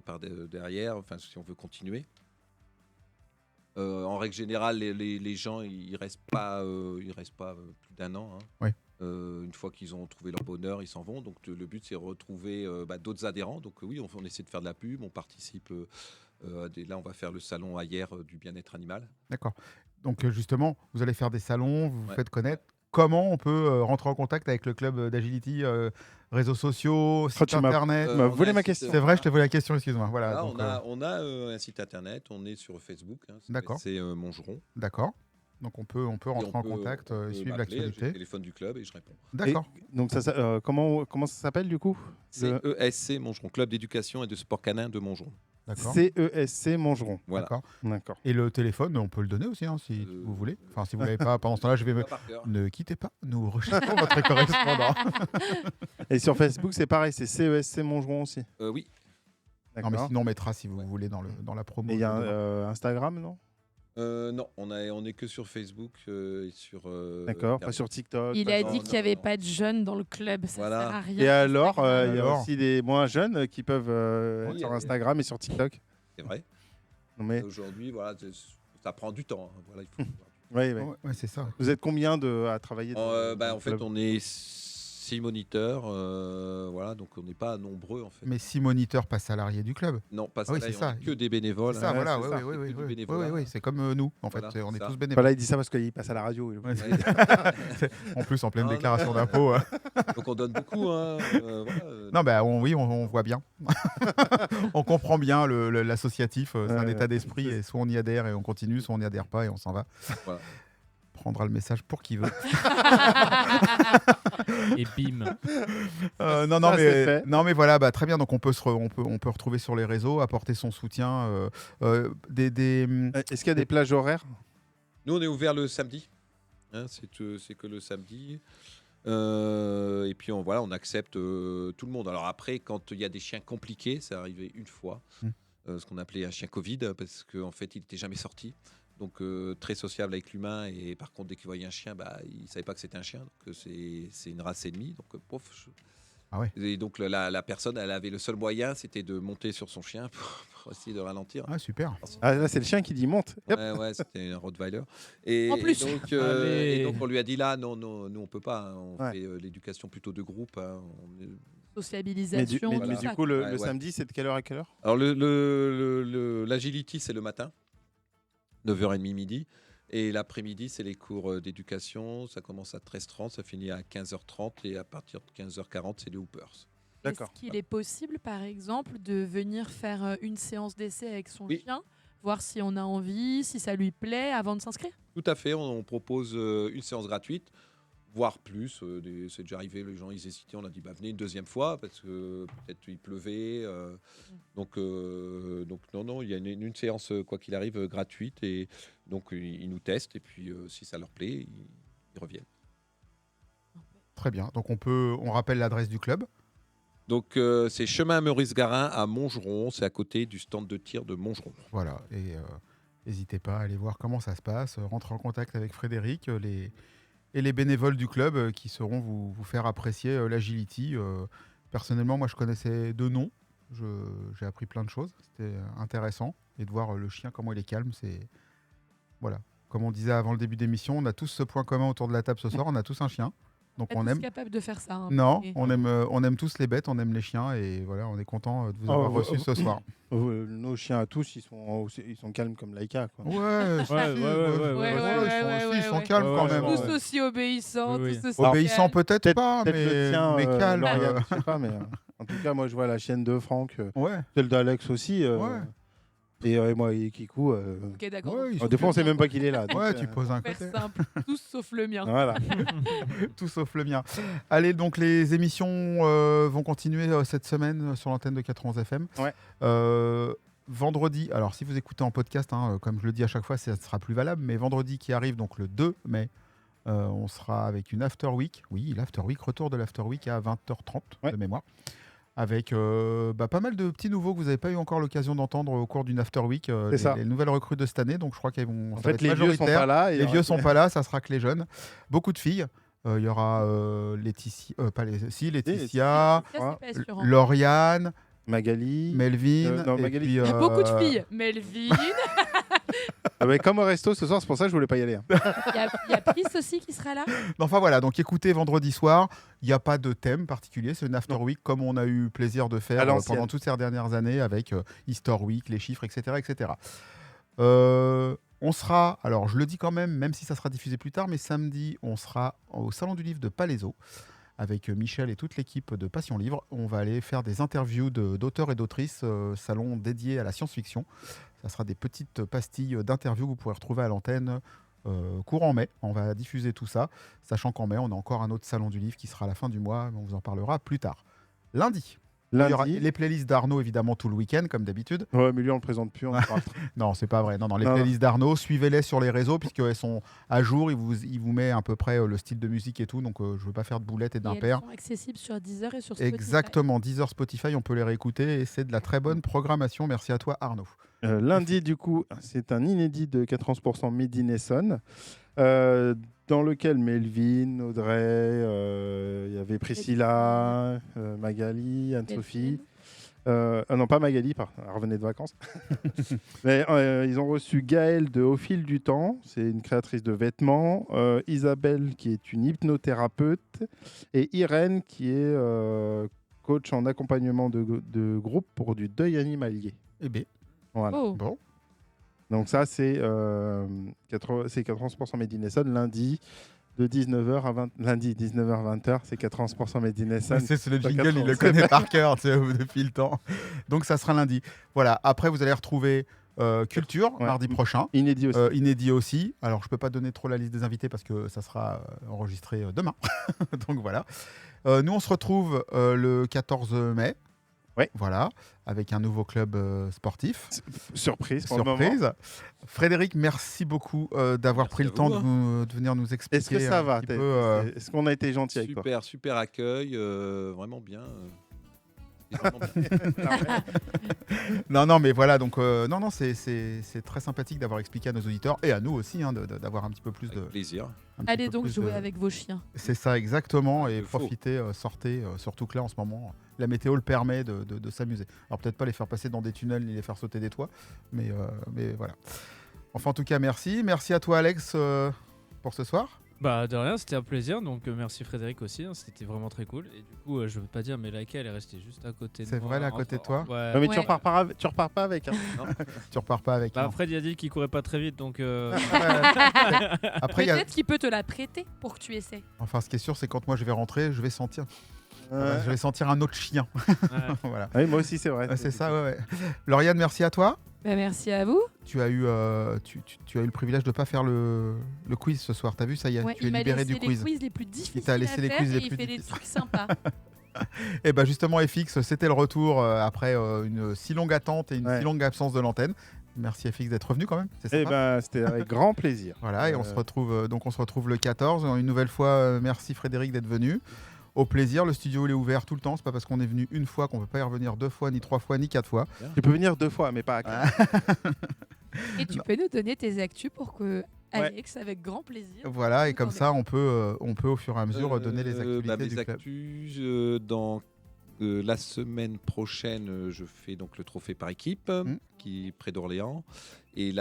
derrière, enfin, si on veut continuer. En règle générale, les gens, ils restent pas plus d'1 an. Hein. Oui. Une fois qu'ils ont trouvé leur bonheur, ils s'en vont. Donc le but, c'est de retrouver d'autres adhérents. Donc oui, on essaie de faire de la pub, on participe. Là, on va faire le salon hier du bien-être animal. D'accord. Donc justement, vous allez faire des salons, vous vous Ouais. faites connaître. Comment on peut rentrer en contact avec le club d'agility? Réseaux sociaux, site tu m'as- internet? Tu m'as on volé a un ma site- question. C'est vrai, je t'ai posé la question, excuse-moi. Voilà, Là, donc, on a un site internet, on est sur Facebook. Hein, D'accord. C'est Montgeron. d'accord. Donc on peut rentrer Et en contact on et peut suivre m'appeler, j'ai le l'actualité. téléphone du club et je réponds. D'accord. Donc, comment ça s'appelle, du coup? C'est ESC Montgeron, Club d'éducation et de sport canin de Montgeron. D'accord. CESC Montgeron. Voilà. D'accord. D'accord. Et le téléphone, on peut le donner aussi, hein, si vous voulez. Enfin, si vous l'avez pas, pendant ce temps-là, je vais me... Pas par cœur. Ne quittez pas, nous recherchons votre correspondant. Et sur Facebook, c'est pareil, c'est CESC Montgeron aussi. Oui. Non, mais D'accord. sinon, on mettra, si vous voulez, dans la promo. Et il y a dedans. Instagram, non? Non, on est que sur Facebook et sur. D'accord. Pas Internet. sur TikTok. Il pas a sur- dit qu'il n'y avait pas de jeunes dans le club. Ça Voilà. sert à rien. Et alors, il y a Alors aussi des moins jeunes qui peuvent Oui, être sur il y a- Instagram et sur TikTok. C'est vrai. Non, mais... Aujourd'hui, voilà, ça prend du temps. Hein. Voilà, il faut. Ouais, ouais. Ouais, c'est ça. Vous êtes combien à travailler dans En le fait, club? on est 6 moniteurs. Voilà, donc on n'est pas nombreux en fait. Mais 6 moniteurs pas salariés du club. Non, pas Ah oui, salariés, c'est ça. on est que des bénévoles. C'est ça, hein. voilà, c'est oui, ça. oui, oui, C'est que du oui, bénévolat. oui, oui, c'est comme nous, en fait, Voilà, on est ça. tous Enfin, bénévoles. là, il dit ça parce qu'il passe à la radio. Ouais, en plus, en pleine Non, déclaration d'impôt. Donc on donne beaucoup. Hein. Voilà. Non, bah, oui, on voit bien. On comprend bien l'associatif, c'est un Ouais, état d'esprit, et soit on y adhère et on continue, soit on n'y adhère pas et on s'en va. Voilà. prendra le message pour qui veut. Et bim. Non mais voilà, bah, très bien. Donc on peut retrouver sur les réseaux, apporter son soutien. Est-ce qu'il y a des plages horaires? Nous, on est ouvert le samedi. Hein, c'est que le samedi. Et puis on accepte tout le monde. Alors après, quand il y a des chiens compliqués, c'est arrivé une fois, ce qu'on appelait un chien Covid, parce qu'en fait, il n'était jamais sorti. Donc très sociable avec l'humain. Et par contre, dès qu'il voyait un chien, il ne savait pas que c'était un chien. Donc c'est une race ennemie. Donc Ah ouais. Et donc la personne, elle avait le seul moyen, c'était de monter sur son chien pour essayer de ralentir. Ah super. Ah, là, c'est le chien qui dit monte. Yep. Ouais, c'était un Rottweiler. Et, En plus. et donc on lui a dit là, non, nous on peut pas. Hein, on Ouais. fait l'éducation plutôt de groupe. Hein, Sociabilisation. Mais tout du ça. coup, le Ouais. samedi, c'est de quelle heure à quelle heure? Alors l'agility, c'est le matin, 9h30 midi. Et l'après-midi, c'est les cours d'éducation. Ça commence à 13h30, ça finit à 15h30. Et à partir de 15h40, c'est les hoopers. D'accord. Est-ce qu'il est possible, par exemple, de venir faire une séance d'essai avec son Oui. chien, voir si on a envie, si ça lui plaît, avant de s'inscrire? Tout à fait, on propose une séance gratuite, voire plus. C'est déjà arrivé, les gens ils hésitaient, on a dit venez une deuxième fois parce que peut-être il pleuvait. Donc non, il y a une séance quoi qu'il arrive gratuite et donc ils nous testent et puis si ça leur plaît, ils reviennent. Très bien. Donc on rappelle l'adresse du club. Donc c'est chemin Maurice Garin à Montgeron, c'est à côté du stand de tir de Montgeron. Voilà. Et n'hésitez pas à aller voir comment ça se passe. Rentrer en contact avec Frédéric et les bénévoles du club qui sauront vous faire apprécier l'agility. Personnellement, moi, je connaissais deux noms. J'ai appris plein de choses. C'était intéressant. Et de voir le chien, comment il est calme, c'est... Voilà. Comme on disait avant le début d'émission, on a tous ce point commun autour de la table ce soir. On a tous un chien. Donc Vous on êtes aime... tous capables de faire ça. Hein, Non, et- on aime tous les bêtes, on aime les chiens. Et voilà, on est content de vous avoir reçus ce soir. Nos chiens à tous, ils sont calmes comme Laika. Quoi. Ouais, si, Ouais, si, ils sont ouais. calmes quand Ouais, même. ouais, Tous ouais. aussi obéissants, Oui, oui. tous aussi Obéissants calmes. peut-être pas, Peut-être le mais, tien, mais calmes. Lauriane, je sais pas, mais en tout cas, moi, je vois la chienne de Franck, Ouais. celle d'Alex aussi. Ouais. Et moi, et Kikou. Ok, d'accord. Ouais, ils Des fois, on sait même pas qu'il est là. donc, Ouais, tu poses un Faire côté. simple, tous sauf le mien. Voilà. Tout sauf le mien. Allez, donc les émissions vont continuer cette semaine sur l'antenne de 91 FM. Ouais. Vendredi, alors si vous écoutez en podcast, hein, comme je le dis à chaque fois, ça sera plus valable, mais vendredi qui arrive, donc le 2 mai, on sera avec une After Week. Oui, l'After Week, retour de l'After Week à 20h30 Ouais. de mémoire. Avec pas mal de petits nouveaux que vous n'avez pas eu encore l'occasion d'entendre au cours d'une After Week. C'est ça. Les nouvelles recrues de cette année, donc je crois qu'elles vont. En ça va fait, être les vieux sont majoritaire. pas là. et Les il y vieux aura- sont pas là, ça sera que les jeunes. Beaucoup de filles. Il y aura Laetitia, Laetitia, Ça, c'est pas assurant. Lauriane, Magali. Melvin. non, et Magali. puis, Il y a beaucoup de filles. Melvin, Ah bah, comme au resto ce soir, c'est pour ça que je voulais pas y aller. Hein. il y a Pris aussi qui sera là. Enfin voilà, donc écoutez vendredi soir. Il n'y a pas de thème particulier. C'est une After Week comme on a eu plaisir de À faire l'ancienne. pendant toutes ces dernières années avec Histoire Week, les chiffres, etc. etc. On sera, alors je le dis quand même si ça sera diffusé plus tard, mais samedi, on sera au Salon du Livre de Palaiseau avec Michel et toute l'équipe de Passion Livre. On va aller faire des interviews d'auteurs et d'autrices, salon dédié à la science-fiction. Ça sera des petites pastilles d'interviews que vous pourrez retrouver à l'antenne courant mai. On va diffuser tout ça, sachant qu'en mai, on a encore un autre Salon du Livre qui sera à la fin du mois, mais on vous en parlera plus tard. Lundi. Il y aura Lundi. les playlists d'Arnaud, évidemment, tout le week-end, comme d'habitude. Ouais, mais lui, on le présente plus. On en parle. Non, c'est pas vrai. Non, les Non, playlists d'Arnaud, suivez-les sur les réseaux, puisqu'elles sont à jour. Il vous met à peu près le style de musique et tout. Donc, je veux pas faire de boulettes et Et elles d'impair. sont accessibles sur Deezer et sur Spotify. Exactement, Deezer, Spotify, on peut les réécouter. Et c'est de la très bonne programmation. Merci à toi, Arnaud. Lundi, du coup, c'est un inédit de 91% Made in Essonne, dans lequel Melvin, Audrey, il y avait Priscilla, Magali, Anne-Sophie. Non, pas Magali, elle revenait de vacances. Mais ils ont reçu Gaëlle de Au fil du temps, c'est une créatrice de vêtements, Isabelle qui est une hypnothérapeute et Irène qui est coach en accompagnement de groupe pour du deuil animalier. Eh bien, Voilà. Oh, bon. Donc ça, c'est 91% Made in Essonne, lundi de 19h à 20... Lundi, 19h, 20h, c'est 91% Made in Essonne. C'est le Dans jingle, il le 91. connaît par cœur tu sais, depuis le temps. Donc ça sera lundi. Voilà. Après, vous allez retrouver Culture, Ouais. mardi prochain. Inédit aussi. Inédit aussi. Alors, je peux pas donner trop la liste des invités parce que ça sera enregistré demain. Donc voilà. Nous, on se retrouve le 14 mai. Ouais. Voilà, avec un nouveau club sportif. Surprise pour le moment. Surprise. Frédéric, merci beaucoup d'avoir Merci pris le à temps vous, de venir nous expliquer. Est-ce que ça un va petit peu, Est-ce qu'on a été gentil avec toi Super accueil, vraiment bien. Et vraiment bien. Non, mais voilà, donc non, c'est très sympathique d'avoir expliqué à nos auditeurs et à nous aussi d'avoir un petit peu plus de. Avec plaisir. un petit Allez peu donc plus jouer de- avec vos chiens. C'est ça, exactement, et Il faut. profitez, sortez, surtout que là en ce moment, la météo le permet de s'amuser. Alors peut-être pas les faire passer dans des tunnels ni les faire sauter des toits, mais voilà. Enfin, en tout cas, merci à toi, Alex, pour ce soir. Bah de rien, c'était un plaisir, donc merci Frédéric aussi, hein, c'était vraiment très cool. Et du coup, je veux pas dire, mais Laïka, elle est restée juste à côté de moi. C'est vrai, elle est à côté de toi Ouais. Non, mais Ouais. tu repars pas avec. Hein. Tu repars pas avec. Bah, non. Fred il a dit qu'il courait pas très vite, donc Après, il y a- Peut-être qu'il peut te la prêter pour que tu essaies. enfin, ce qui est sûr, c'est quand moi je vais rentrer, je vais sentir. Ouais. Je vais sentir un autre chien. ouais. Voilà. Oui, moi aussi, c'est vrai. C'est ça, ouais. Lauriane, merci à toi. Bah, merci à vous. Tu as eu, tu as eu le privilège de ne pas faire le quiz ce soir. T'as vu, ça y est, Ouais, tu es il m'a libéré laissé du les quiz. quiz les plus difficiles t'a laissé à les faire quiz les et il plus fait des difficiles. trucs sympas. Et bah justement, FX, c'était le retour après une si longue attente et une Ouais. si longue absence de l'antenne. Merci FX d'être revenu quand même. C'est Eh sympa. ben, c'était avec grand plaisir. Voilà, et on se retrouve on se retrouve le 14. Une nouvelle fois, merci Frédéric d'être venu. Au plaisir, le studio il est ouvert tout le temps. C'est pas parce qu'on est venu une fois qu'on peut pas y revenir 2 fois, ni 3 fois, ni 4 fois. Tu peux venir 2 fois, mais pas à 4. Et tu peux nous donner tes actus pour que Alex, avec grand plaisir. Voilà, et comme Attendez. ça, on peut au fur et à mesure donner les actualités Mes du club. actus, dans la semaine prochaine, je fais donc le trophée par équipe, qui est près d'Orléans. Et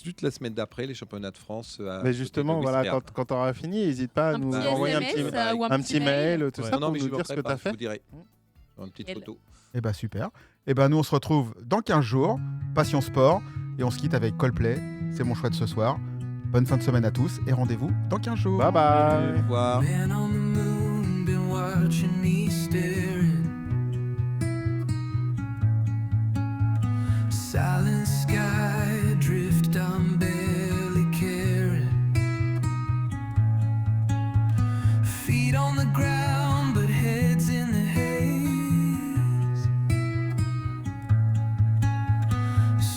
toute la semaine d'après, les championnats de France. Mais justement, voilà, quand tu auras fini, n'hésite pas à Un nous petit envoyer un SMS, petit, ou un petit mail, tout Ouais. ça, Non, pour mais nous je dire ce que tu as Je fait. vous dirai. Une petite Elle- photo. Et bah super. Et ben nous on se retrouve dans 15 jours, Passion Sport, et on se quitte avec Coldplay. C'est mon choix de ce soir. Bonne fin de semaine à tous et rendez-vous dans 15 jours. Bye bye. Au revoir. Man on the moon, been watching me staring. Silent sky, drift, I'm barely caring. Feet on the ground, but heads in the haze.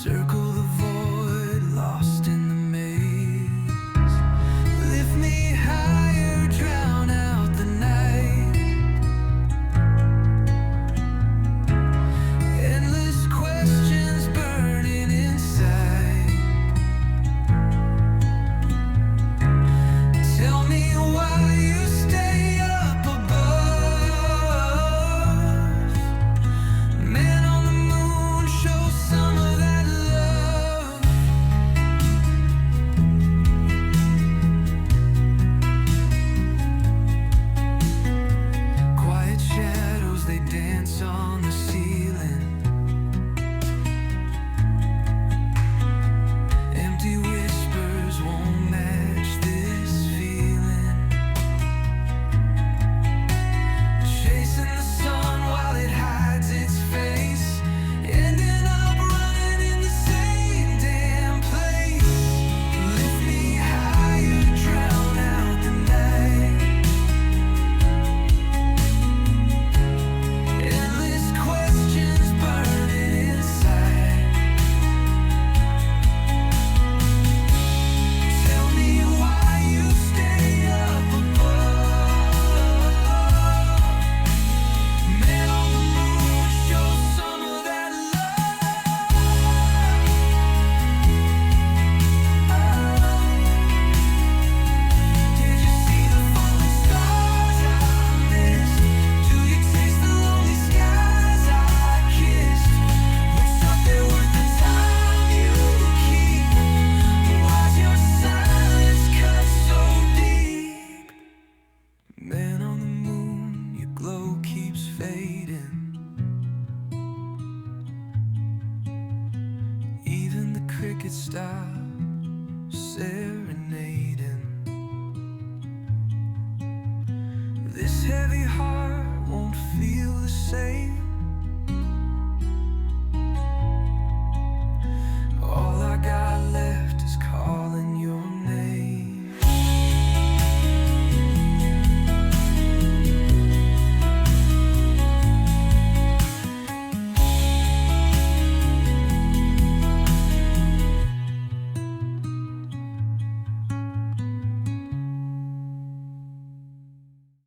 Circle the void, lost in the maze. Lift me higher, drown out the night. Endless questions burning inside. Tell me why you stay up above. Man on the moon, show some of that love. Quiet shadows, they dance on the ceiling. Empty whispers won't match this feeling. Chasing the sun while it hides its face. Ending up running in the same damn place. Lift me higher, drown out the night. Endless questions burning inside. Tell me why you stay up above. Man on the moon, show some of that love. Did you see the falling stars I missed? Do you taste the lonely skies I kissed? Looks like they're worth the time you keep. Why's your silence cut so deep? Man on the moon, your glow keeps fading. Even the crickets stop serenading. This heavy heart won't feel the same